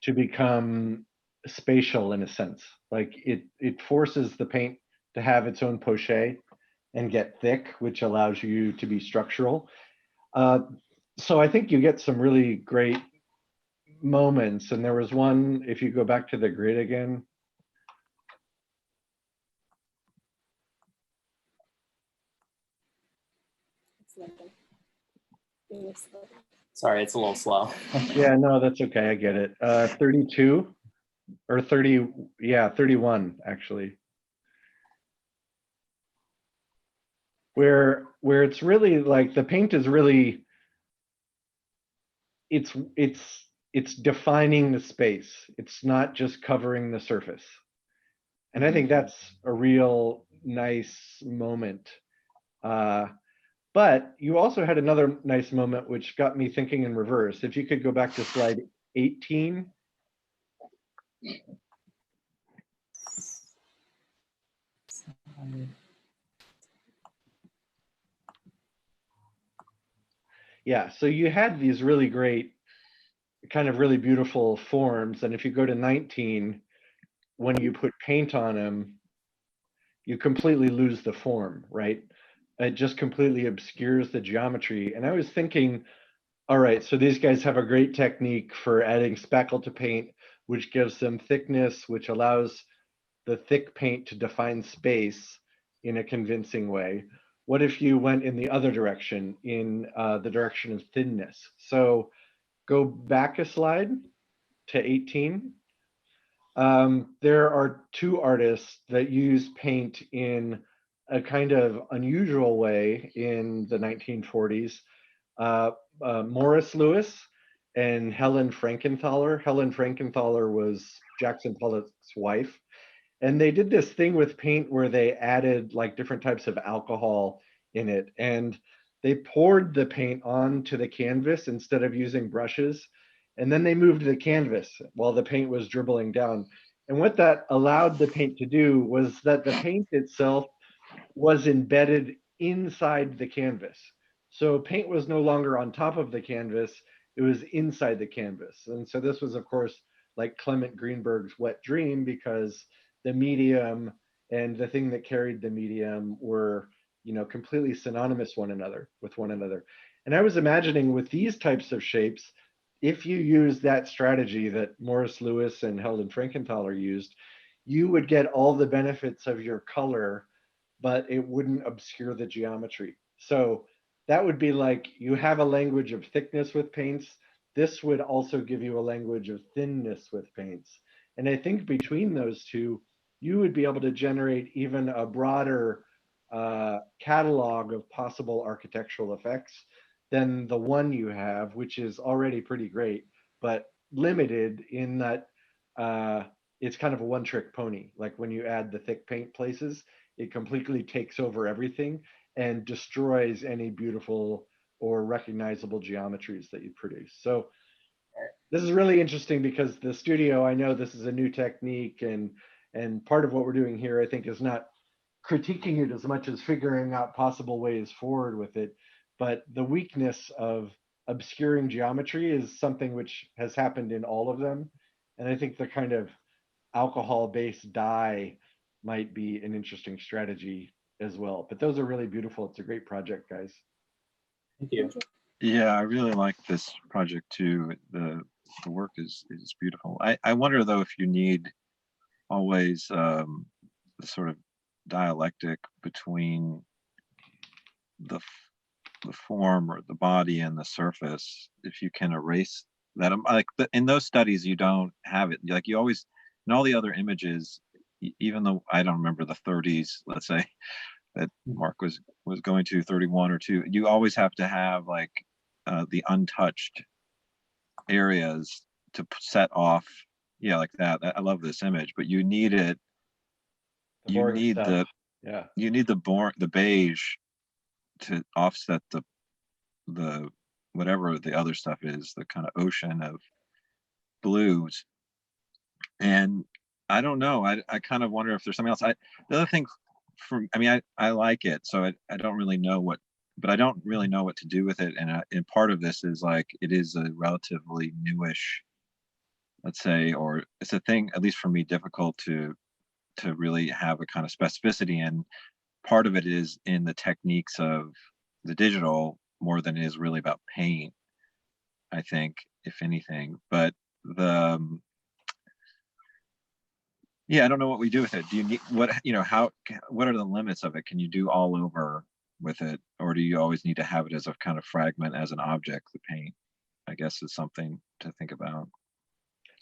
to become spatial in a sense. Like it forces the paint to have its own poche and get thick, which allows you to be structural. So I think you get some really great moments. And there was one, if you go back to the grid again. Sorry, it's a little slow. Yeah, no, that's okay. I get it. 32 or 30. Yeah, 31 actually. Where it's really like the paint is really, it's defining the space. It's not just covering the surface. And I think that's a real nice moment. But you also had another nice moment, which got me thinking in reverse. If you could go back to slide 18. Yeah, so you had these really great, kind of really beautiful forms. And if you go to 19, when you put paint on them, you completely lose the form, right? It just completely obscures the geometry. And I was thinking, all right, so these guys have a great technique for adding spackle to paint, which gives them thickness, which allows the thick paint to define space in a convincing way. What if you went in the other direction, in the direction of thinness? So go back a slide to 18. There are two artists that use paint in a kind of unusual way in the 1940s. Morris Louis and Helen Frankenthaler. Helen Frankenthaler was Jackson Pollock's wife. And they did this thing with paint where they added like different types of alcohol in it. And they poured the paint onto the canvas instead of using brushes. And then they moved the canvas while the paint was dribbling down. And what that allowed the paint to do was that the paint itself was embedded inside the canvas. So paint was no longer on top of the canvas, it was inside the canvas. And so this was, of course, like Clement Greenberg's wet dream, because the medium and the thing that carried the medium were, you know, completely synonymous with one another. And I was imagining with these types of shapes, if you use that strategy that Morris Louis and Helen Frankenthaler used, you would get all the benefits of your color, but it wouldn't obscure the geometry. So that would be like, you have a language of thickness with paints. This would also give you a language of thinness with paints. And I think between those two, you would be able to generate even a broader catalog of possible architectural effects than the one you have, which is already pretty great, but limited in that it's kind of a one-trick pony. Like when you add the thick paint places, it completely takes over everything and destroys any beautiful or recognizable geometries that you produce. So this is really interesting because the studio, I know this is a new technique, and part of what we're doing here, I think, is not critiquing it as much as figuring out possible ways forward with it. But the weakness of obscuring geometry is something which has happened in all of them. And I think the kind of alcohol-based dye might be an interesting strategy as well. But those are really beautiful. It's a great project, guys. Thank you. Yeah, I really like this project too. The work is beautiful. I wonder though if you need always the sort of dialectic between the form or the body and the surface, if you can erase that. Like in those studies you don't have it. Like you always, in all the other images, even though I don't remember the 30s, let's say, that Mark was going to 31 or 2, you always have to have like the untouched areas to set off, yeah, like that. I love this image, but you need it. You need the the beige to offset the whatever the other stuff is, the kind of ocean of blues. And I don't know. I kind of wonder if there's something else. The other thing, I like it, so I don't really know what, but I don't really know what to do with it. And part of this is like it is a relatively newish, let's say, or it's a thing, at least for me, difficult to really have a kind of specificity. And part of it is in the techniques of the digital more than it is really about paint, I think, if anything. But yeah, I don't know what we do with it. Do you need what are the limits of it? Can you do all over with it, or do you always need to have it as a kind of fragment, as an object? The paint, I guess, is something to think about.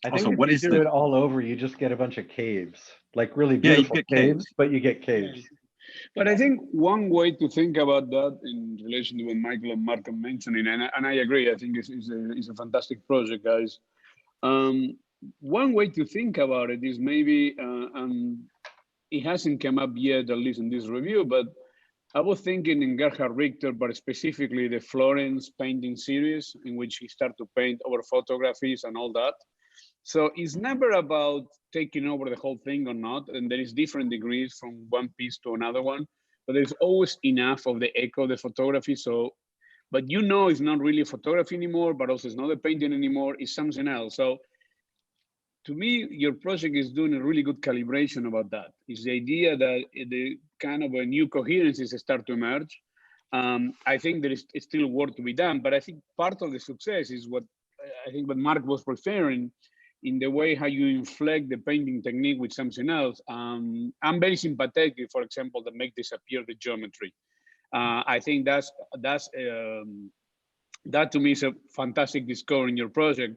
I think also, if you do it all over, you just get a bunch of caves, like really beautiful caves, but you get caves. But I think one way to think about that in relation to what Michael and Mark are mentioning, and I agree, I think it's a fantastic project, guys. One way to think about it is maybe, it hasn't come up yet, at least in this review, but I was thinking in Gerhard Richter, but specifically the Florence painting series, in which he started to paint over photographies and all that. So it's never about taking over the whole thing or not, and there is different degrees from one piece to another one, but there's always enough of the echo of the photography. So, but it's not really photography anymore, but also it's not a painting anymore, it's something else. So to me, your project is doing a really good calibration about that. It's the idea that the kind of a new coherences start to emerge. I think there is still work to be done, but I think part of the success is what I think what Mark was referring in the way how you inflect the painting technique with something else. I'm very sympathetic, for example, that make disappear the geometry. I think that to me is a fantastic discovery in your project.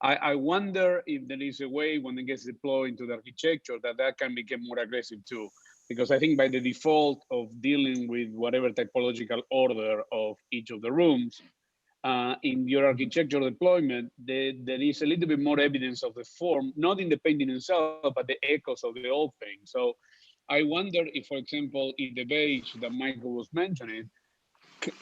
I wonder if there is a way when it gets deployed into the architecture that can become more aggressive too. Because I think by the default of dealing with whatever typological order of each of the rooms, in your architecture deployment, there is a little bit more evidence of the form, not in the painting itself, but the echoes of the old thing. So I wonder if, for example, in the beige that Michael was mentioning,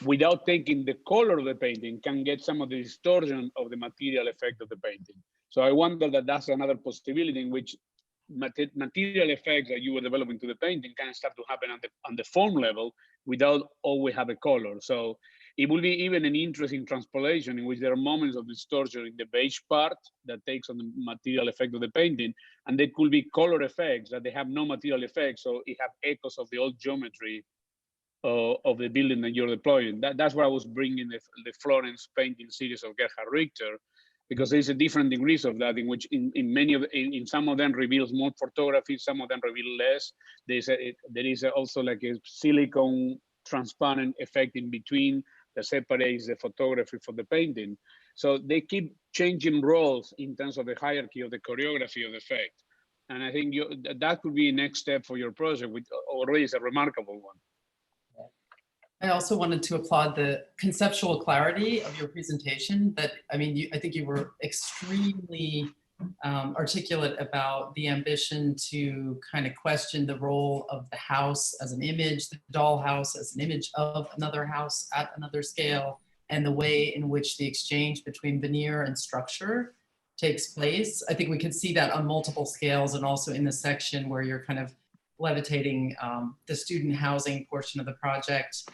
without taking the color of the painting, can get some of the distortion of the material effect of the painting. So I wonder that that's another possibility in which material effects that you were developing to the painting can start to happen on the form level without always have a color. So it will be even an interesting transpolation in which there are moments of distortion in the beige part that takes on the material effect of the painting, and there could be color effects that they have no material effects, so it have echoes of the old geometry of the building that you're deploying. That's why I was bringing the Florence painting series of Gerhard Richter, because there's a different degrees of that, in which in some of them reveals more photography, some of them reveal less. There is also like a silicone transparent effect in between that separates the photography from the painting. So they keep changing roles in terms of the hierarchy of the choreography of the effect. And I think that could be a next step for your project, which already is a remarkable one. I also wanted to applaud the conceptual clarity of your presentation. I think you were extremely articulate about the ambition to kind of question the role of the house as an image, the dollhouse as an image of another house at another scale, and the way in which the exchange between veneer and structure takes place. I think we can see that on multiple scales, and also in the section where you're kind of levitating the student housing portion of the project.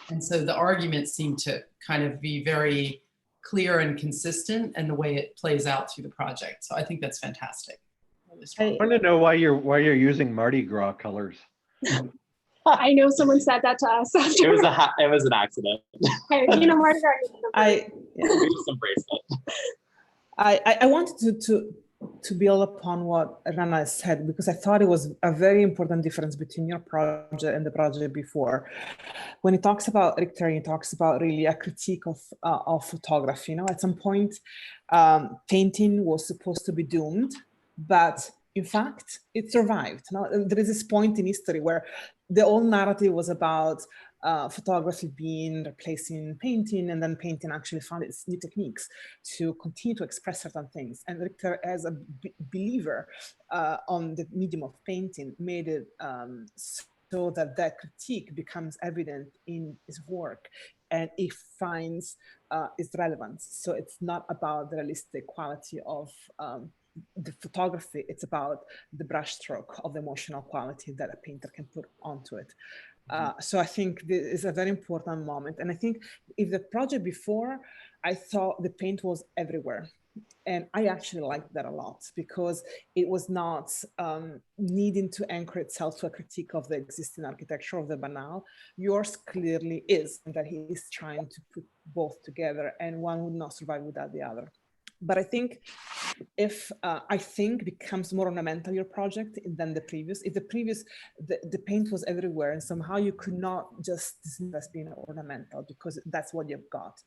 And so the arguments seem to kind of be very clear and consistent, and the way it plays out through the project. So I think that's fantastic. I want to know why you're using Mardi Gras colors. I know someone said that to us. It was an accident. Hey, you know, Mardi Gras. We just embraced it. I wanted to build upon what Rana said, because I thought it was a very important difference between your project and the project before. When he talks about Rick Terry, he talks about really a critique of photography. You know, at some point, painting was supposed to be doomed, but in fact, it survived. Now, there is this point in history where the old narrative was about photography being replacing painting, and then painting actually found its new techniques to continue to express certain things. And Richter, as a believer on the medium of painting, made it so that critique becomes evident in his work, and it finds its relevance. So it's not about the realistic quality of the photography, it's about the brushstroke of the emotional quality that a painter can put onto it. So I think this is a very important moment. And I think if the project before, I thought the paint was everywhere. And I actually liked that a lot, because it was not needing to anchor itself to a critique of the existing architecture of the banal. Yours clearly is, and that he is trying to put both together, and one would not survive without the other. But I think if becomes more ornamental your project than the previous. If the previous, the paint was everywhere, and somehow you could not just dismiss as being ornamental because that's what you've got.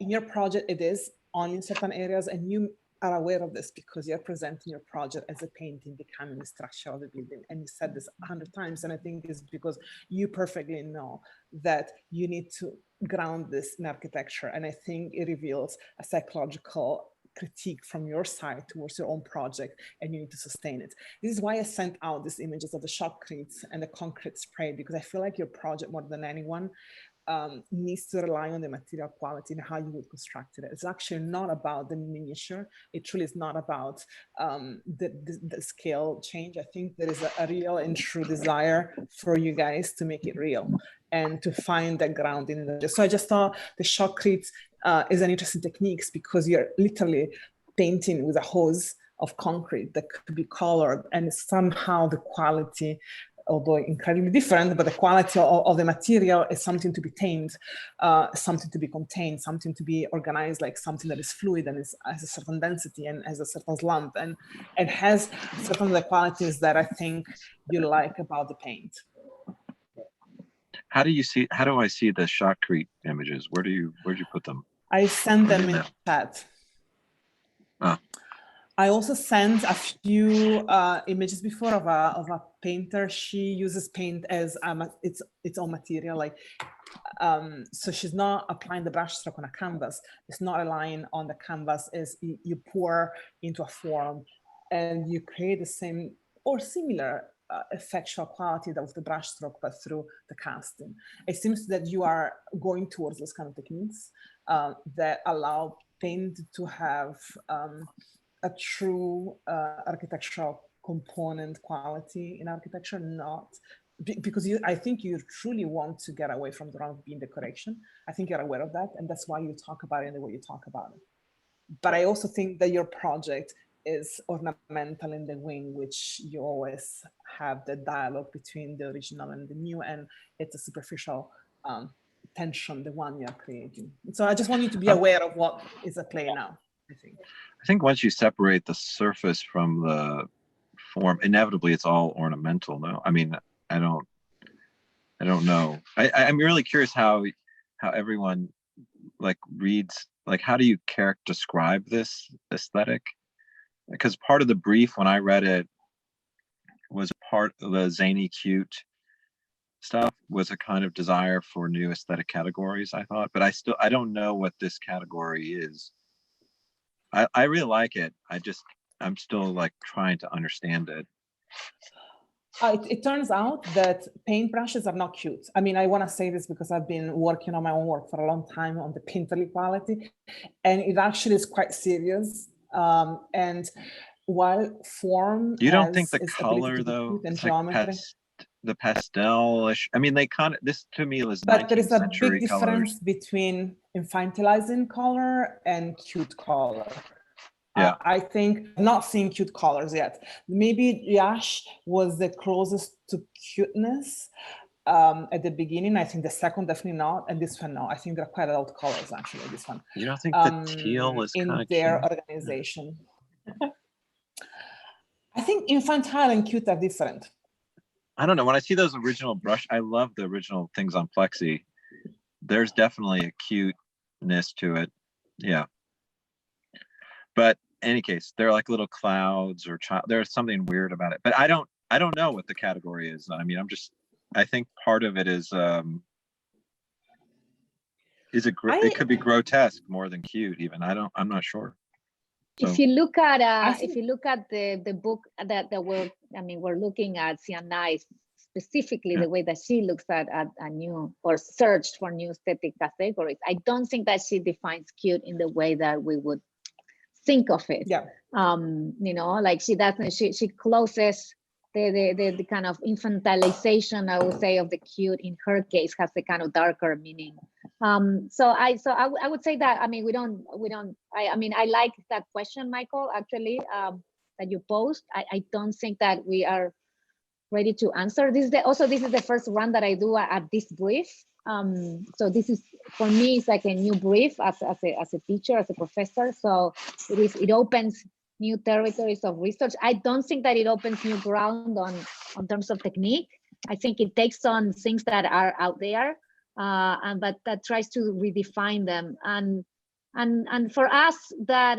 In your project, it is only in certain areas, and you are aware of this because you're presenting your project as a painting becoming the structure of the building. And you said this 100 times, and I think it's because you perfectly know that you need to ground this in architecture. And I think it reveals a psychological critique from your side towards your own project, and you need to sustain it. This is why I sent out these images of the shotcretes and the concrete spray, because I feel like your project, more than anyone, needs to rely on the material quality and how you would construct it. It's actually not about the miniature. It truly is not about the scale change. I think there is a real and true desire for you guys to make it real and to find that ground in the. So I just thought the shotcretes is an interesting technique, because you're literally painting with a hose of concrete that could be colored, and somehow the quality, although incredibly different, but the quality of the material is something to be tamed, something to be contained, something to be organized, like something that is fluid and has a certain density and has a certain slump, and has certain of the qualities that I think you like about the paint. How do I see the shotcrete images? Where'd you put them? I sent them in chat. Oh. I also sent a few images before of a painter. She uses paint as its own material, like so she's not applying the brush stroke on a canvas. It's not relying on the canvas. As you pour into a form, and you create the same or similar effectual quality that was the brush stroke, but through the casting. It seems that you are going towards those kind of techniques that allow paint to have a true architectural component quality in architecture, not because I think you truly want to get away from the realm of being decoration. I think you're aware of that, and that's why you talk about it in the way you talk about it. But I also think that your project is ornamental in the way in which you always have the dialogue between the original and the new, and it's a superficial tension, the one you're creating. So I just want you to be aware of what is at play now, I think once you separate the surface from the form, inevitably it's all ornamental. No, I mean, I don't know. I'm really curious how everyone like reads, like how do you describe this aesthetic? Because part of the brief when I read it was part of the zany cute stuff was a kind of desire for new aesthetic categories, I thought, but I don't know what this category is. I really like it. I'm still like trying to understand it. It turns out that paintbrushes are not cute. I mean, I want to say this because I've been working on my own work for a long time on the painterly equality, and it actually is quite serious. And while form, You don't think the color though, and it's like geometry, the pastel-ish. I mean, they kind of, this to me was but there 19th is a century big colors. difference between infantilizing color and cute color. Yeah. I think not seeing cute colors yet. Maybe Yash was the closest to cuteness at the beginning. I think the second definitely not, and this one no. I think they're quite adult colors actually. This one. You don't think the teal is kind in of their cute? organization? I think infantile and cute are different. I don't know. When I see those original brush, I love the original things on Plexi. There's definitely a cuteness to it. Yeah. But in any case, they're like little clouds or there's something weird about it. But I don't know what the category is. I mean, I think part of it is it could be grotesque more than cute even. I'm not sure. So, if you look at the book that we're looking at Sciarc, specifically the way that she looks at a new or searched for new aesthetic categories, I don't think that she defines cute in the way that we would think of it. Yeah. Like she doesn't. She closes the kind of infantilization, I would say, of the cute in her case has the kind of darker meaning. So I would say that we don't. I like that question, Michael. Actually, that you posed. I don't think that we are ready to answer this. This is the first run that I do at this brief. So this is, for me, it's like a new brief as a teacher, as a professor. So it opens new territories of research. I don't think that it opens new ground on terms of technique. I think it takes on things that are out there, but that tries to redefine them. And for us, that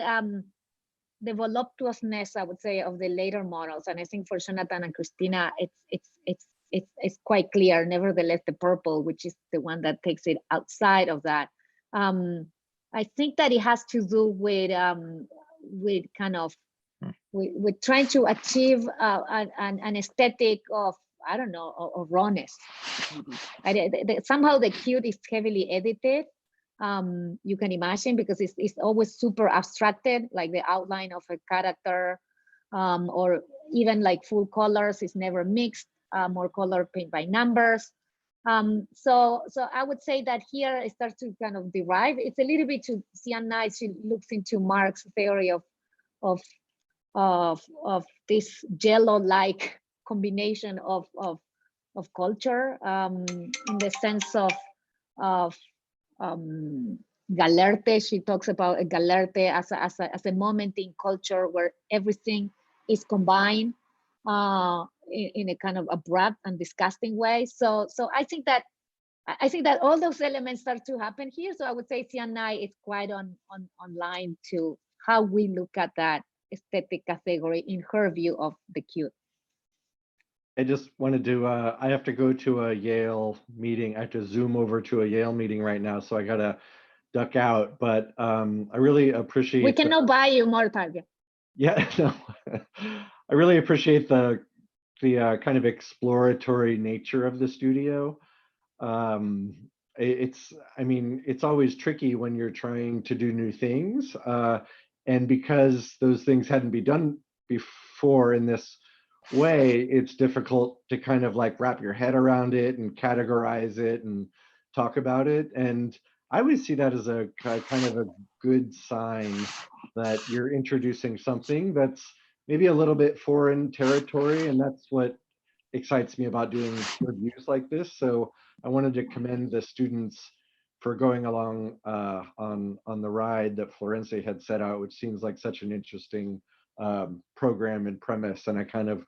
the voluptuousness, I would say, of the later models, and I think for Jonathan and Christina, it's quite clear. Nevertheless, the purple, which is the one that takes it outside of that, I think that it has to do with kind of with trying to achieve an aesthetic of, I don't know, of rawness. Somehow the cute is heavily edited. You can imagine, because it's always super abstracted, like the outline of a character, or even like full colors is never mixed, more color paint by numbers. So I would say that here it starts to kind of derive. It's a little bit to Sciarc. She looks into Mark's theory of this jello-like combination of culture, in the sense of galerte. She talks about a galerte as a moment in culture where everything is combined in a kind of abrupt and disgusting way. So I think that all those elements start to happen here. So I would say Sciarc is quite on line to how we look at that aesthetic category in her view of the cute. I just wanted to, I have to go to a Yale meeting. I have to Zoom over to a Yale meeting right now, so I gotta duck out. But I really appreciate— We cannot buy you more time. Yeah, no. I really appreciate the kind of exploratory nature of the studio. It's always tricky when you're trying to do new things. And because those things hadn't been done before in this way, it's difficult to kind of like wrap your head around it and categorize it and talk about it. And I always see that as a kind of a good sign that you're introducing something that's maybe a little bit foreign territory, and that's what excites me about doing reviews like this. So I wanted to commend the students for going along on the ride that Florence had set out, which seems like such an interesting program and premise, and I kind of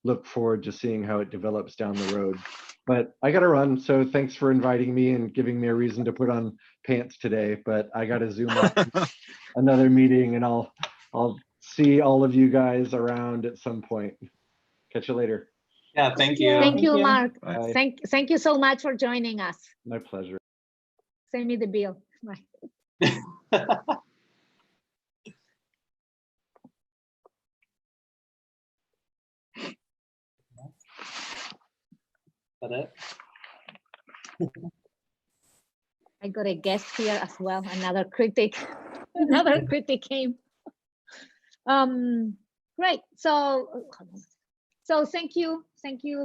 look forward to seeing how it develops down the road. But I gotta run, so thanks for inviting me and giving me a reason to put on pants today, but I gotta zoom off another meeting, and I'll see all of you guys around at some point. Catch you later. Yeah, thank you. Thank you, Mark. Bye. Thank you so much for joining us. My pleasure. Send me the bill. Bye. that it? I got a guest here as well, another critic. Another critic came. Great. So thank you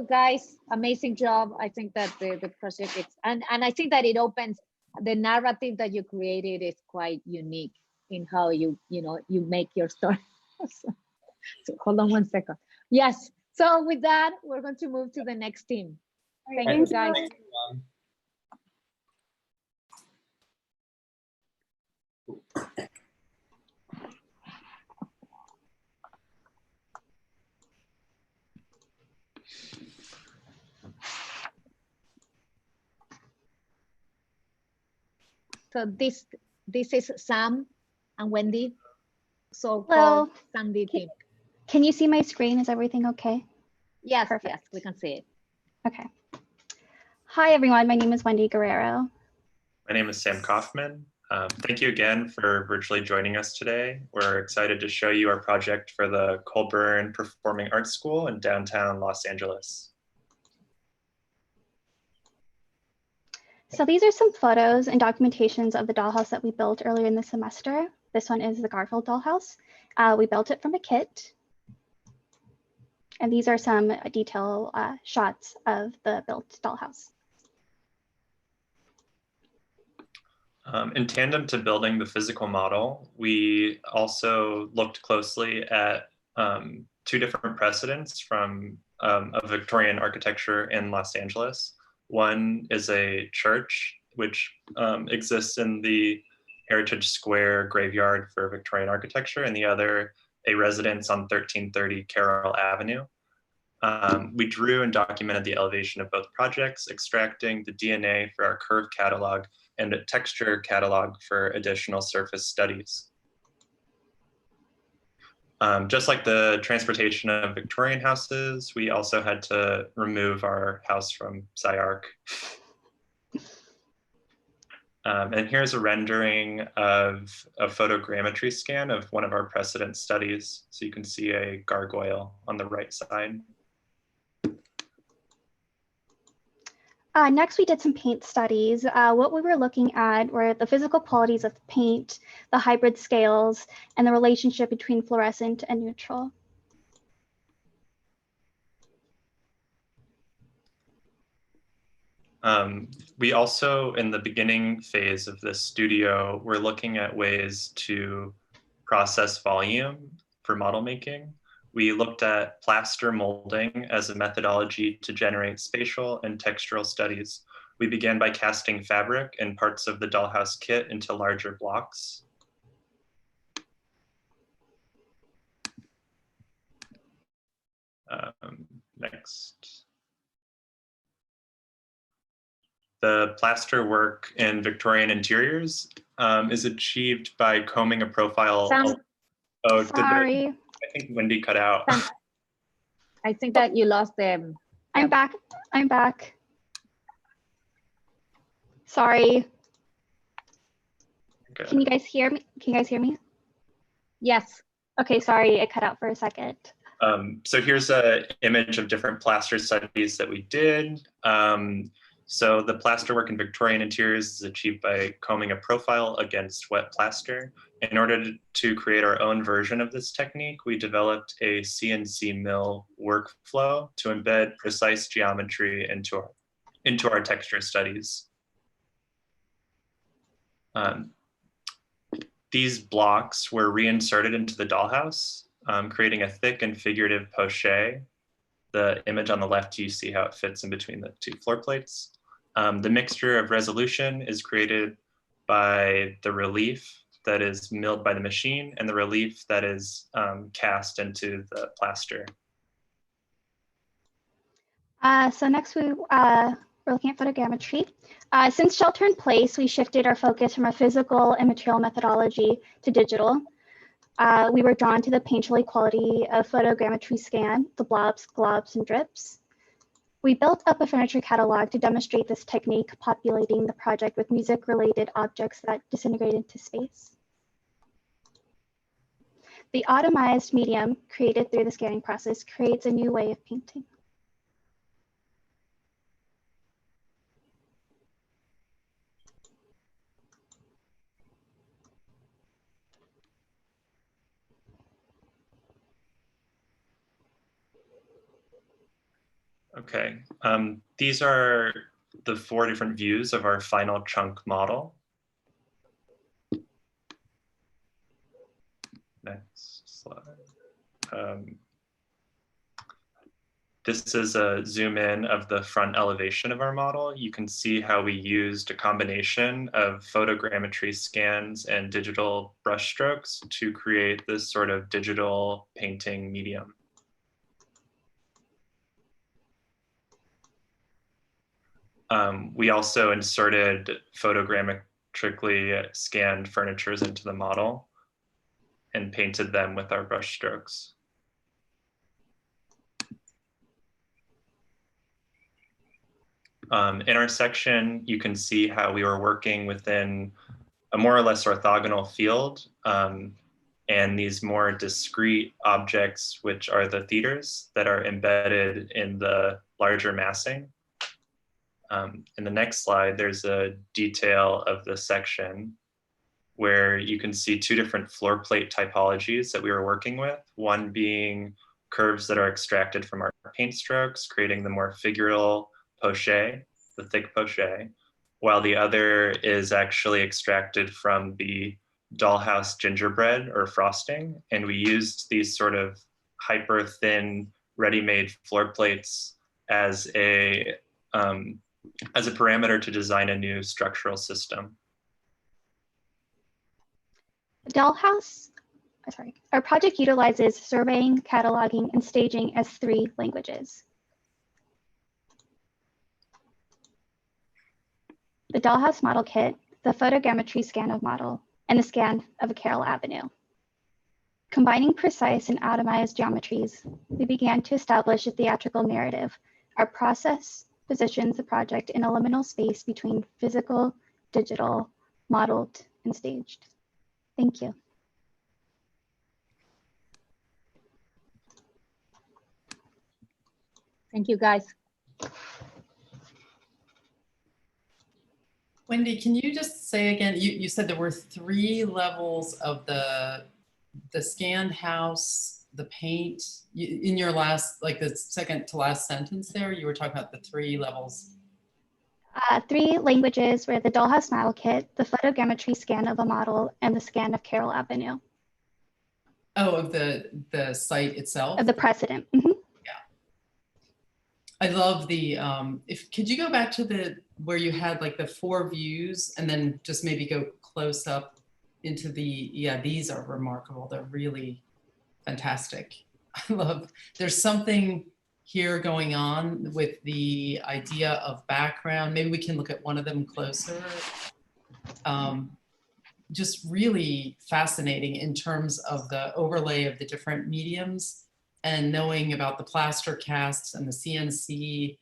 guys. Amazing job. I think that the project is, and I think that it opens, the narrative that you created is quite unique in how you make your story. So hold on one second. Yes. So with that, we're going to move to the next team. Thank you guys. So this is Sam and Wendy. So Hello. Sandy team. Can you see my screen? Is everything okay? Yes, Perfect. yes, we can see it. Okay. Hi, everyone. My name is Wendy Guerrero. My name is Sam Kaufman. Thank you again for virtually joining us today. We're excited to show you our project for the Colburn Performing Arts School in downtown Los Angeles. So these are some photos and documentations of the dollhouse that we built earlier in the semester. This one is the Garfield dollhouse. We built it from a kit. And these are some detail shots of the built dollhouse. In tandem to building the physical model, we also looked closely at two different precedents from of Victorian architecture in Los Angeles. One is a church, which exists in the Heritage Square graveyard for Victorian architecture, and the other a residence on 1330 Carroll Avenue. We drew and documented the elevation of both projects, extracting the DNA for our curve catalog and a texture catalog for additional surface studies. Just like the transportation of Victorian houses, we also had to remove our house from Sciarc. And here's a rendering of a photogrammetry scan of one of our precedent studies. So you can see a gargoyle on the right side. Next, we did some paint studies. What we were looking at were the physical qualities of paint, the hybrid scales, and the relationship between fluorescent and neutral. We also, in the beginning phase of this studio, we're looking at ways to process volume for model making. We looked at plaster molding as a methodology to generate spatial and textural studies. We began by casting fabric and parts of the dollhouse kit into larger blocks. Next. The plaster work in Victorian interiors is achieved by combing a profile. Sam, oh, sorry. I think Wendy cut out. Sam, I think that you lost them. I'm back. I'm back. Sorry. Okay. Can you guys hear me? Can you guys hear me? Yes. Okay, sorry, it cut out for a second. So here's an image of different plaster studies that we did. So the plaster work in Victorian interiors is achieved by combing a profile against wet plaster. In order to create our own version of this technique, we developed a CNC mill workflow to embed precise geometry into our texture studies. These blocks were reinserted into the dollhouse, creating a thick and figurative poche. The image on the left, you see how it fits in between the two floor plates. The mixture of resolution is created by the relief that is milled by the machine and the relief that is cast into the plaster. So next we're looking at photogrammetry. Since shelter in place, we shifted our focus from a physical and material methodology to digital. We were drawn to the painterly quality of photogrammetry scan, the blobs, globs, and drips. We built up a furniture catalog to demonstrate this technique, populating the project with music-related objects that disintegrate into space. The automized medium created through the scanning process creates a new way of painting. Okay, these are the 4 different views of our final chunk model. Next slide. This is a zoom in of the front elevation of our model. You can see how we used a combination of photogrammetry scans and digital brushstrokes to create this sort of digital painting medium. We also inserted photogrammetrically scanned furnitures into the model and painted them with our brushstrokes. In our section, you can see how we were working within a more or less orthogonal field and these more discrete objects, which are the theaters that are embedded in the larger massing. In the next slide, there's a detail of the section where you can see 2 different floor plate typologies that we were working with, one being curves that are extracted from our paint strokes, creating the more figural poché, the thick poché, while the other is actually extracted from the dollhouse gingerbread or frosting. And we used these sort of hyper thin ready-made floor plates as a parameter to design a new structural system. Dollhouse, our project utilizes surveying, cataloging, and staging as 3 languages. The Dollhouse model kit, the photogrammetry scan of model, and the scan of a Carroll Avenue. Combining precise and atomized geometries, we began to establish a theatrical narrative. Our process positions the project in a liminal space between physical, digital, modeled, and staged. Thank you. Thank you, guys. Wendy, can you just say again, you said there were 3 levels of the scanned house, the paint, in your last, like the second to last sentence there, you were talking about the 3 levels. 3 languages were the Dollhouse model kit, the photogrammetry scan of a model, and the scan of Carroll Avenue. Oh, of the site itself? Of the precedent. Mm-hmm. I love the, could you go back to where you had like the 4 views and then just maybe go close up into these are remarkable. They're really fantastic. I love, there's something here going on with the idea of background. Maybe we can look at one of them closer. Just really fascinating in terms of the overlay of the different mediums and knowing about the plaster casts and the CNC,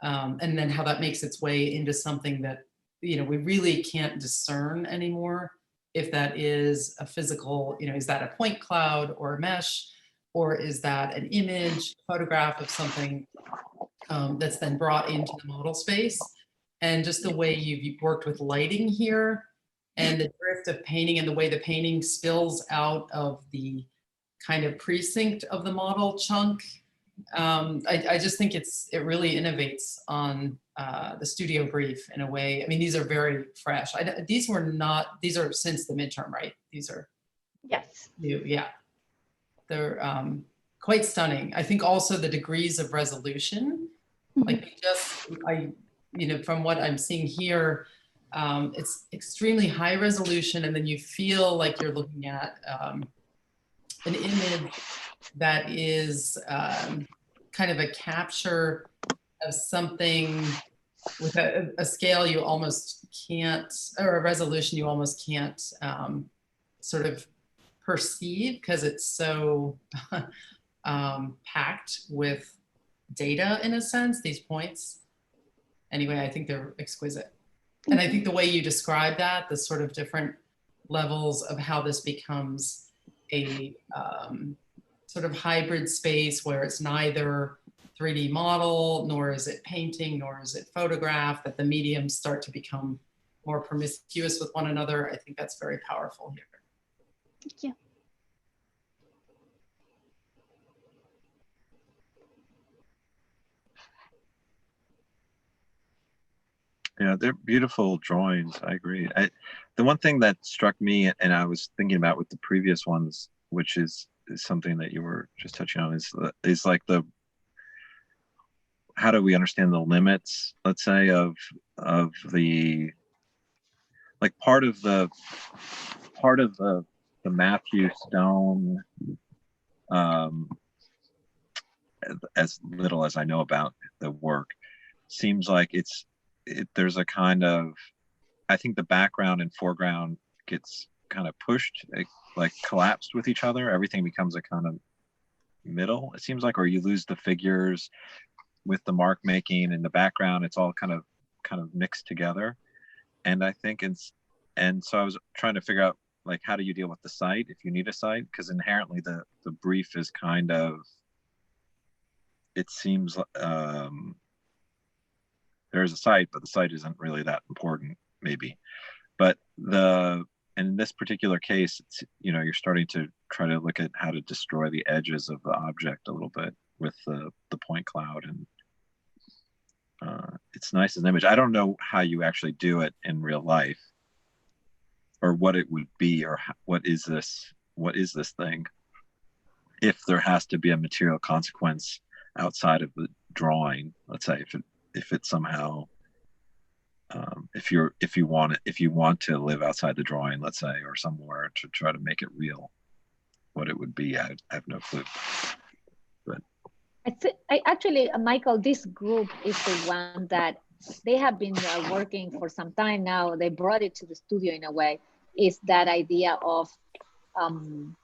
and then how that makes its way into something that, we really can't discern anymore. If that is a physical, is that a point cloud or a mesh, or is that an image, photograph of something that's then brought into the model space? And just the way you've worked with lighting here and the drift of painting and the way the painting spills out of the kind of precinct of the model chunk. I just think it really innovates on the studio brief in a way. I mean, these are very fresh. These are since the midterm, right? These are yes, new, yeah. They're quite stunning. I think also the degrees of resolution, like from what I'm seeing here, it's extremely high resolution, and then you feel like you're looking at an image that is kind of a capture of something with a scale you almost can't, or a resolution you almost can't sort of perceive because it's so packed with data in a sense, these points. Anyway, I think they're exquisite. And I think the way you describe that, the sort of different levels of how this becomes a sort of hybrid space where it's neither 3D model, nor is it painting, nor is it photograph, that the mediums start to become more promiscuous with one another. I think that's very powerful here. Thank you. Yeah, they're beautiful drawings. I agree. The one thing that struck me, and I was thinking about with the previous ones, which is something that you were just touching on, is like how do we understand the limits, let's say, of the, like, part of the Matthew Stone, as little as I know about the work, seems like there's a kind of, I think the background and foreground gets kind of pushed, like collapsed with each other. Everything becomes a kind of middle, it seems like, or you lose the figures with the mark making in the background. It's all kind of mixed together. And I think so I was trying to figure out, like, how do you deal with the site if you need a site? Because inherently the brief is kind of, it seems there's a site, but the site isn't really that important, maybe. But in this particular case, it's, you're starting to try to look at how to destroy the edges of the object a little bit with the point cloud, and it's nice as an image. I don't know how you actually do it in real life, or what it would be, or what is this thing, if there has to be a material consequence outside of the drawing. Let's say if it somehow, if you want to live outside the drawing, let's say, or somewhere to try to make it real, what it would be, I have no clue. But I actually, Michael, this group is the one that they have been working for some time now. They brought it to the studio in a way. Is that idea of the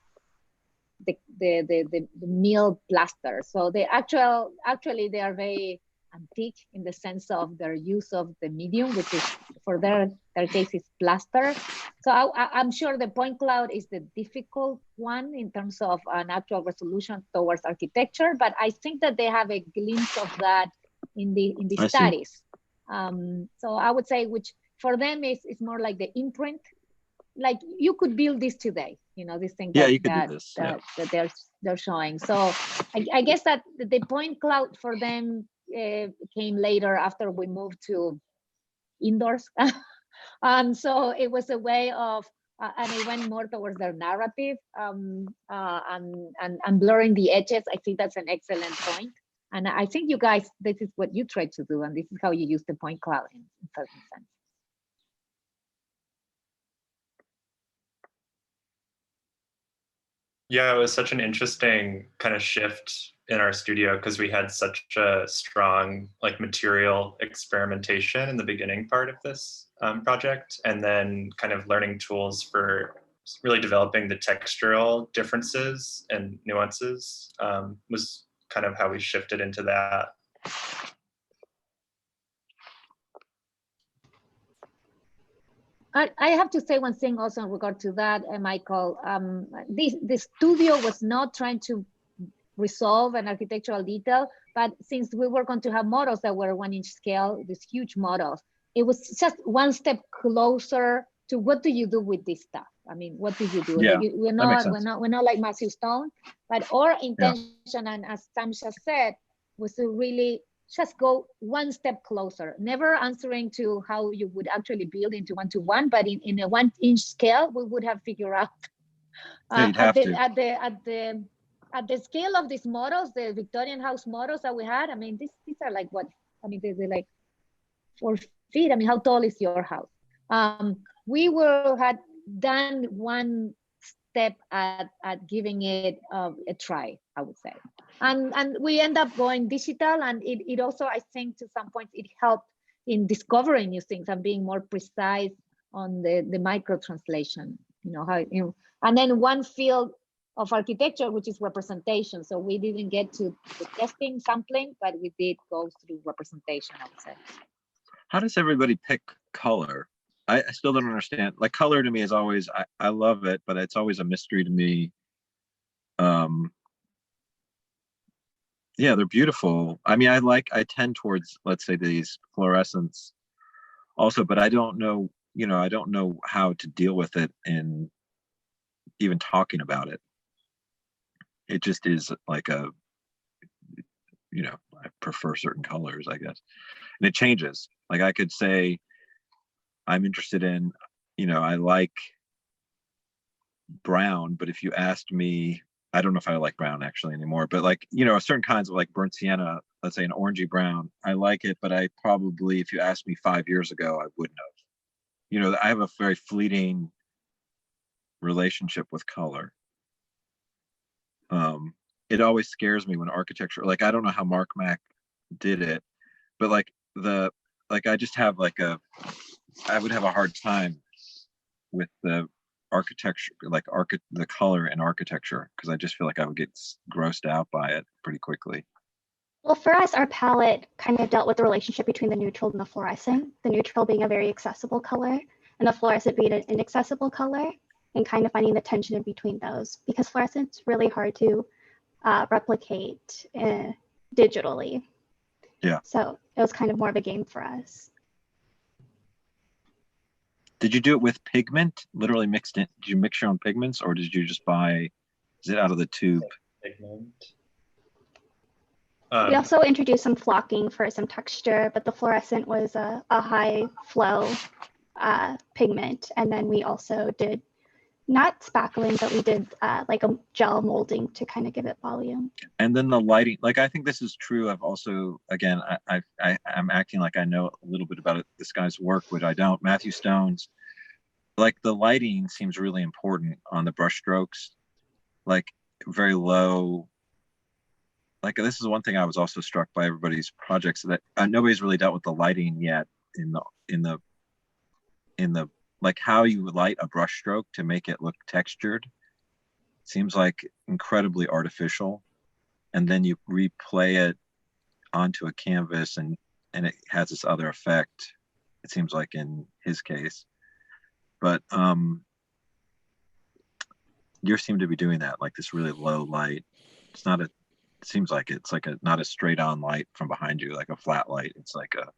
mill plaster. So they actually they are very antique in the sense of their use of the medium, which is, for their case, is plaster. So I'm sure the point cloud is the difficult one in terms of an actual resolution towards architecture, but I think that they have a glimpse of that in the studies. So I would say, which for them is more like the imprint. Like, you could build this today, this thing that they're showing. So I guess that the point cloud for them came later, after we moved to indoors. And so it was a way of, and it went more towards their narrative, and blurring the edges. I think that's an excellent point. And I think you guys, this is what you try to do, and this is how you use the point cloud in certain sense. Yeah, it was such an interesting kind of shift in our studio, because we had such a strong material experimentation in the beginning part of this project, and then kind of learning tools for really developing the textural differences and nuances was kind of how we shifted into that. I have to say one thing also in regard to that, Michael. The studio was not trying to resolve an architectural detail, but since we were going to have models that were 1-inch scale, these huge models, it was just one step closer to what do you do with this stuff? I mean, what do you do? Yeah, we're not like Matthew Stone, but our intention, and as Sam just said, was to really just go one step closer, never answering to how you would actually build into 1-to-1, but in a 1-inch scale, we would have figured out at the scale of these models, the Victorian house models that we had. I mean, these are like what? I mean, they're like 4 feet. I mean, how tall is your house? We had done one step at giving it a try, I would say. And we end up going digital, and it also, I think, to some point, it helped in discovering new things and being more precise on the micro translation, and then one field of architecture, which is representation. So we didn't get to the testing, sampling, but we did go through representation, I would say. How does everybody pick color? I still don't understand. Like, color to me is always, I love it, but it's always a mystery to me. Yeah, they're beautiful. I mean, I tend towards, let's say, these fluorescents also, but I don't know, I don't know how to deal with it in even talking about it. It just is like I prefer certain colors, I guess. And it changes. Like, I could say, I'm interested in, I like brown, but if you asked me, I don't know if I like brown actually anymore, but like, certain kinds of like burnt sienna, let's say an orangey brown, I like it, but I probably, if you asked me 5 years ago, I wouldn't have. I have a very fleeting relationship with color. It always scares me when architecture, like, I don't know how Mark Mack did it, but like I just have I would have a hard time with the architecture, the color in architecture, because I just feel like I would get grossed out by it pretty quickly. Well, for us, our palette kind of dealt with the relationship between the neutral and the fluorescent, the neutral being a very accessible color and the fluorescent being an inaccessible color, and kind of finding the tension in between those, because fluorescent's really hard to replicate digitally. Yeah. So it was kind of more of a game for us. Did you do it with pigment, literally mixed in? Did you mix your own pigments, or did you just buy, is it out of the tube? Pigment. We also introduced some flocking for some texture, but the fluorescent was a high flow pigment. And then we also did not spackling, but we did like a gel molding to kind of give it volume. And then the lighting, like, I think this is true. I've also, again, I'm acting like I know a little bit about this guy's work, which I don't. Matthew Stone's, like, the lighting seems really important on the brush strokes, like very low. Like, this is one thing I was also struck by everybody's projects, that nobody's really dealt with the lighting yet in the like how you light a brush stroke to make it look textured. Seems like incredibly artificial, and then you replay it onto a canvas and it has this other effect, it seems like, in his case. But you seem to be doing that, like this really low light. It's not it seems like it's like not a straight on light from behind you, like a flat light. It's like a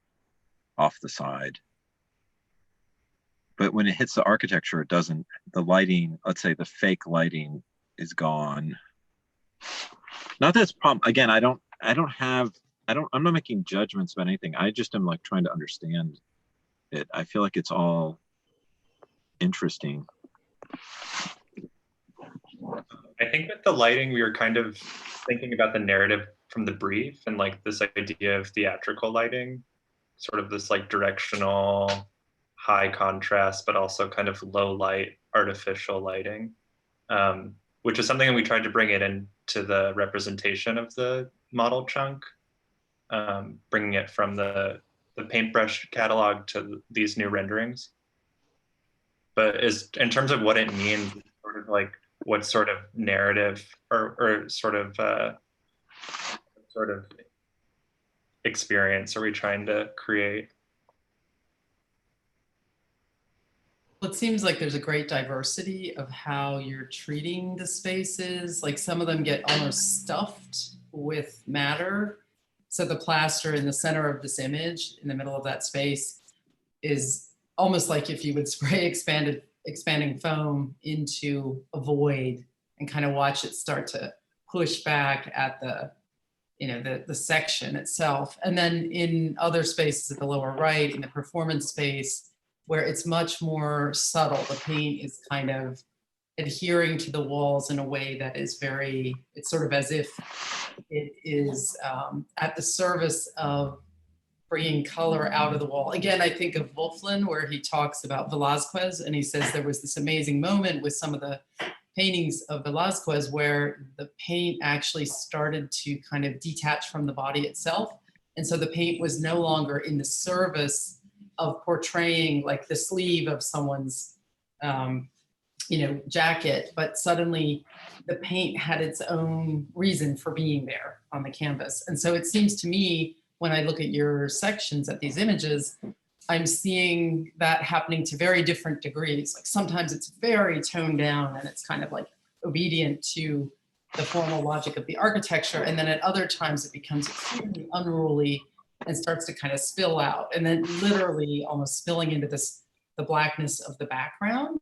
off the side. But when it hits the architecture, it doesn't, the lighting, let's say the fake lighting is gone. Not that it's problem. Again, I'm not making judgments about anything. I just am like trying to understand it. I feel like it's all interesting. I think with the lighting, we were kind of thinking about the narrative from the brief, and like this idea of theatrical lighting, sort of this like directional, high contrast, but also kind of low light, artificial lighting, which is something that we tried to bring it into the representation of the model chunk, bringing it from the paintbrush catalog to these new renderings. But in terms of what it means, sort of like what sort of narrative or sort of experience are we trying to create? Well, it seems like there's a great diversity of how you're treating the spaces. Like some of them get almost stuffed with matter. So the plaster in the center of this image, in the middle of that space, is almost like if you would spray expanding foam into a void and kind of watch it start to push back at the section itself. And then in other spaces at the lower right, in the performance space, where it's much more subtle, the paint is kind of adhering to the walls in a way that is very, it's sort of as if it is at the service of bringing color out of the wall. Again, I think of Wolflin, where he talks about Velázquez, and he says there was this amazing moment with some of the paintings of Velázquez where the paint actually started to kind of detach from the body itself. And so the paint was no longer in the service of portraying like the sleeve of someone's jacket, but suddenly the paint had its own reason for being there on the canvas. And so it seems to me, when I look at your sections at these images, I'm seeing that happening to very different degrees. Like sometimes it's very toned down and it's kind of like obedient to the formal logic of the architecture. And then at other times it becomes extremely unruly and starts to kind of spill out, and then literally almost spilling into the blackness of the background.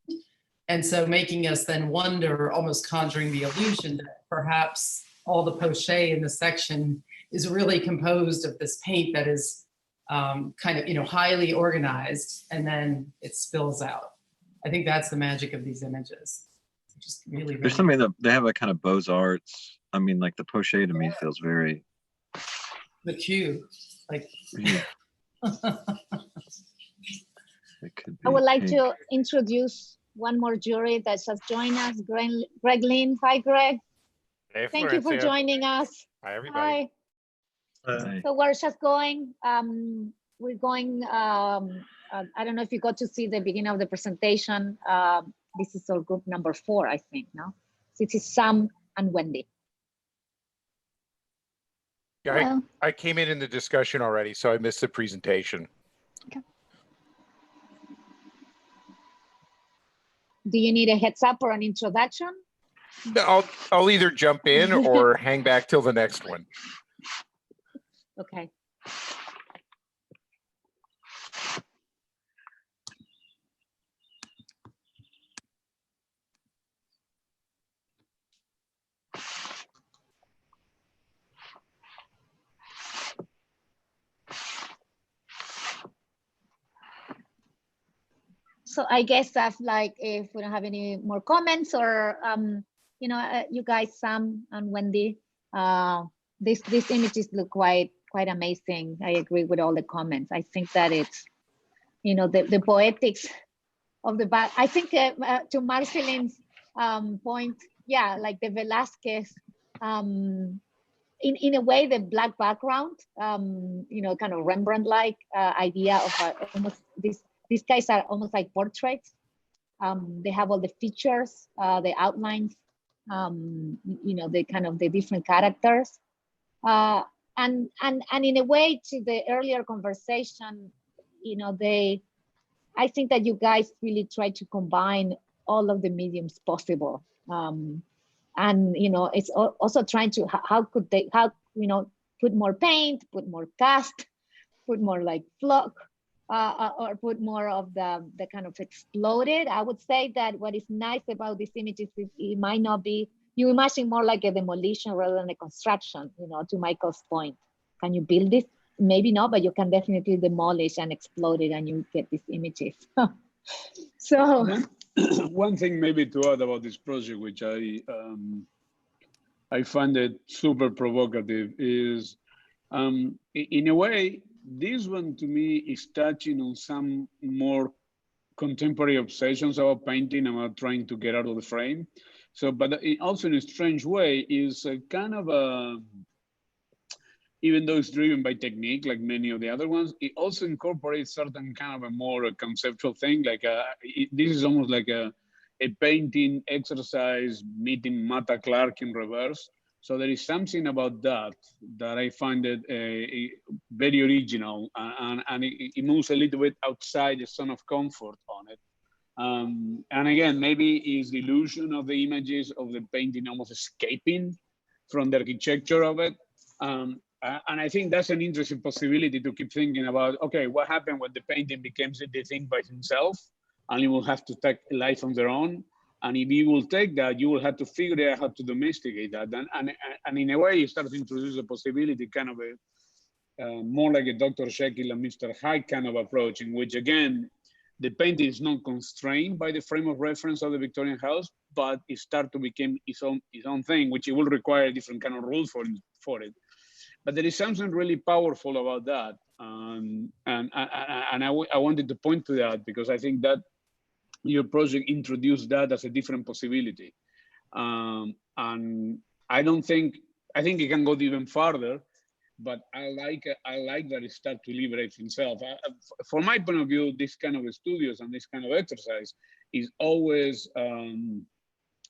And so making us then wonder, almost conjuring the illusion that perhaps all the poche in the section is really composed of this paint that is kind of, highly organized, and then it spills out. I think that's the magic of these images. Just really, There's something that they have a kind of Beaux-Arts. I mean, like the Poche to me feels very. The cube, like. Yeah. It could be I would like pink. to introduce one more jury that has joined us, Greg Lynn. Hi, Greg. Hey, Thank you for Florencia. joining us. Hi, everybody. Hi. So we're just going, we're going, I don't know if you got to see the beginning of the presentation. This is our group number 4, I think, no? This is Sam and Wendy. Yeah, I came in the discussion already, so I missed the presentation. Okay. Do you need a heads up or an introduction? I'll either jump in or hang back till the next one. Okay. So I guess that's like, if we don't have any more comments or, you guys, Sam and Wendy, these images look quite amazing. I agree with all the comments. I think that it's, the poetics of the back. I think to Marcelin's point, yeah, like the Velázquez, in a way, the black background, kind of Rembrandt-like idea of almost these guys are almost like portraits. They have all the features, the outlines, the kind of the different characters. And in a way, to the earlier conversation, I think that you guys really try to combine all of the mediums possible. It's also trying to, how put more paint, put more cast, put more like flock, or put more of the kind of exploded. I would say that what is nice about these images is it might not be, you imagine more like a demolition rather than a construction, to Michael's point. Can you build this? Maybe not, but you can definitely demolish and explode it and you get these images. So one thing maybe to add about this project, which I find it super provocative, is in a way, this one to me is touching on some more contemporary obsessions about painting, about trying to get out of the frame. So, but also in a strange way is a kind of a, even though it's driven by technique, like many of the other ones, it also incorporates certain kind of a more conceptual thing. Like this is almost like a painting exercise meeting Mata Clark in reverse. So there is something about that I find it very original, and it moves a little bit outside the zone of comfort on it. And again, maybe it's the illusion of the images of the painting almost escaping from the architecture of it. And I think that's an interesting possibility to keep thinking about, okay, what happened when the painting becomes the thing by himself, and it will have to take a life on their own. And if you will take that, you will have to figure out how to domesticate that. And in a way, you start to introduce a possibility, kind of a more like a Dr. Jekyll and Mr. Hyde kind of approach, in which, again, the painting is not constrained by the frame of reference of the Victorian house, but it starts to become its own thing, which it will require a different kind of rules for it. But there is something really powerful about that. And I wanted to point to that because I think that your project introduced that as a different possibility. And I think it can go even farther, but I like that it starts to liberate himself. From my point of view, this kind of studios and this kind of exercise is always,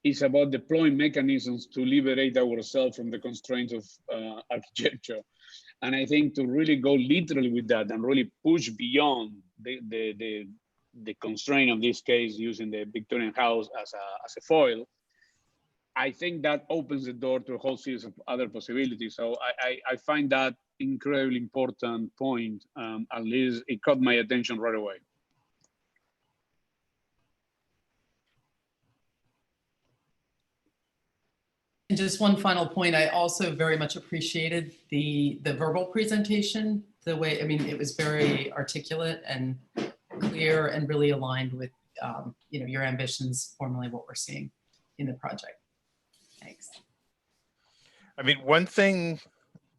it's about deploying mechanisms to liberate ourselves from the constraints of architecture. And I think to really go literally with that and really push beyond the constraint of this case, using the Victorian house as a foil, I think that opens the door to a whole series of other possibilities. So I find that incredibly important point. At least it caught my attention right away. And just one final point, I also very much appreciated the verbal presentation the way, I mean, it was very articulate and clear and really aligned with, you know, your ambitions, formally what we're seeing in the project. Thanks. I mean, one thing,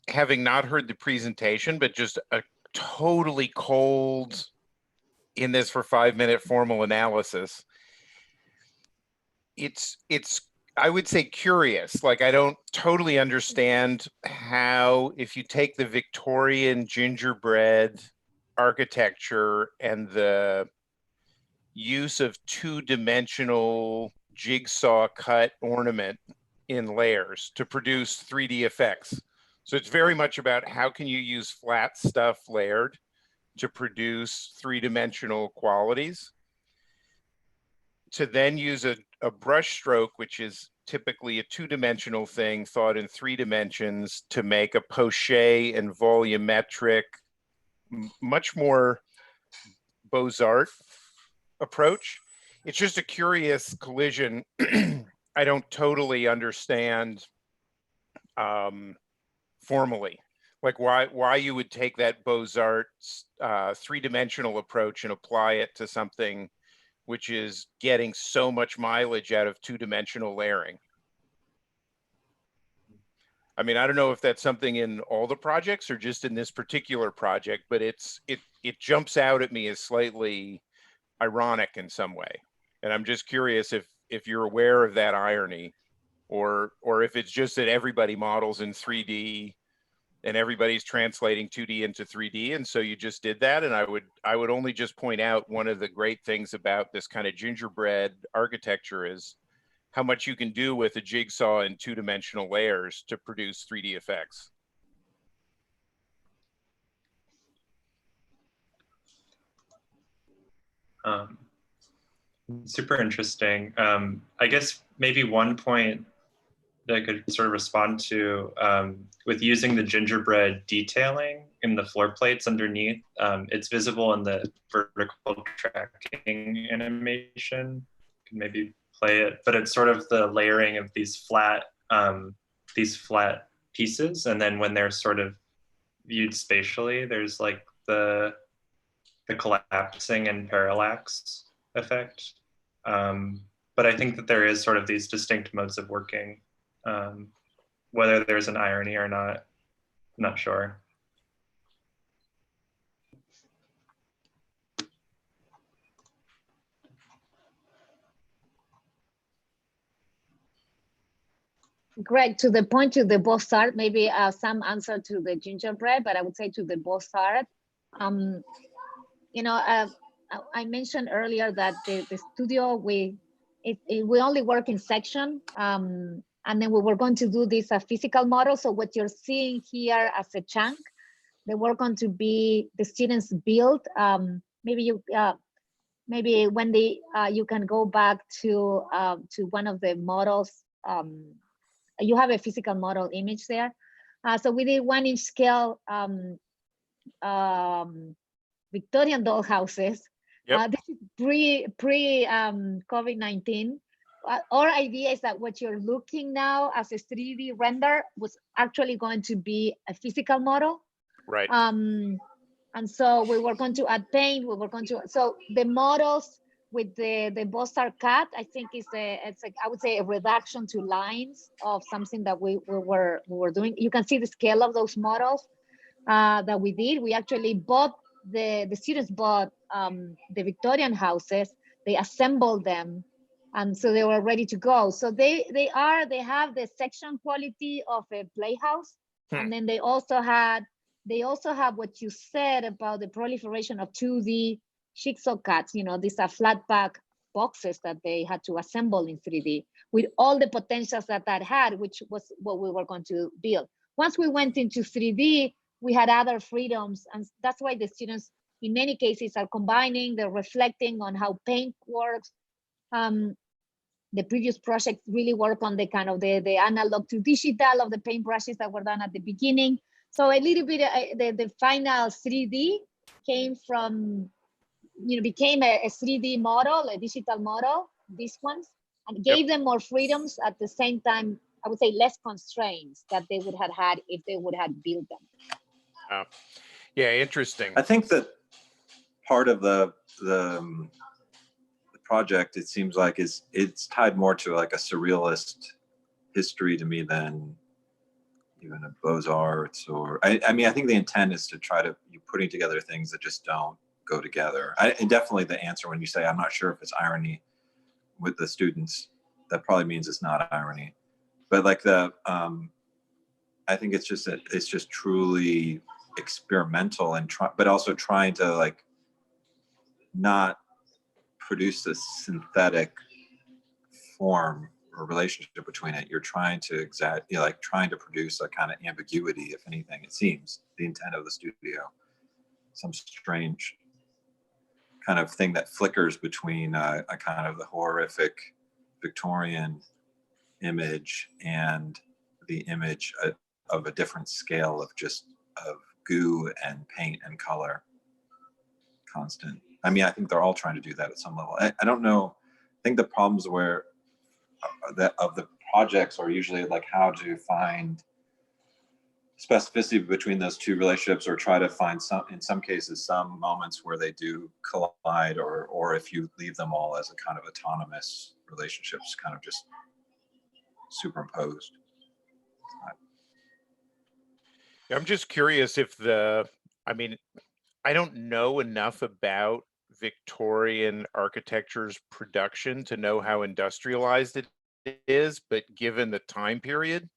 having not heard the presentation, but just a totally cold in this for 5-minute formal analysis, it's I would say curious. Like, I don't totally understand how, if you take the Victorian gingerbread architecture and the use of two-dimensional jigsaw cut ornament in layers to produce 3D effects. So it's very much about how can you use flat stuff layered to produce three-dimensional qualities, to then use a brush stroke, which is typically a two-dimensional thing thought in 3 dimensions, to make a poche and volumetric, much more Beaux-Arts approach. It's just a curious collision. I don't totally understand formally, like why you would take that Beaux-Arts 3-dimensional approach and apply it to something which is getting so much mileage out of 2-dimensional layering. I mean, I don't know if that's something in all the projects or just in this particular project, but it jumps out at me as slightly ironic in some way. And I'm just curious if you're aware of that irony, or if it's just that everybody models in 3D and everybody's translating 2D into 3D, and so you just did that. And I would only just point out, one of the great things about this kind of gingerbread architecture is how much you can do with a jigsaw in 2-dimensional layers to produce 3D effects. Super interesting. I guess maybe one point that I could sort of respond to, with using the gingerbread detailing in the floor plates underneath, it's visible in the vertical tracking animation. You can maybe play it, but it's sort of the layering of these flat pieces, and then when they're sort of viewed spatially, there's like the collapsing and parallax effect. But I think that there is sort of these distinct modes of working. Whether there's an irony or not, I'm not sure. Greg, to the point, to the Beaux-Arts, maybe some answer to the gingerbread, but I would say to the Beaux-Arts. You know, I mentioned earlier that the studio, we only work in section, and then we were going to do this physical model. So what you're seeing here as a chunk, they were going to be the students build. Maybe Wendy, you can go back to one of the models. You have a physical model image there. So we did 1-inch scale Victorian doll houses. Yep. This is pre COVID-19. Our idea is that what you're looking now as a 3D render was actually going to be a physical model. Right. And so we were going to add paint. So the models with the Beaux-Arts cut, I think it's like, I would say, a reduction to lines of something that we were doing. You can see the scale of those models that we did. We actually bought the students bought the Victorian houses. They assembled them, and so they were ready to go. So they have the section quality of a Playhouse, and then they also have what you said about the proliferation of 2D jigsaw cuts. You know, these are flat pack boxes that they had to assemble in 3D with all the potentials that had, which was what we were going to build. Once we went into 3D, we had other freedoms, and that's why the students, in many cases, are combining, they're reflecting on how paint works. The previous project really worked on the kind of the analog to digital of the paint brushes that were done at the beginning. So a little bit, the final 3D came from, became a 3D model, a digital model, these ones, and gave them more freedoms, at the same time, I would say less constraints that they would have had if they would have built them. Yeah, interesting. I think that part of the project, it seems like, it's tied more to like a surrealist history to me than even a Beaux-Arts, or I mean, I think the intent is to try to putting together things that just don't go together. And definitely the answer when you say, I'm not sure if it's irony with the students, that probably means it's not irony. But like I think it's just truly experimental and but also trying to like not produce a synthetic form or relationship between it. You're trying to trying to produce a kind of ambiguity, if anything, it seems, the intent of the studio. Some strange kind of thing that flickers between a kind of the horrific Victorian image and the image of a different scale of goo and paint and color, constant. I mean, I think they're all trying to do that at some level. I don't know. I think the problems of the projects are usually like how to find specificity between those two relationships, or try to find in some cases, some moments where they do collide, or if you leave them all as a kind of autonomous relationships, kind of just superimposed. I'm just curious if I mean, I don't know enough about Victorian architecture's production to know how industrialized it is, but given the time period,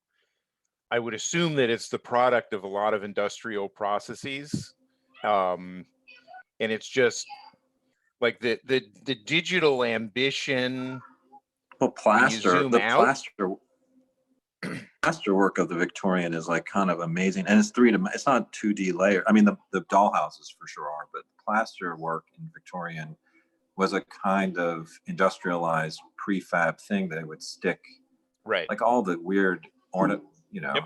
I would assume that it's the product of a lot of industrial processes. And it's just like the digital ambition. Well, plaster work of the Victorian is like kind of amazing, and it's not 2D layer. I mean, the dollhouses for sure are, but plaster work in Victorian was a kind of industrialized prefab thing that would stick, right? Like all the weird ornament, you know. Yep.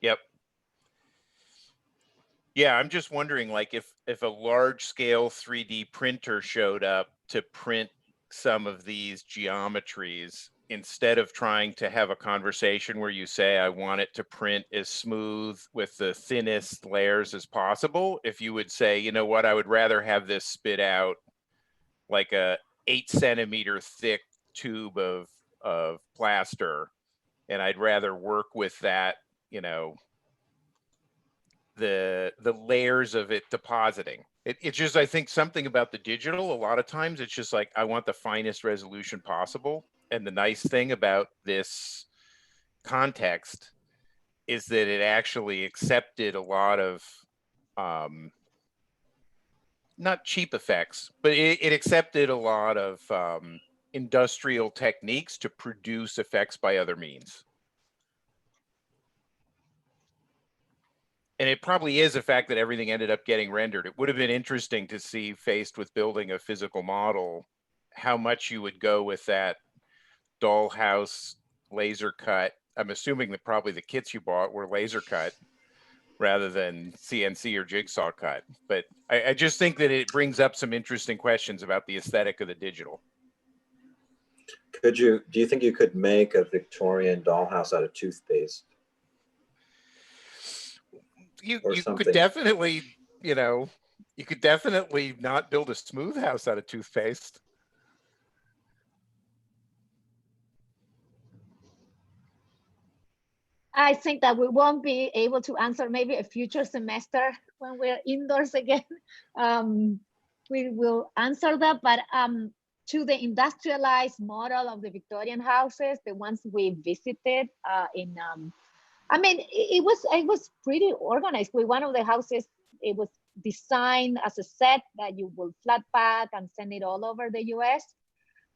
Yep. Yeah, I'm just wondering, like, if a large scale 3D printer showed up to print some of these geometries, instead of trying to have a conversation where you say, I want it to print as smooth with the thinnest layers as possible, if you would say, you know what, I would rather have this spit out like a 8 centimeter thick tube of plaster, and I'd rather work with that, you know, the layers of it depositing. It's just, I think something about the digital, a lot of times it's just like, I want the finest resolution possible. And the nice thing about this context is that it actually accepted a lot of, not cheap effects, but it accepted a lot of industrial techniques to produce effects by other means. And it probably is the fact that everything ended up getting rendered. It would have been interesting to see, faced with building a physical model, how much you would go with that dollhouse laser cut. I'm assuming that probably the kits you bought were laser cut rather than CNC or jigsaw cut. But I just think that it brings up some interesting questions about the aesthetic of the digital. Do you think you could make a Victorian dollhouse out of toothpaste? You could definitely, you know, you could definitely not build a smooth house out of toothpaste. I think that we won't be able to answer maybe a future semester when we're indoors again. We will answer that, but to the industrialized model of the Victorian houses, the ones we visited I mean, it was pretty organized. With one of the houses, it was designed as a set that you will flat pack and send it all over the US.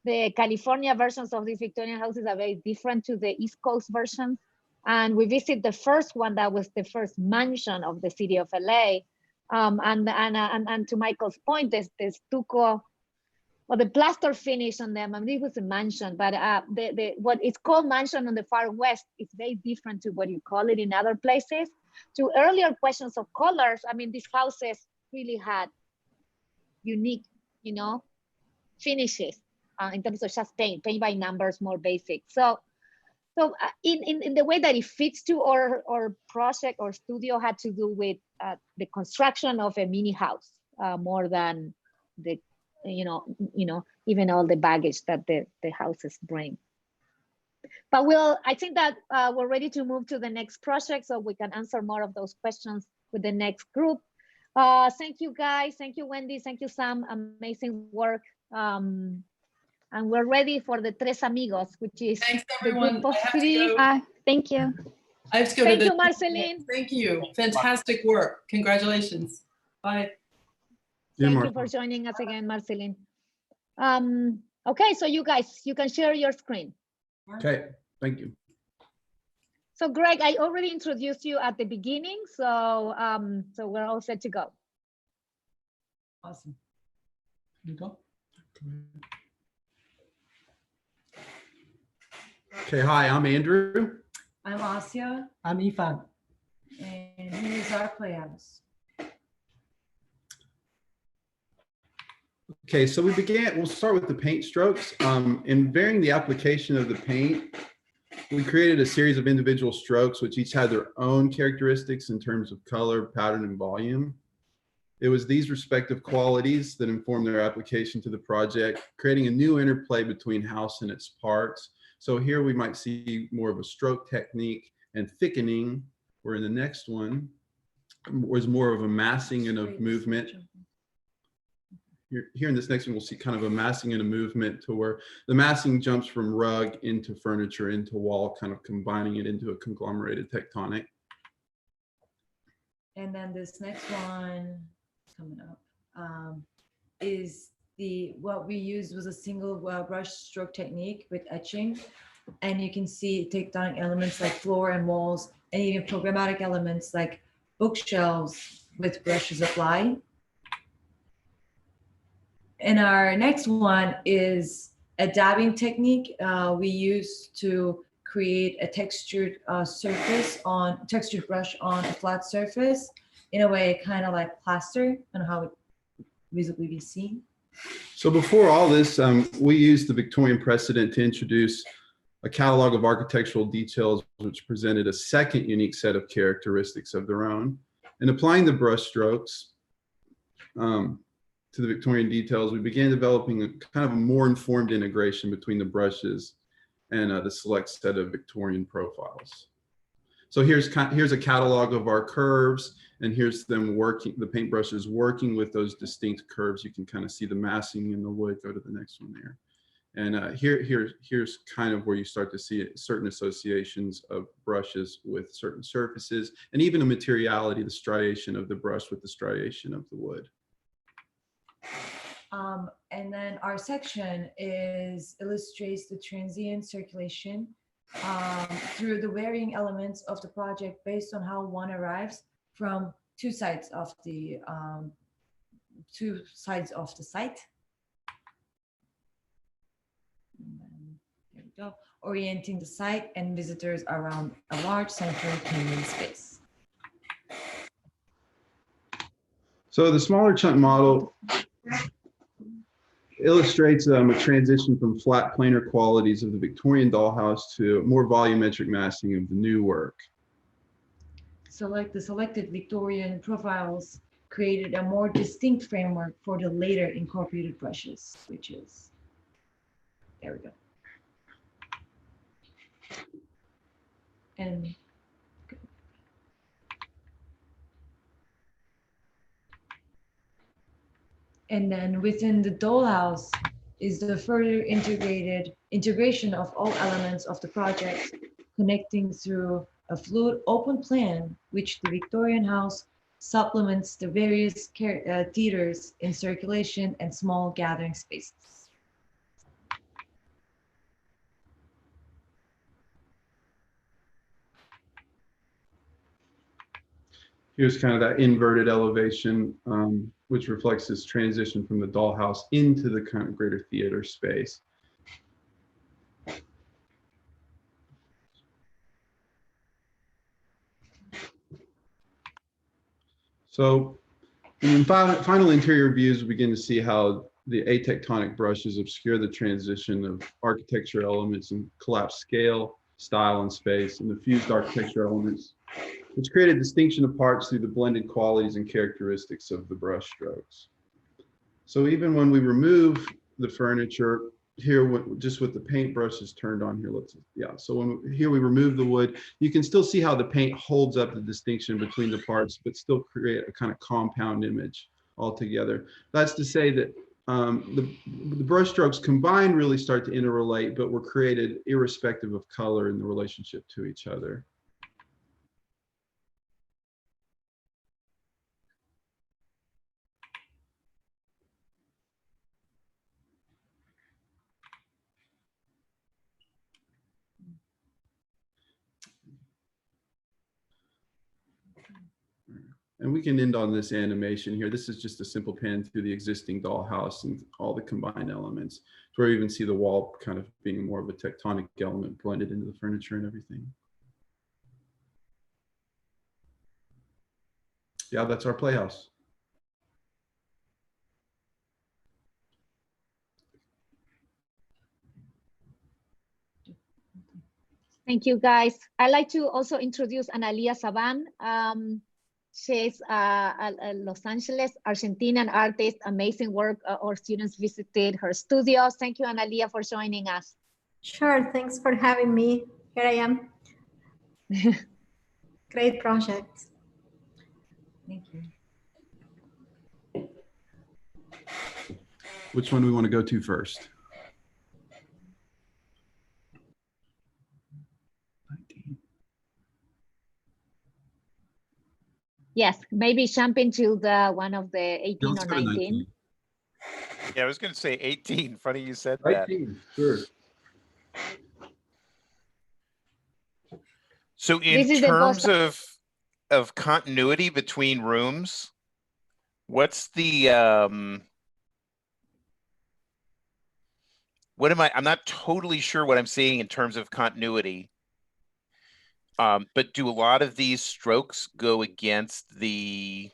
The California versions of these Victorian houses are very different to the East Coast versions. And we visited the first one that was the first mansion of the city of LA. And to Michael's point, the stucco, or the plaster finish on them, I mean, it was a mansion, but what it's called mansion on the far west is very different to what you call it in other places. To earlier questions of colors, I mean, these houses really had unique, you know, finishes in terms of just paint by numbers, more basic. So So in the way that it fits to our project or studio had to do with the construction of a mini house more than the, even all the baggage that the houses bring. But I think that we're ready to move to the next project so we can answer more of those questions with the next group. Thank you guys. Thank you, Wendy. Thank you, Sam. Amazing work. And we're ready for the Tres Amigos, which is the group of three. Thank you. I have to go Thank to you, Marceline. Thank you. Fantastic work. Congratulations. Bye. Thank you for joining us again, Marceline. Okay, so you guys, you can share your screen. Okay, thank you. So Greg, I already introduced you at the beginning, so so we're all set to go. Awesome. You go. Okay, hi, I'm Andrew. I'm Asya. I'm Ifan. And here's our Playhouse. Okay, so we'll start with the paint strokes. In varying the application of the paint, we created a series of individual strokes which each had their own characteristics in terms of color, pattern, and volume. It was these respective qualities that informed their application to the project, creating a new interplay between house and its parts. So here we might see more of a stroke technique and thickening, where in the next one was more of a massing and of movement. Here in this next one, we'll see kind of a massing and a movement to where the massing jumps from rug into furniture, into wall, kind of combining it into a conglomerated tectonic. And then this next one coming up is what we used was a single brush stroke technique with etching. And you can see tectonic elements like floor and walls, and even programmatic elements like bookshelves with brushes applied. And our next one is a dabbing technique we use to create a textured textured brush on a flat surface, in a way kind of like plaster, and how it visibly be seen. So before all this, we used the Victorian precedent to introduce a catalog of architectural details which presented a second unique set of characteristics of their own. And applying the brush strokes to the Victorian details, we began developing a kind of a more informed integration between the brushes and the select set of Victorian profiles. So here's a catalog of our curves, and here's them working, the paintbrushes working with those distinct curves. You can kind of see the massing in the wood. Go to the next one there. And here's kind of where you start to see certain associations of brushes with certain surfaces, and even a materiality, the striation of the brush with the striation of the wood. And then our section illustrates the transient circulation through the varying elements of the project based on how one arrives from two sides of the site. And then, there we go, orienting the site and visitors around a large central painting space. So the smaller chunk model illustrates a transition from flat planar qualities of the Victorian dollhouse to more volumetric massing of the new work. The selected Victorian profiles created a more distinct framework for the later incorporated brushes, which is, there we go. And then within the dollhouse is the further integration of all elements of the project, connecting through a fluid open plan, which the Victorian house supplements the various theaters in circulation and small gathering spaces. Here's kind of that inverted elevation, which reflects this transition from the dollhouse into the kind of greater theater space. So in final interior views, we begin to see how the atectonic brushes obscure the transition of architecture elements and collapse scale. style and space, and the fused architecture elements, which create a distinction of parts through the blended qualities and characteristics of the brush strokes. So even when we remove the furniture, here, just with the paintbrushes turned on here, so here we remove the wood, you can still see how the paint holds up the distinction between the parts, but still create a kind of compound image altogether. That's to say that the brush strokes combined really start to interrelate, but were created irrespective of color in the relationship to each other. And we can end on this animation here. This is just a simple pan through the existing dollhouse and all the combined elements, where you even see the wall kind of being more of a tectonic element blended into the furniture and everything. Yeah, that's our playhouse. Thank you, guys. I'd like to also introduce Analia Saban. She's a Los Angeles, Argentinian artist, amazing work. Our students visited her studios. Thank you, Analia, for joining us. Sure, thanks for having me. Here I am. Great project. Thank you. Which one do we want to go to first? Yes, maybe jump into the one of the 18 or 19. Yeah, I was going to say 18. Funny you said 18, sure. So in terms of continuity between rooms, what's the I'm not totally sure what I'm seeing in terms of continuity. But do a lot of these strokes go against the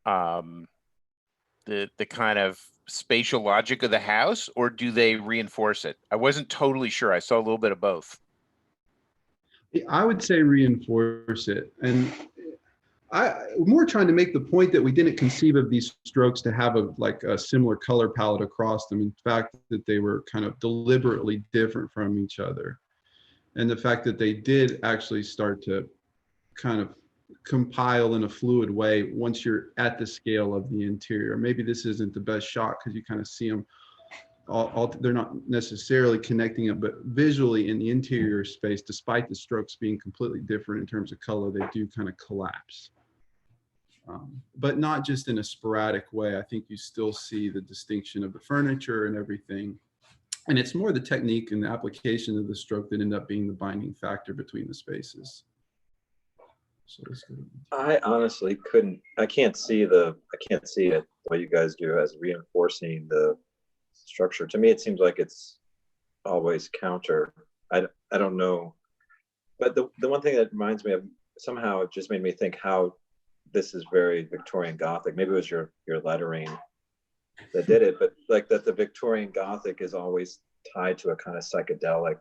kind of spatial logic of the house, or do they reinforce it? I wasn't totally sure. I saw a little bit of both. I would say reinforce it. And I'm more trying to make the point that we didn't conceive of these strokes to have a similar color palette across them. In fact, that they were kind of deliberately different from each other. And the fact that they did actually start to kind of compile in a fluid way once you're at the scale of the interior. Maybe this isn't the best shot because you kind of see them they're not necessarily connecting it, but visually in the interior space, despite the strokes being completely different in terms of color, they do kind of collapse. But not just in a sporadic way. I think you still see the distinction of the furniture and everything. And it's more the technique and the application of the stroke that end up being the binding factor between the spaces. So I honestly I can't see it the way you guys do as reinforcing the structure. To me, it seems like it's always counter. I don't know. But the one thing that reminds me of, somehow it just made me think how this is very Victorian Gothic. Maybe it was your lettering that did it, but like that the Victorian Gothic is always tied to a kind of psychedelic,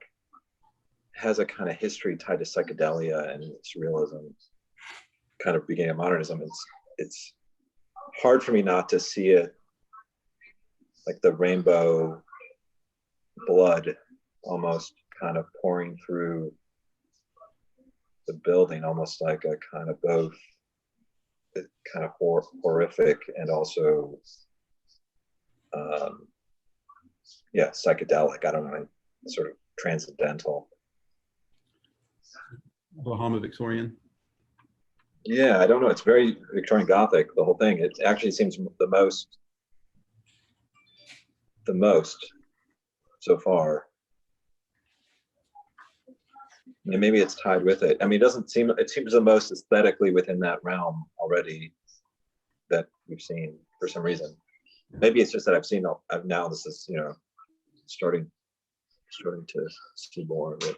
has a kind of history tied to psychedelia and surrealism, kind of beginning of modernism. It's hard for me not to see it like the rainbow blood almost kind of pouring through the building, almost like a kind of both kind of horrific and also psychedelic. I don't know, sort of transcendental. Bahama Victorian. Yeah, I don't know. It's very Victorian Gothic, the whole thing. It actually seems the most so far. And maybe it's tied with it. I mean, it seems the most aesthetically within that realm already that we've seen for some reason. Maybe it's just that now this is, starting to see more of it.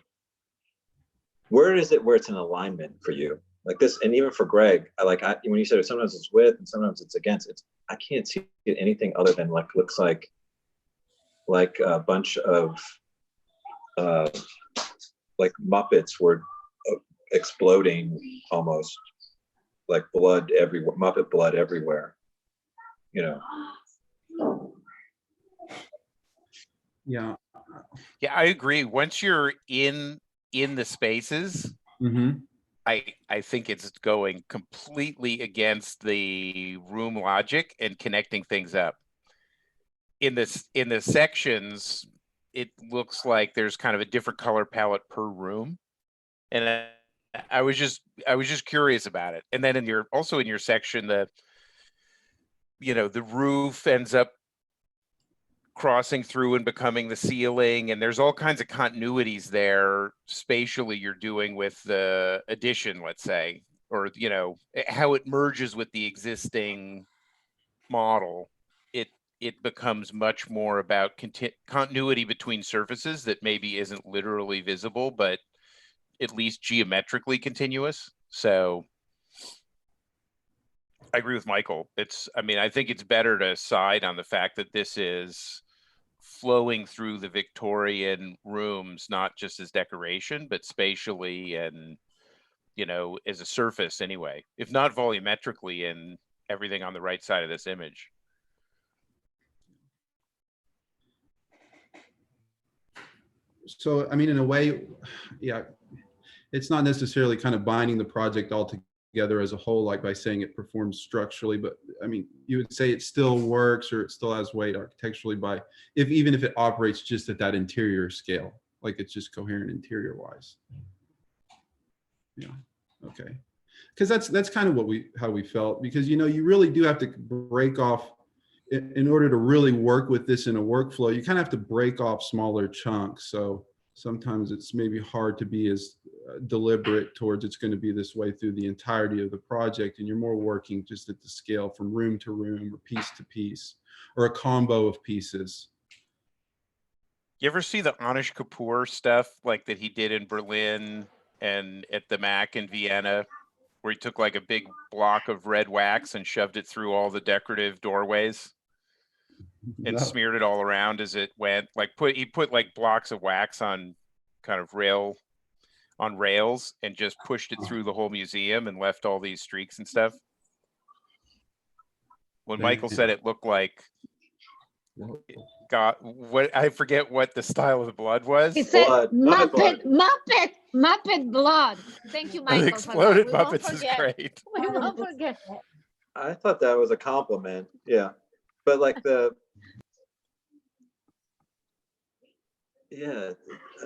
Where is it where it's in alignment for you? Like this, and even for Greg, when you said sometimes it's with and sometimes it's against, I can't see anything other than looks like a bunch of like Muppets were exploding almost, like blood everywhere, Muppet blood everywhere, you know. Yeah. Yeah, I agree. Once you're in the spaces, I think it's going completely against the room logic and connecting things up. In the sections, it looks like there's kind of a different color palette per room, and I was just curious about it. And then in your section, the roof ends up crossing through and becoming the ceiling, and there's all kinds of continuities there spatially you're doing with the addition, let's say, or how it merges with the existing model. It becomes much more about continuity between surfaces that maybe isn't literally visible, but at least geometrically continuous. So I agree with Michael. I think it's better to side on the fact that this is flowing through the Victorian rooms, not just as decoration, but spatially and, as a surface anyway, if not volumetrically in everything on the right side of this image. So, I mean, in a way, yeah, it's not necessarily kind of binding the project all together as a whole, like by saying it performs structurally, but I mean, you would say it still works or it still has weight architecturally even if it operates just at that interior scale, like it's just coherent interior wise. Yeah, okay. Because that's kind of how we felt, because, you really do have to break off, in order to really work with this in a workflow, you kind of have to break off smaller chunks. So sometimes it's maybe hard to be as deliberate towards it's going to be this way through the entirety of the project, and you're more working just at the scale from room to room or piece to piece or a combo of pieces. You ever see the Anish Kapoor stuff like that he did in Berlin and at the MAC in Vienna, where he took like a big block of red wax and shoved it through all the decorative doorways and smeared it all around as it went? He put like blocks of wax on kind of rails and just pushed it through the whole museum and left all these streaks and stuff. When Michael said it looked like, I forget what the style of the blood was. He said Muppet blood. Thank you, Michael. Exploded Muppets is great. We won't forget. I thought that was a compliment. Yeah, but like yeah,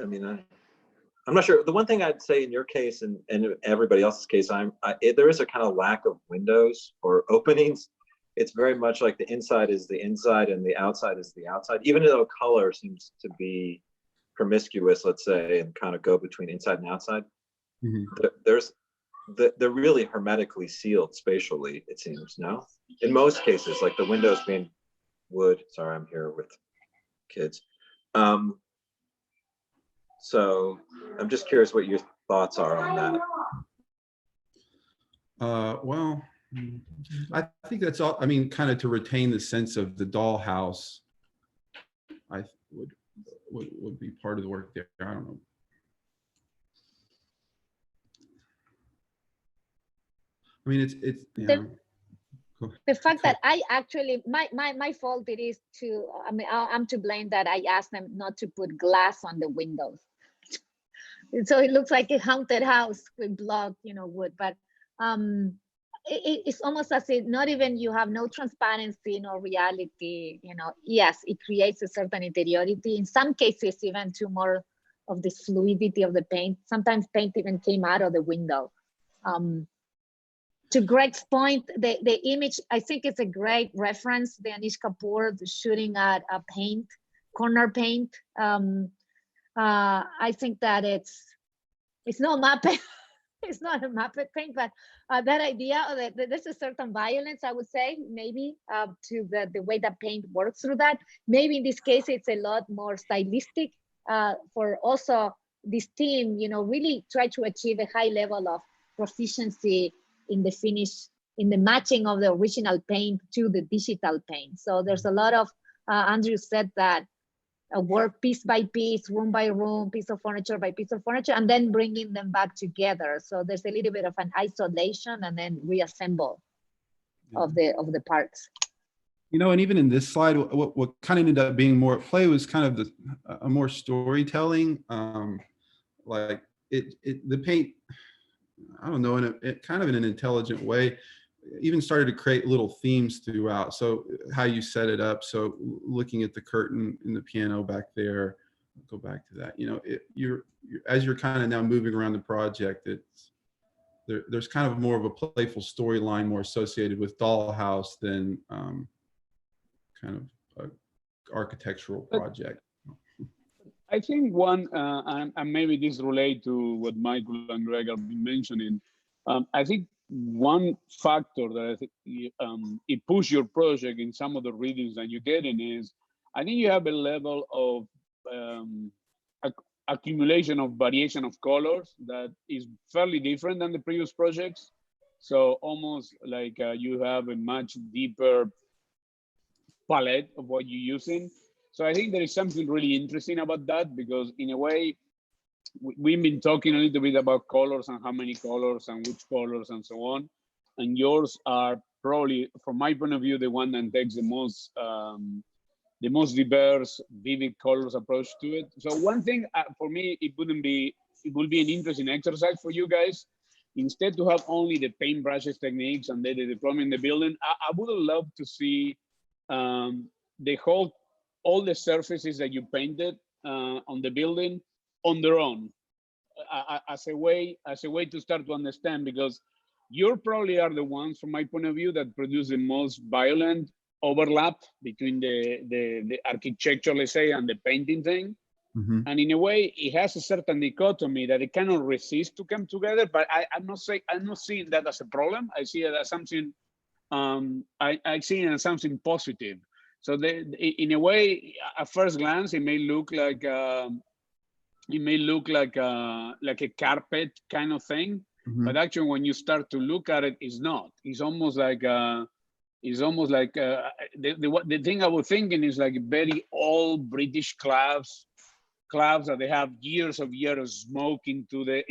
I mean, I'm not sure. The one thing I'd say in your case and everybody else's case, there is a kind of lack of windows or openings. It's very much like the inside is the inside and the outside is the outside, even though color seems to be promiscuous, let's say, and kind of go between inside and outside. They're really hermetically sealed spatially, it seems, no? In most cases, like the windows being wood. Sorry, I'm here with kids. So I'm just curious what your thoughts are on that. Well, I think that's all. I mean, kind of to retain the sense of the dollhouse, I would be part of the work there. I don't know. I mean, it's the fact that I actually my fault it is to, I mean, I'm to blame that I asked them not to put glass on the windows, so it looks like a haunted house with block, wood. But it's almost as if not even you have no transparency, no reality. Yes, it creates a certain interiority. In some cases, even to more of the fluidity of the paint. Sometimes paint even came out of the window. To Greg's point, the image, I think it's a great reference, the Anish Kapoor shooting at a paint, corner paint. I think that it's not Muppet, it's not a Muppet paint, but that idea that there's a certain violence, I would say, maybe to the way that paint works through that. Maybe in this case, it's a lot more stylistic for also this team, really try to achieve a high level of proficiency in the finish, in the matching of the original paint to the digital paint. So there's a lot of, Andrew said that work piece by piece, room by room, piece of furniture by piece of furniture, and then bringing them back together. So there's a little bit of an isolation and then reassemble of the parts. You know, and even in this slide, what kind of ended up being more at play was kind of a more storytelling, like the paint, I don't know, in a kind of in an intelligent way, even started to create little themes throughout. So how you set it up. So looking at the curtain in the piano back there, go back to that, you know, you're as you're kind of now moving around the project, there's kind of more of a playful storyline more associated with Dollhouse than kind of a architectural project. I think one, and maybe this relates to what Michael and Greg have been mentioning. I think one factor that I think it pushes your project in some of the readings that you get in is, I think you have a level of accumulation of variation of colors that is fairly different than the previous projects. So almost like you have a much deeper palette of what you're using. So I think there is something really interesting about that, because in a way, we've been talking a little bit about colors and how many colors and which colors and so on. And yours are probably, from my point of view, the one that takes the most diverse, vivid colors approach to it. So one thing for me, it will be an interesting exercise for you guys. Instead to have only the paintbrushes techniques and the deployment in the building, I would love to see all the surfaces that you painted on the building on their own, as a way to start to understand, because you probably are the ones, from my point of view, that produce the most violent overlap between the architecture, let's say, and the painting thing. Mm-hmm. And in a way, it has a certain dichotomy that it cannot resist to come together. But I'm not seeing that as a problem. I see it as something. I see it as something positive. So in a way, at first glance, it may look like a carpet kind of thing. Mm-hmm. But actually, when you start to look at it, it's not. It's almost like the thing I was thinking is like very old British clubs that they have years of smoke into the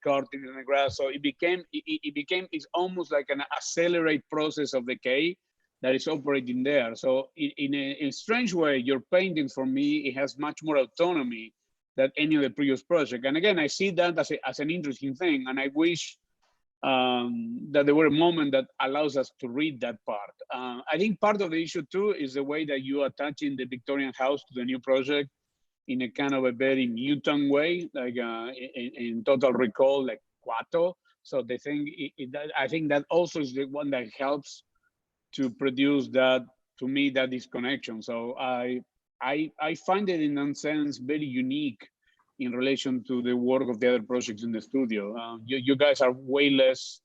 curtain and the grass. So it's almost like an accelerated process of decay that is operating there. So in a strange way, your painting, for me, it has much more autonomy than any of the previous project. And again, I see that as an interesting thing. And I wish that there were a moment that allows us to read that part. I think part of the issue too is the way that you are attaching the Victorian house to the new project in a kind of a very Newton way, like in Total Recall, like Quato. So the thing, I think that also is the one that helps to produce that, to me, that disconnection. So I find it in a sense very unique in relation to the work of the other projects in the studio. You guys are way less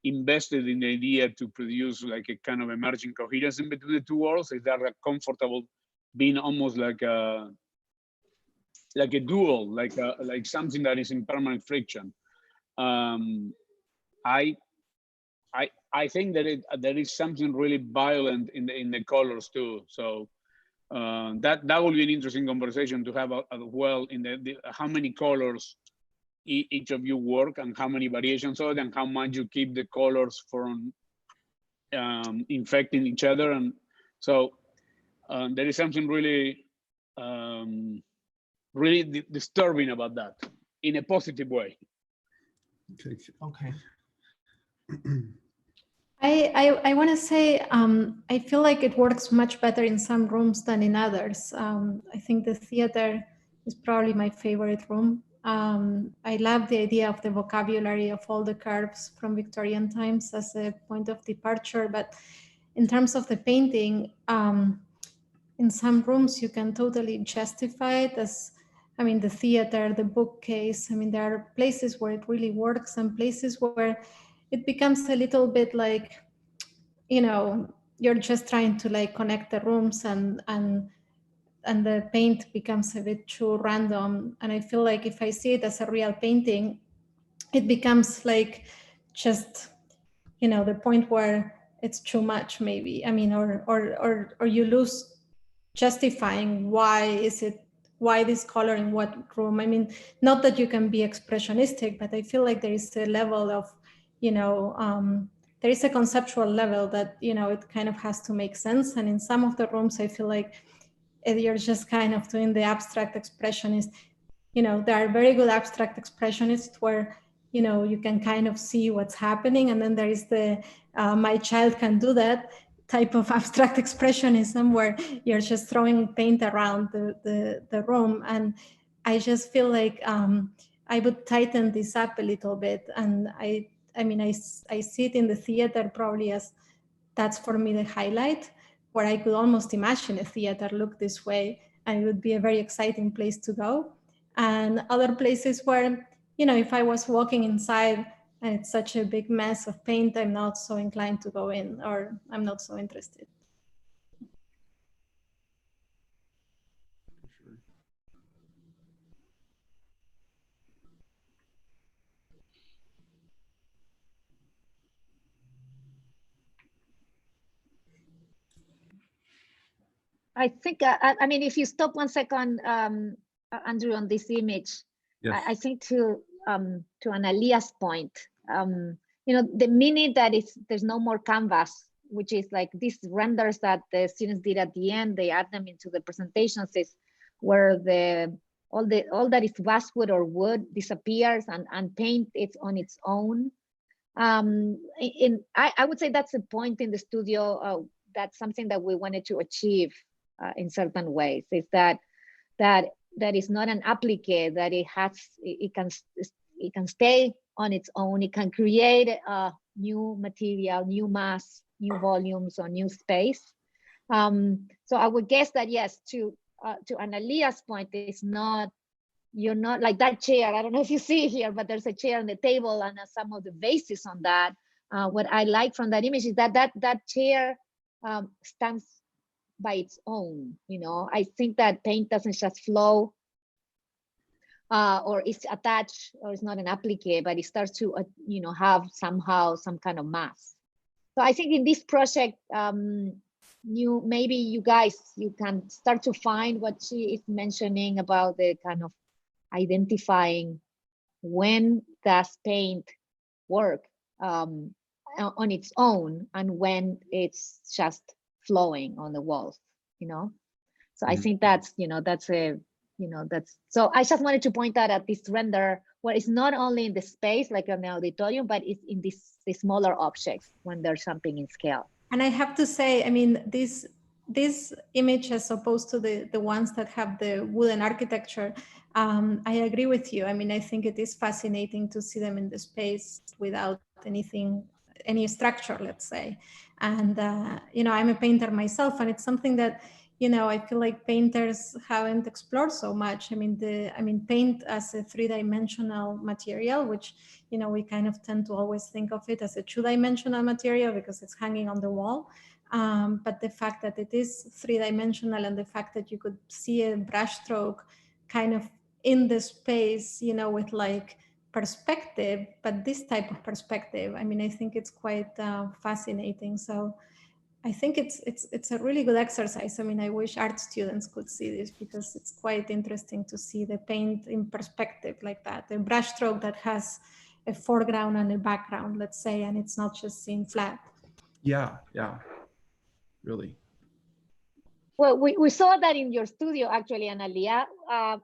invested in the idea to produce like a kind of emerging coherence in between the two worlds. Is that comfortable being almost like a dual, like something that is in permanent friction? I think that there is something really violent in the colors too. So that will be an interesting conversation to have as well, in the how many colors each of you work and how many variations of it, and how much you keep the colors from infecting each other. And so there is something really really disturbing about that in a positive way. Okay. I want to say, I feel like it works much better in some rooms than in others. I think the theater is probably my favorite room. I love the idea of the vocabulary of all the curves from Victorian times as a point of departure. But in terms of the painting, in some rooms you can totally justify it as, I mean, the theater, the bookcase. I mean, there are places where it really works and places where it becomes a little bit like, you know, you're just trying to like connect the rooms and the paint becomes a bit too random. And I feel like if I see it as a real painting, it becomes like just, you know, the point where it's too much maybe. I mean, or you lose justifying why is it why this color in what room. I mean, not that you can be expressionistic, but I feel like there is a level of, there is a conceptual level that, it kind of has to make sense. And in some of the rooms, I feel like you're just kind of doing the abstract expressionist. There are very good abstract expressionists where, you can kind of see what's happening. And then there is the my child can do that type of abstract expressionism where you're just throwing paint around the room. And I just feel like I would tighten this up a little bit. And I see it in the theater probably as that's for me the highlight, where I could almost imagine a theater look this way, and it would be a very exciting place to go. And other places where, if I was walking inside and it's such a big mess of paint, I'm not so inclined to go in, or I'm not so interested. I think, I mean, if you stop 1 second, Andrew, on this image, yes. I think to Analia's point, the minute that there's no more canvas, which is like these renders that the students did at the end, they add them into the presentations, is where all that is basswood or wood disappears and paint it's on its own. I would say that's a point in the studio. That's something that we wanted to achieve in certain ways. Is that is not an applique, that it can stay on its own. It can create new material, new mass, new volumes, or new space. So I would guess that yes, to Analia's point, it's not, you're not like that chair. I don't know if you see here, but there's a chair on the table and some of the bases on that. What I like from that image is that chair stands by its own. I think that paint doesn't just flow or it's attached or it's not an applique, but it starts to have somehow some kind of mass. So I think in this project, maybe you guys, you can start to find what she is mentioning about the kind of identifying when does paint work on its own and when it's just flowing on the walls, So I think that's, so I just wanted to point out at this render where it's not only in the space, like in the auditorium, but it's in the smaller objects when they're jumping in scale. And I have to say, I mean, this image as opposed to the ones that have the wooden architecture, I agree with you. I mean, I think it is fascinating to see them in the space without any structure, let's say. And, I'm a painter myself, and it's something that, I feel like painters haven't explored so much. I mean, paint as a 3-dimensional material, which, we kind of tend to always think of it as a 2-dimensional material because it's hanging on the wall. But the fact that it is 3-dimensional and the fact that you could see a brushstroke kind of in the space, with like perspective, but this type of perspective, I mean, I think it's quite fascinating. So I think it's a really good exercise. I mean, I wish art students could see this because it's quite interesting to see the paint in perspective like that, the brushstroke that has a foreground and a background, let's say, and it's not just seen flat. Yeah, really. Well, we saw that in your studio, actually, Analia.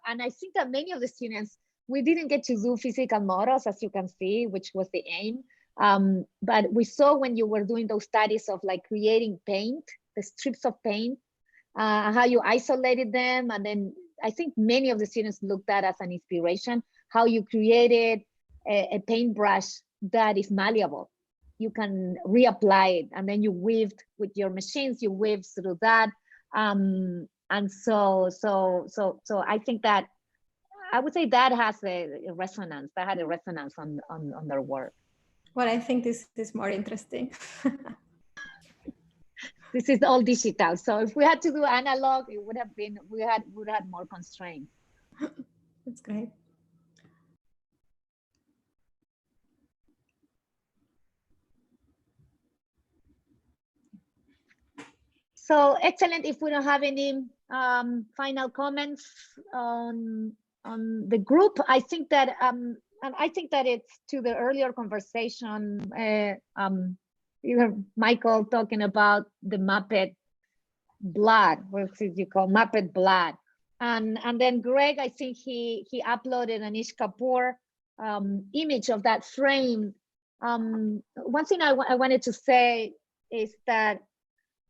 And I think that many of the students, we didn't get to do physical models, as you can see, which was the aim. But we saw when you were doing those studies of like creating paint, the strips of paint, how you isolated them. And then I think many of the students looked at as an inspiration, how you created a paintbrush that is malleable. You can reapply it, and then you weaved with your machines, you weaved through that. And so I think that I would say that has a resonance, that had a resonance on their work. Well, I think this is more interesting. This is all digital. So if we had to do analog, it would have been, we would have more constraints. That's great. So excellent. If we don't have any final comments on the group, I think that and I think that it's to the earlier conversation. Even Michael talking about the Muppet blood, what you call Muppet blood, and then Greg, I think he uploaded an Anish Kapoor image of that frame. One thing I wanted to say is that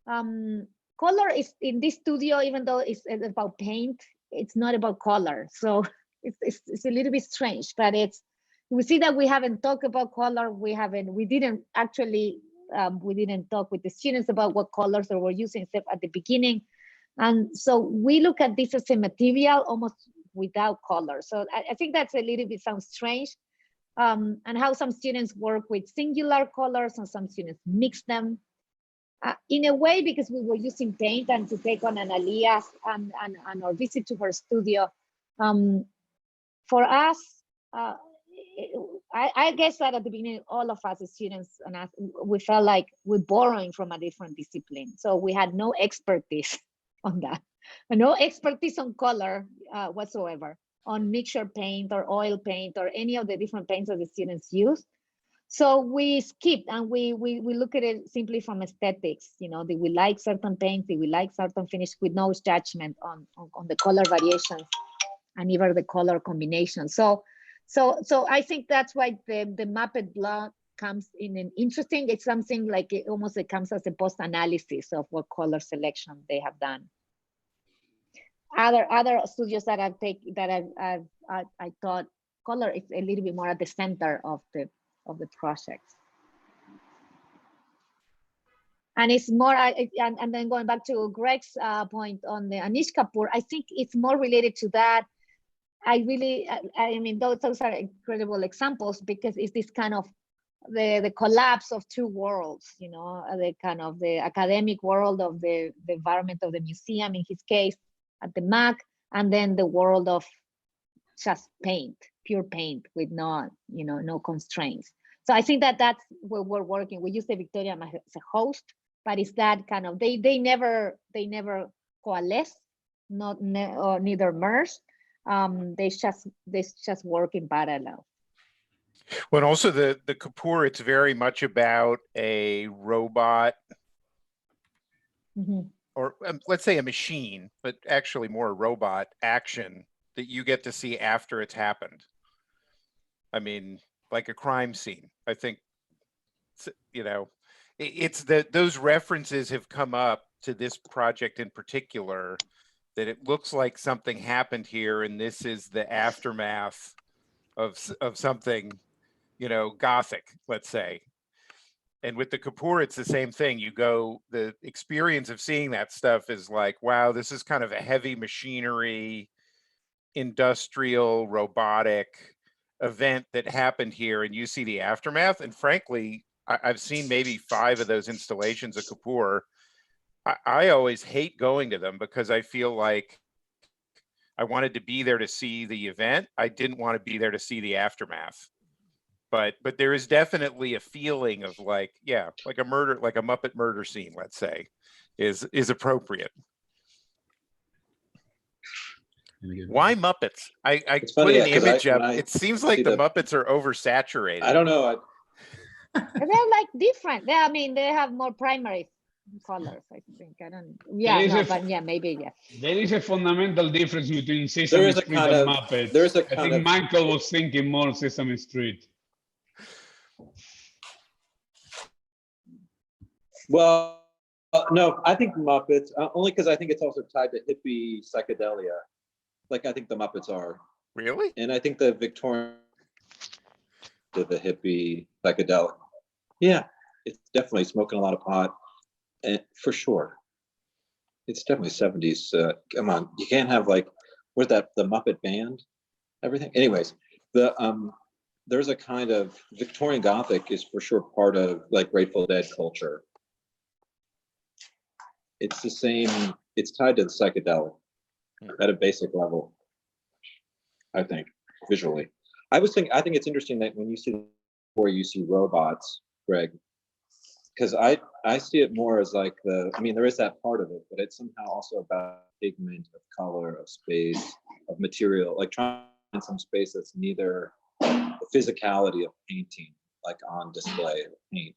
color is in this studio, even though it's about paint, it's not about color. So it's a little bit strange, but we see that we haven't talked about color. We didn't talk with the students about what colors they were using except at the beginning. And so we look at this as a material almost without color. So I think that's a little bit sounds strange. And how some students work with singular colors and some students mix them. In a way, because we were using paint and to take on an alias and our visit to her studio, for us, I guess that at the beginning, all of us as students, and we felt like we're borrowing from a different discipline. So we had no expertise on that, no expertise on color whatsoever, on mixture paint or oil paint or any of the different paints that the students use. So we skipped and we look at it simply from aesthetics. You know, do we like certain paints? Do we like certain finish with no judgment on the color variations and even the color combination. So I think that's why the Muppet blood comes in an interesting. It's something like it comes as a post analysis of what color selection they have done. Other studios that I thought color is a little bit more at the center of the project. And it's more, and then going back to Greg's point on the Anish Kapoor, I think it's more related to that. I mean, those are incredible examples because it's this kind of the collapse of two worlds, you know, the kind of the academic world of the environment of the museum, in his case, at the MAC, and then the world of just paint, pure paint with no constraints. So I think that that's where we're working. We use the Victoria as a host, but it's that kind of, they never coalesce, or neither merge. They just work in parallel. Well, and also the Kapoor, it's very much about a robot, or let's say a machine, but actually more a robot action that you get to see after it's happened. I mean, like a crime scene. I think, you know, it's that those references have come up to this project in particular, that it looks like something happened here and this is the aftermath of something, you know, Gothic, let's say. And with the Kapoor, it's the same thing. The experience of seeing that stuff is like, wow, this is kind of a heavy machinery, industrial, robotic event that happened here, and you see the aftermath. And frankly, I've seen maybe 5 of those installations of Kapoor. I always hate going to them because I feel like I wanted to be there to see the event. I didn't want to be there to see the aftermath. But there is definitely a feeling of like, yeah, like a murder, like a Muppet murder scene, let's say, is appropriate. Why Muppets? I put an image up. It seems like the Muppets are oversaturated. I don't know. They're like different. I mean, they have more primary colors, I think. I don't. Yeah, no, but yeah, maybe yeah. There is a fundamental difference between Sesame Street and Muppets. I think Michael was thinking more Sesame Street. Well, no, I think Muppets, only because I think it's also tied to hippie psychedelia. Like I think the Muppets are. Really? And I think the Victorian, the hippie psychedelic. Yeah, it's definitely smoking a lot of pot, and for sure. It's definitely 70s. Come on, you can't have like, what's that, the Muppet Band, everything. Anyways, there's a kind of Victorian Gothic is for sure part of like Grateful Dead culture. It's the same, it's tied to the psychedelic at a basic level, I think, visually. I think it's interesting that when you see where you see robots, Greg, because I see it more as like I mean, there is that part of it, but it's somehow also about pigment, of color, of space, of material, like trying to find some space that's neither the physicality of painting, like on display of paint,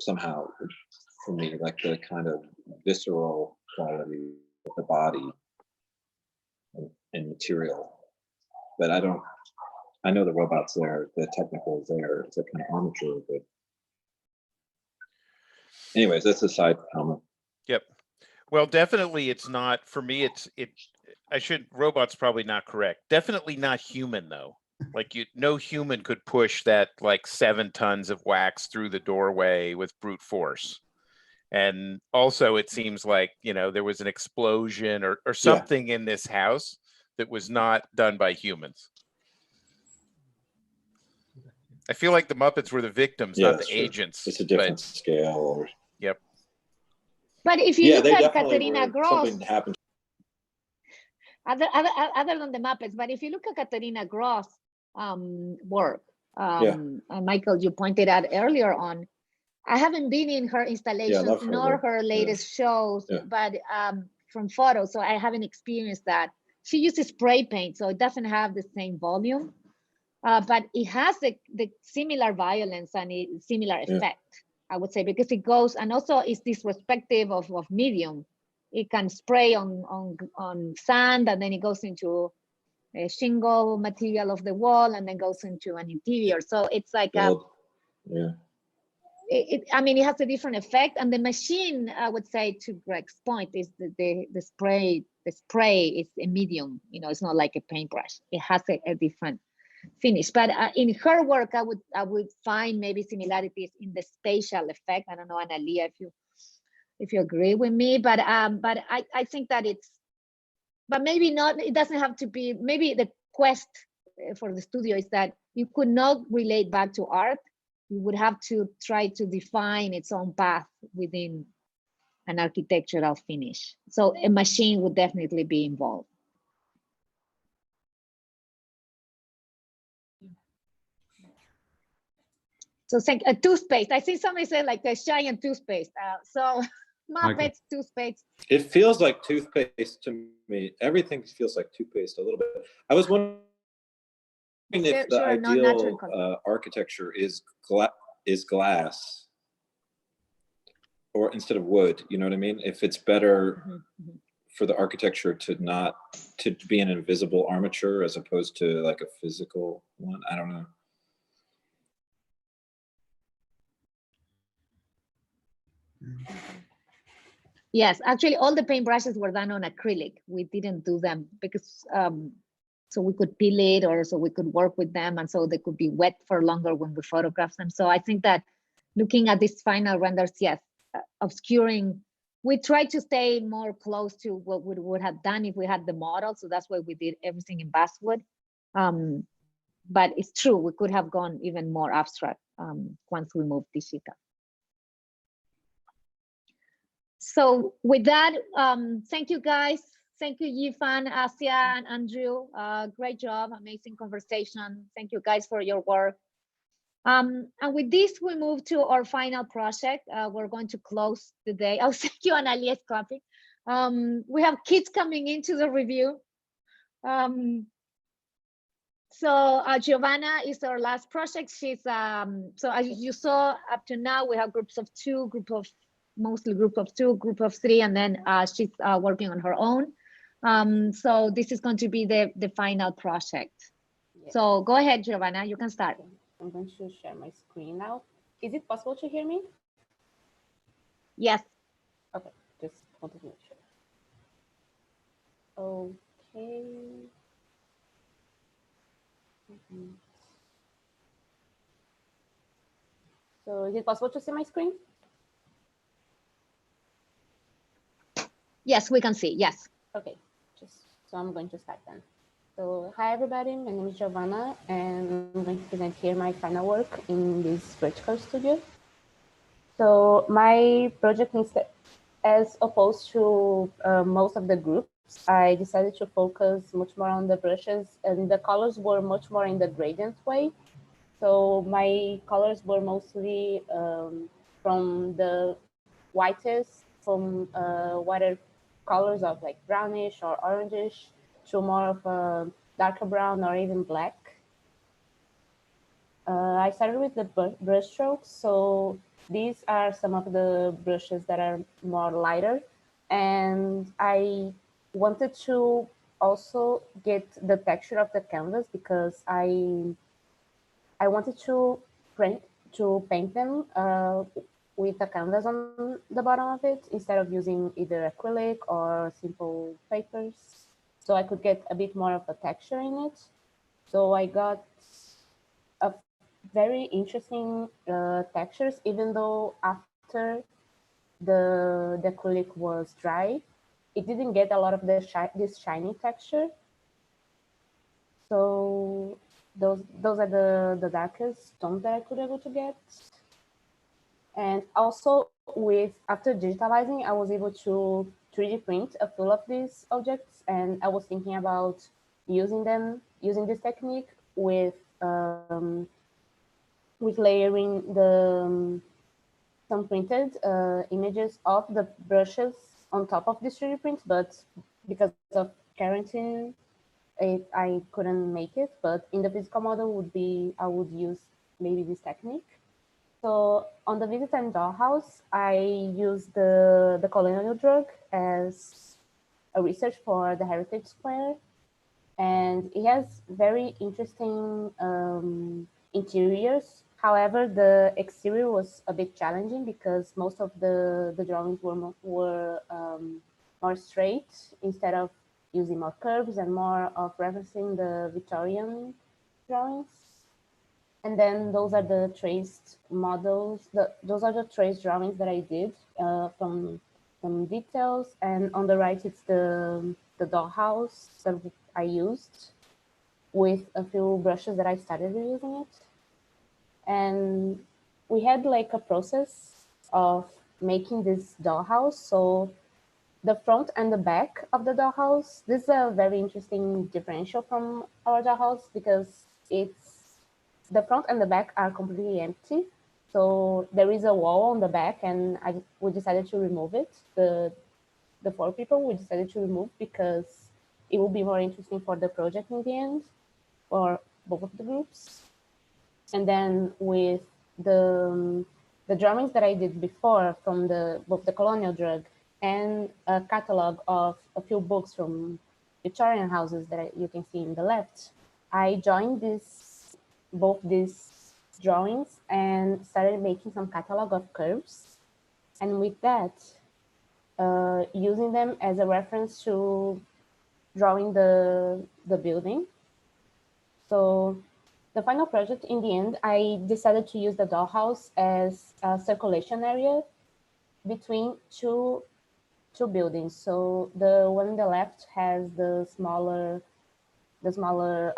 somehow for me, like the kind of visceral quality of the body and material. But I know the robot's there, the technical is there, it's a kind of armature, but anyways, that's a side comment. Yep. Well, definitely it's not, for me, robot's probably not correct. Definitely not human though. Like no human could push that like 7 tons of wax through the doorway with brute force. And also it seems like, there was an explosion or something in this house that was not done by humans. I feel like the Muppets were the victims, not the agents. It's a different scale. Yep. But if you look at Katerina something Gross, happened. other than the Muppets, but if you look at Katerina Gross' work, Michael, you pointed out earlier on, I haven't been in her installations nor her latest shows, but from photos, so I haven't experienced that. She uses spray paint, so it doesn't have the same volume, but it has the similar violence and similar effect, I would say, because it goes, and also it's disrespective of medium. It can spray on sand, and then it goes into a shingle material of the wall, and then goes into an interior. So it's like it has a different effect, and the machine, I would say, to Greg's point, is the spray. The spray is a medium. It's not like a paintbrush. It has a different finish. But in her work, I would find maybe similarities in the spatial effect. I don't know, Analia, if you agree with me, but I think that but maybe not. It doesn't have to be. Maybe the quest for the studio is that you could not relate back to art. You would have to try to define its own path within an architectural finish. So a machine would definitely be involved. So a toothpaste. I see somebody say like a giant toothpaste. So Muppets, toothpaste. It feels like toothpaste to me. Everything feels like toothpaste a little bit. I was wondering if the ideal architecture is glass or instead of wood, you know what I mean? If it's better for the architecture to be an invisible armature as opposed to like a physical one. I don't know. Yes, actually all the paintbrushes were done on acrylic. We didn't do them because so we could peel it, or so we could work with them, and so they could be wet for longer when we photograph them. So I think that looking at these final renders, yes, obscuring, we try to stay more close to what we would have done if we had the model. So that's why we did everything in basswood. But it's true, we could have gone even more abstract once we moved digital. So with that, thank you guys. Thank you, Yifan, Asia, and Andrew. Great job, amazing conversation. Thank you guys for your work. And with this, we move to our final project. We're going to close the day. Oh, thank you, Analia's clapping. We have kids coming into the review. So Giovanna is our last project. She's so as you saw up to now, we have groups of 2, mostly group of 2, group of 3, and then she's working on her own. So this is going to be the final project. Yes. So go ahead, Giovanna, you can start. I'm going to share my screen now. Is it possible to hear me? Yes. Okay, just wanted to make sure. Okay. So is it possible to see my screen? Yes, we can see, yes. Okay, so I'm going to start then. So hi everybody, my name is Giovanna, and I'm going to present here my final work in this vertical studio. So my project, as opposed to most of the groups, I decided to focus much more on the brushes, and the colors were much more in the gradient way. So my colors were mostly from from the whitest, from whiter colors of like brownish or orangish to more of a darker brown or even black. I started with the brush strokes. So these are some of the brushes that are more lighter. And I wanted to also get the texture of the canvas because I wanted to paint them with a canvas on the bottom of it instead of using either acrylic or simple papers. So I could get a bit more of a texture in it. So I got a very interesting textures, even though after the acrylic was dry, it didn't get a lot of this shiny texture. So those are the darkest tones that I could able to get. And also after digitalizing, I was able to 3D print a few of these objects, and I was thinking about using this technique with layering some printed images of the brushes on top of this 3D print, but because of quarantine, I couldn't make it. But in the physical model I would use maybe this technique. So on the Visit and Dollhouse, I used the colonial drug as a research for the Heritage Square. And it has very interesting interiors. However, the exterior was a bit challenging because most of the drawings were more straight instead of using more curves and more of referencing the Victorian drawings. And then those are the traced models. Those are the traced drawings that I did from some details. And on the right, it's the dollhouse that I used with a few brushes that I started reusing it. And we had like a process of making this dollhouse. So the front and the back of the dollhouse, this is a very interesting differential from our dollhouse because the front and the back are completely empty. So there is a wall on the back, and we decided to remove it. The 4 people, we decided to remove because it will be more interesting for the project in the end, for both of the groups. And then with the drawings that I did before from both the colonial drug and a catalog of a few books from Victorian houses that you can see in the left, I joined both these drawings and started making some catalog of curves. And with that, using them as a reference to drawing the building. So the final project, in the end, I decided to use the dollhouse as a circulation area between two buildings. So the one on the left has the smaller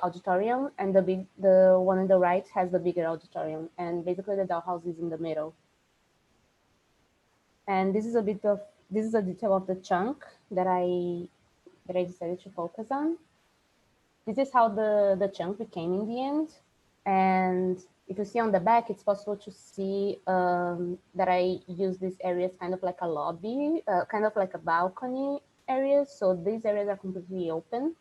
auditorium, and the one on the right has the bigger auditorium. And basically the dollhouse is in the middle. And this is a detail of the chunk that I decided to focus on. This is how the chunk became in the end. And if you see on the back, it's possible to see that I use these areas kind of like a lobby, kind of like a balcony area. So these areas are completely open.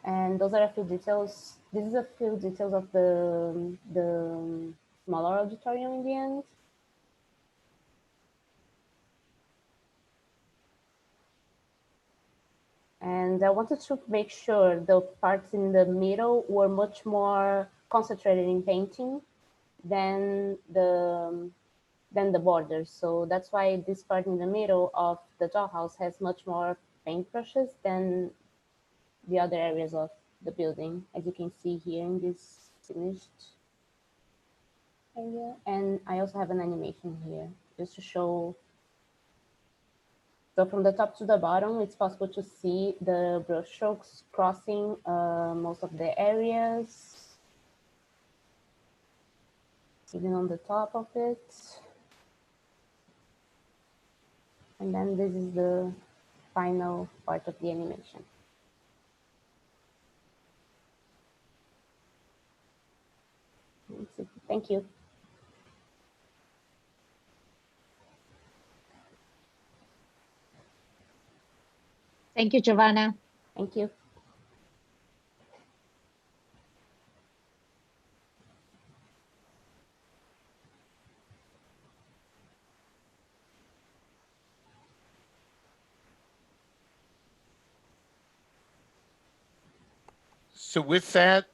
And those are a few details. This is a few details of the smaller auditorium in the end. And I wanted to make sure the parts in the middle were much more concentrated in painting than the borders. So that's why this part in the middle of the dollhouse has much more paintbrushes than the other areas of the building, as you can see here in this finished area. And I also have an animation here just to show. So from the top to the bottom, it's possible to see the brush strokes crossing most of the areas, even on the top of it. And then this is the final part of the animation. Thank Thank you. Thank you, Giovanna. Thank you. So with that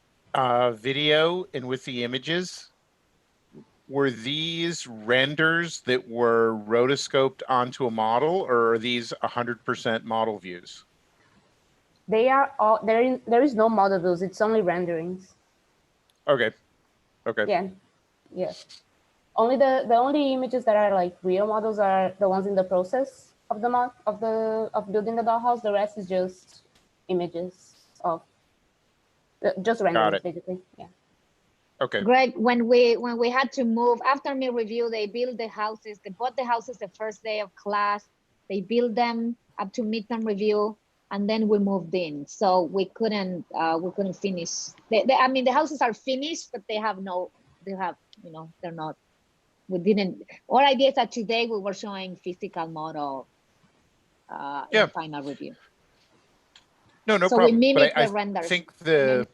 video and with the images, were these renders that were rotoscoped onto a model, or are these 100% model views? They are all, there is no model views, it's only renderings. Okay. Okay. Yeah. Yeah. Only the only images that are like real models are the ones in the process of the of building the dollhouse. The rest is just images of just renderings, basically. Yeah. Okay. Greg, when we had to move after me review, they built the houses. They bought the houses the first day of class. They built them up to midterm review, and then we moved in. So we couldn't finish. I mean, the houses are finished, but they're not. We didn't. Our idea is that today we were showing physical model in final review. No so problem. we mimic But the renders. I think the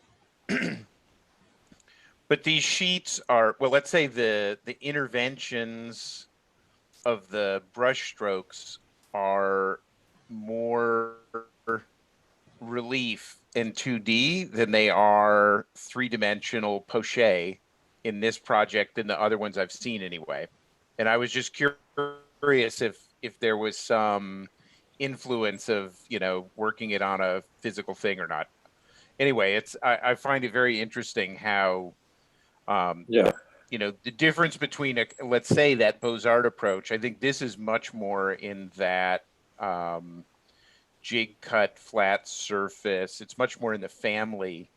but these sheets are, well, let's say the interventions of the brush strokes are more relief in 2D than they are three-dimensional poche in this project than the other ones I've seen anyway. And I was just curious if there was some influence of, working it on a physical thing or not. Anyway, I find it very interesting how the difference between let's say that Beaux-Art approach. I think this is much more in that jig cut flat surface. It's much more in the family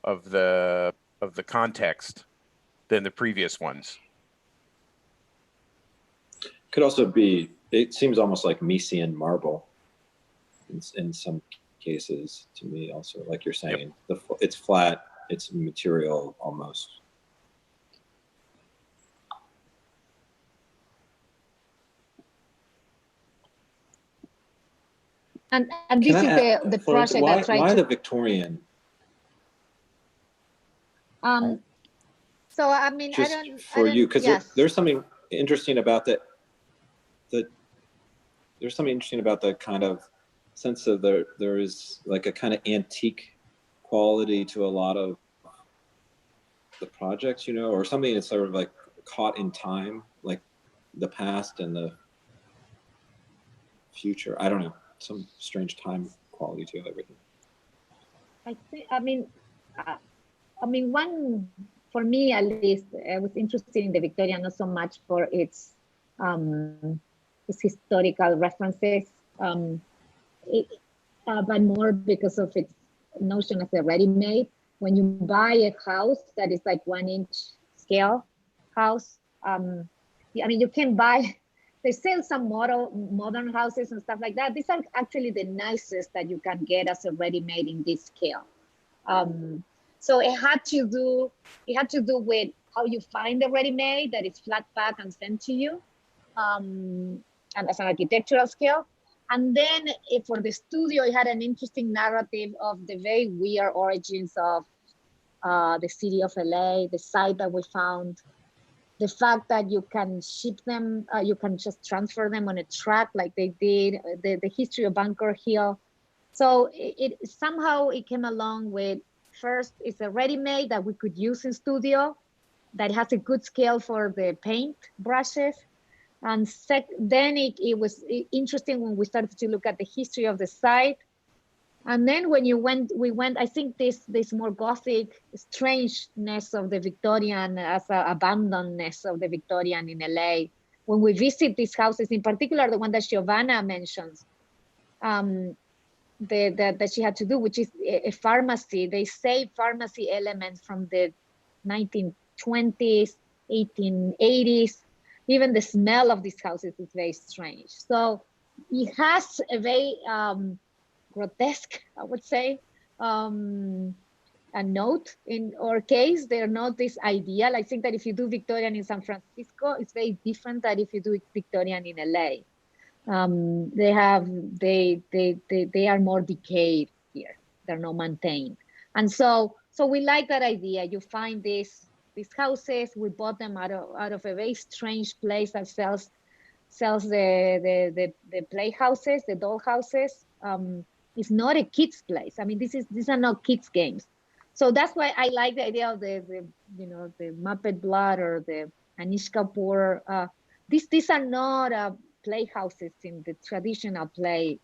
of the context than the previous ones. Could also be, it seems almost like Mesian marble in some cases to me also, like you're saying. It's flat, it's material almost. And this is the project why, that tried why to... the Victorian? So I mean, Just I don't for you, because yes. there's something interesting about that. There's something interesting about the kind of sense of there is like a kind of antique quality to a lot of the projects, or something that's sort of like caught in time, like the past and the future. I don't know, some strange time quality to everything. I mean, one, for me at least, I was interested in the Victorian not so much for its historical references, but more because of its notion as a ready-made. When you buy a house that is like 1-inch scale house, I mean, you can buy. They sell some modern houses and stuff like that. These are actually the nicest that you can get as a ready-made in this scale. So it had to do with how you find the ready-made that is flat pack and sent to you, and as an architectural scale. And then for the studio, it had an interesting narrative of the very weird origins of the city of LA, the site that we found, the fact that you can ship them, you can just transfer them on a truck like they did, the history of Bunker Hill. So it somehow came along with, first, it's a ready-made that we could use in studio that has a good scale for the paint brushes. And then it was interesting when we started to look at the history of the site. And then when we went, I think this more Gothic strangeness of the Victorian, as abandonedness of the Victorian in LA. When we visit these houses, in particular, the one that Giovanna mentions, that she had to do, which is a pharmacy. They say pharmacy elements from the 1920s, 1880s. Even the smell of these houses is very strange. So it has a very grotesque, I would say, a note in our case. They're not this ideal. I think that if you do Victorian in San Francisco, it's very different than if you do Victorian in LA. They are more decayed here. They're not maintained. And so we like that idea. You find these houses. We bought them out of a very strange place that sells the playhouses, the doll houses. It's not a kids place. I mean, these are not kids games. So that's why I like the idea of the Muppet Blood or the Anish Kapoor. These are not playhouses in the traditional play.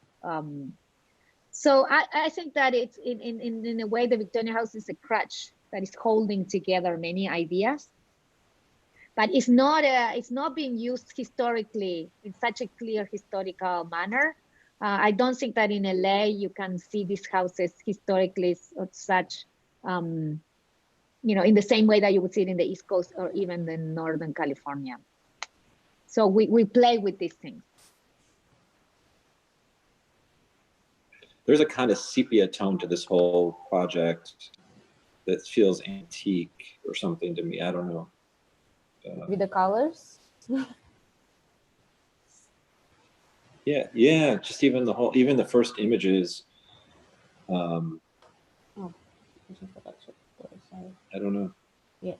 So I think that it's in a way the Victorian house is a crutch that is holding together many ideas, but it's not being used historically in such a clear historical manner. I don't think that in LA you can see these houses historically such, in the same way that you would see it in the East Coast or even in Northern California. So we play with these things. There's a kind of sepia tone to this whole project that feels antique or something to me. I don't know. With the colors? Yeah, just even the first images. I don't know. Yeah.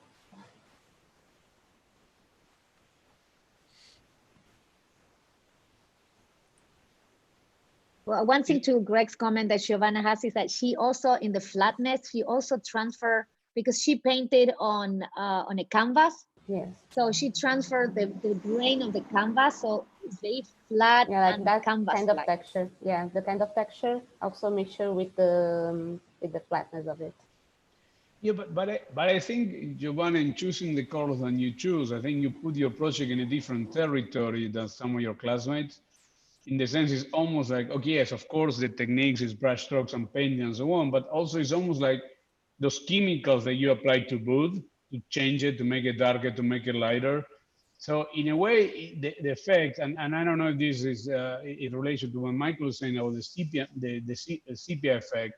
Well, one thing to Greg's comment that Giovanna has is that she also, in the flatness, she also transferred, because she painted on a canvas. Yes. So she transferred the grain of the canvas, so it's very flat. Yeah, like and that canvas kind of texture. Yeah, the kind of texture also makes sure with the flatness of it. Yeah, but I think, Giovanna, in choosing the colors that you choose, I think you put your project in a different territory than some of your classmates. In the sense, it's almost like, okay, yes, of course, the techniques is brush strokes and painting and so on, but also it's almost like those chemicals that you apply to wood to change it, to make it darker, to make it lighter. So in a way, the effect, and I don't know if this is in relation to what Michael was saying about the sepia effect.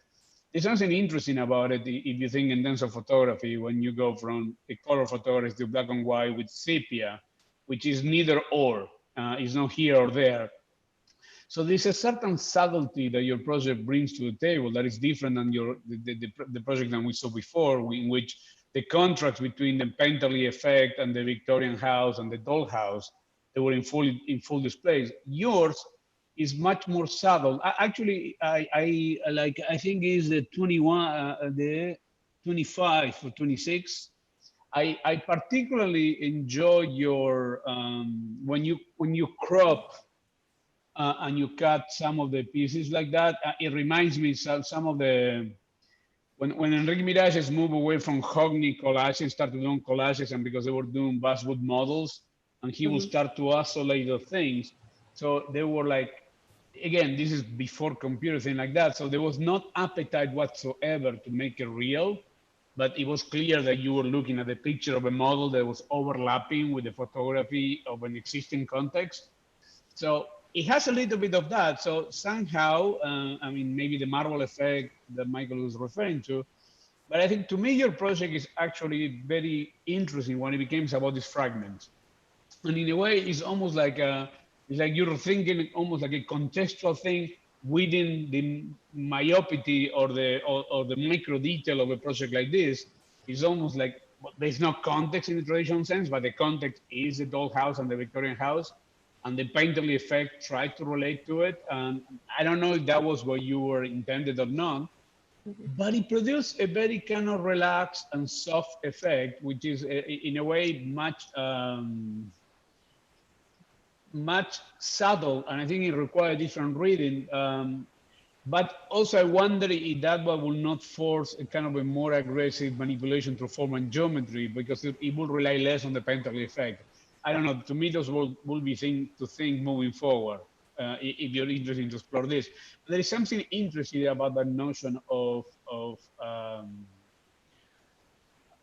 There's something interesting about it if you think in terms of photography, when you go from a color photography to black and white with sepia, which is neither or, it's not here or there. So there's a certain subtlety that your project brings to the table that is different than the project that we saw before, in which the contrast between the painterly effect and the Victorian house and the doll house, they were in full display. Yours is much more subtle. Actually, I think is the 21, the 25 or 26. I particularly enjoy your when you crop and you cut some of the pieces like that. It reminds me some of the, when Enrique Mirages moved away from Hogney collages and started doing collages, and because they were doing basswood models, and he will start to isolate the things. So they were like, again, this is before computer, thing like that. So there was not appetite whatsoever to make it real, but it was clear that you were looking at the picture of a model that was overlapping with the photography of an existing context. So it has a little bit of that. So somehow, I mean, maybe the Marvel effect that Michael was referring to, but I think to me, your project is actually very interesting when it becomes about these fragments. And in a way, it's almost like it's like you're thinking almost like a contextual thing within the myopity or the micro detail of a project like this. It's almost like there's no context in the traditional sense, but the context is the doll house and the Victorian house, and the painterly effect tried to relate to it. And I don't know if that was what you were intended or not, but it produced a very kind of relaxed and soft effect, which is in a way much subtle, and I think it requires different reading. But also I wonder if that one will not force a kind of a more aggressive manipulation through form and geometry, because it will rely less on the painterly effect. I don't know, to me those will be things to think moving forward, if you're interested to explore this. But there is something interesting about that notion of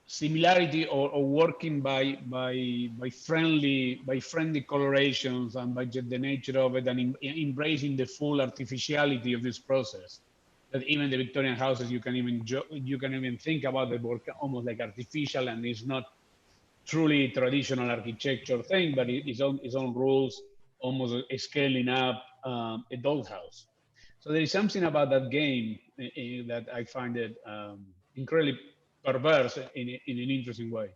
similarity or working by friendly colorations and by the nature of it, and embracing the full artificiality of this process. that even the Victorian houses, you can even think about the work almost like artificial, and it's not truly traditional architecture thing, but its own rules, almost scaling up a dollhouse. So there is something about that game that I find it incredibly perverse in an interesting way.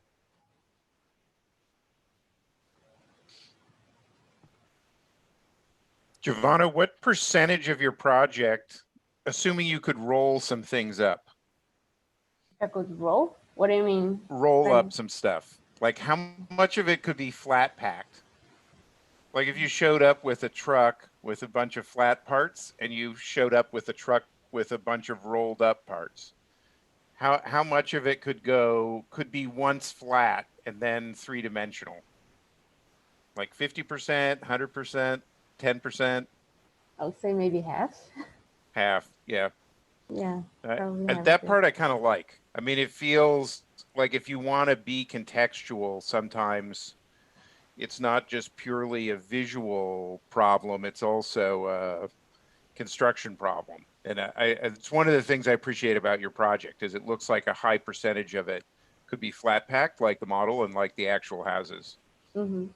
Giovanna, what percentage of your project, assuming you could roll some things up? I could roll? What do you mean? Roll up some stuff. Like how much of it could be flat packed? Like if you showed up with a truck with a bunch of flat parts and you showed up with a truck with a bunch of rolled up parts, how much of it could be once flat and then three-dimensional? Like 50%, 100%, 10%? I would say maybe half. Half, yeah. Yeah. And that part I kind of like. I mean, it feels like if you want to be contextual, sometimes it's not just purely a visual problem, it's also a construction problem. And it's one of the things I appreciate about your project is it looks like a high percentage of it could be flat packed like the model and like the actual houses. Mm-hmm.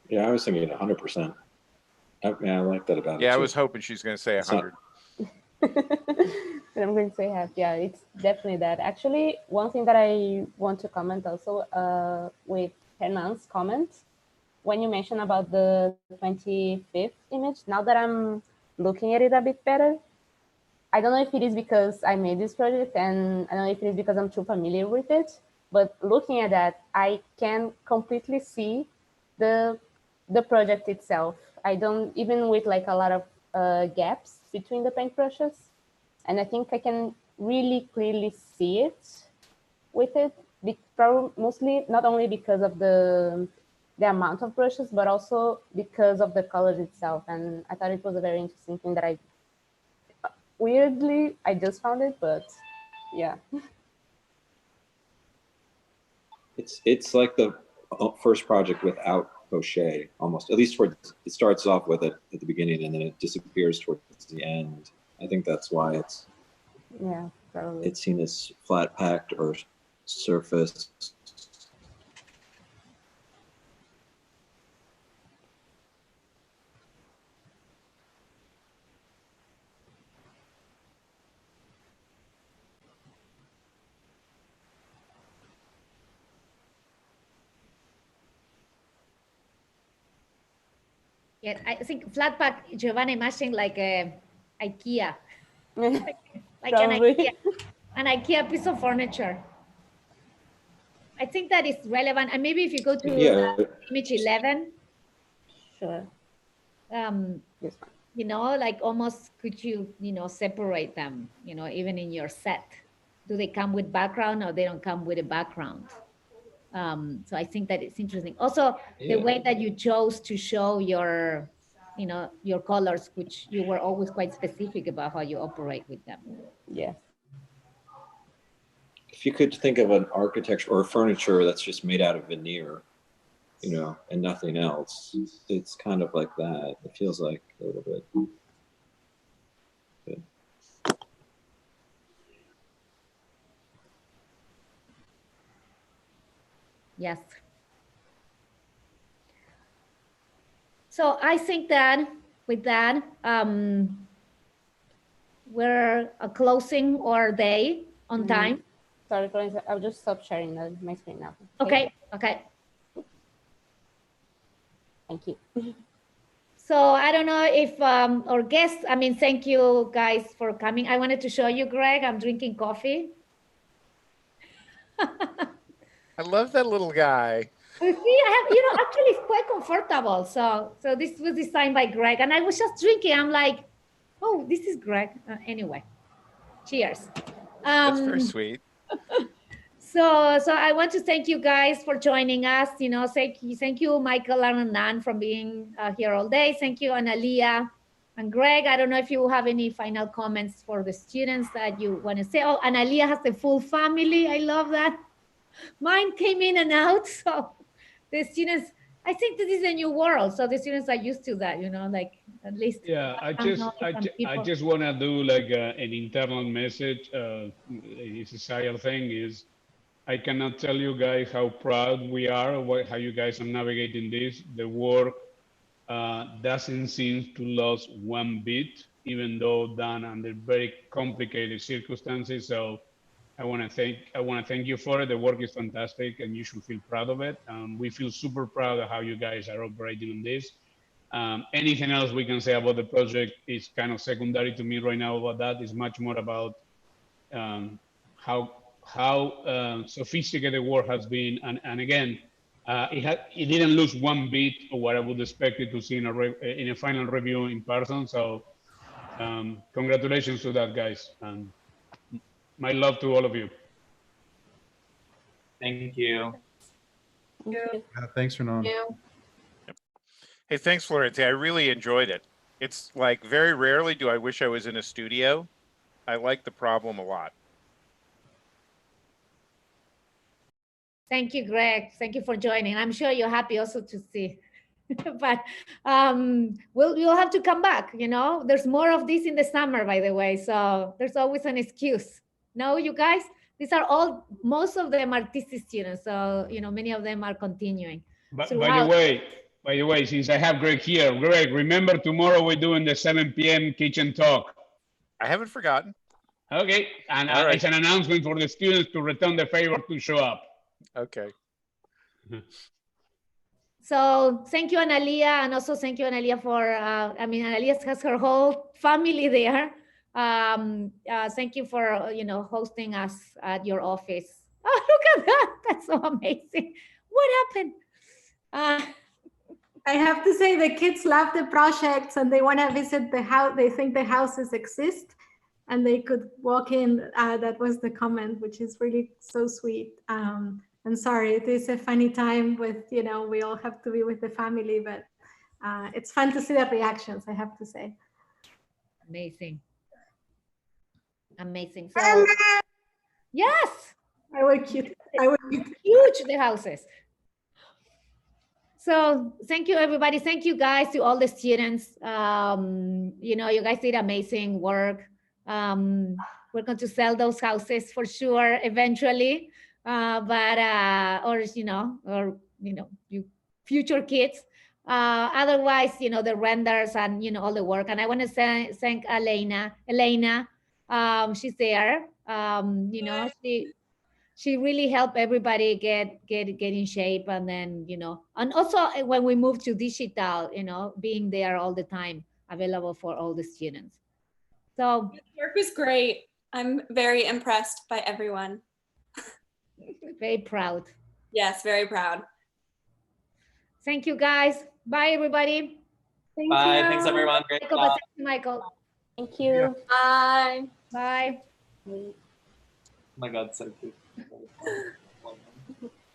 Yeah, I was thinking 100%. Yeah, I like that about it. Yeah, I too. was hoping she's going to say 100. I'm going to say half. Yeah, it's definitely that. Actually, one thing that I want to comment also with Hernan's comment, when you mentioned about the 25th image, now that I'm looking at it a bit better, I don't know if it is because I made this project and I don't know if it is because I'm too familiar with it, but looking at that, I can completely see the project itself. I don't, even with like a lot of gaps between the paintbrushes, and I think I can really clearly see it with it, mostly not only because of the amount of brushes, but also because of the colors itself. And I thought it was a very interesting thing that weirdly, I just found it, but yeah. It's like the first project without Crochet, almost, at least it starts off with it at the beginning and then it disappears towards the end. I think that's why it's probably. It's seen as flat packed or surface. Yeah, I think flat pack, Giovanna, imagine like a IKEA, like an IKEA piece of furniture. I think that is relevant. And maybe if you go to image 11, sure. Yes. You know, like almost could you separate them, even in your set? Do they come with background or they don't come with a background? So I think that it's interesting. Also, the way that you chose to show your colors, which you were always quite specific about how you operate with them. Yeah. If you could think of an architecture or furniture that's just made out of veneer, and nothing else, it's kind of like that. It feels like a little bit. Good. Yes. So I think that with that, we're closing our day on time. Sorry, I'll just stop sharing my screen now. Okay. Okay. Thank you. So I don't know if our guests, thank you guys for coming. I wanted to show you, Greg, I'm drinking coffee. I love that little guy. See, I have, actually it's quite comfortable. So this was designed by Greg and I was just drinking. I'm like, oh, this is Greg. Anyway, cheers. That's very sweet. So I want to thank you guys for joining us. Thank you, Michael and Nan, for being here all day. Thank you, Analia and Greg. I don't know if you have any final comments for the students that you want to say. Oh, Analia has the full family. I love that. Mine came in and out, so the students I think this is a new world, so the students are used to that, like at least. Yeah, I just want to do like an internal message. It's a Sciarc thing is, I cannot tell you guys how proud we are of how you guys are navigating this. The work doesn't seem to lose one bit, even though done under very complicated circumstances. So I want to thank you for it. The work is fantastic, and you should feel proud of it. We feel super proud of how you guys are operating on this. Anything else we can say about the project is kind of secondary to me right now. About that is much more about how sophisticated the work has been, and again, it didn't lose one bit of what I would expect it to see in a final review in person. So congratulations to that, guys. And my love to all of you. Thank you. Thank you. Yeah, thanks, Renan. Hey, thanks, Florencia. I really enjoyed it. It's like very rarely do I wish I was in a studio. I like the problem a lot. Thank you, Greg. Thank you for joining. I'm sure you're happy also to see. But you'll have to come back. There's more of this in the summer, by the way. So there's always an excuse. No, you guys, these are most of them are TC students. So, many of them are continuing. By the way, since I have Greg here, Greg, remember tomorrow we're doing the 7 p.m. kitchen talk. I haven't forgotten. Okay, and right. It's an announcement for the students to return the favor to show up. Okay. So thank you, Analia, and also thank you, Analia, for, Analia has her whole family there. Thank you for, hosting us at your office. Oh, look at that. That's so amazing. What happened? I have to say the kids love the projects and they want to visit the house. They think the houses exist and they could walk in. That was the comment, which is really so sweet. I'm sorry, it is a funny time with, we all have to be with the family, but it's fun to see the reactions, I have to say. Amazing. Amazing. So, yes. I will cute. Huge, the houses. So thank you, everybody. Thank you, guys, to all the students. You guys did amazing work. We're going to sell those houses for sure eventually. You future kids. Otherwise, the renders and, all the work. And I want to thank Elena. She's there. She really helped everybody get in shape. And then, and also when we moved to digital, being there all the time, available for all the students. So the work was great. I'm very impressed by everyone. Very proud. Yes, very proud. Thank you, guys. Bye, everybody. Bye. Thanks, everyone. Great job. Michael. Thank you. Bye. Bye. Oh my God, so cute.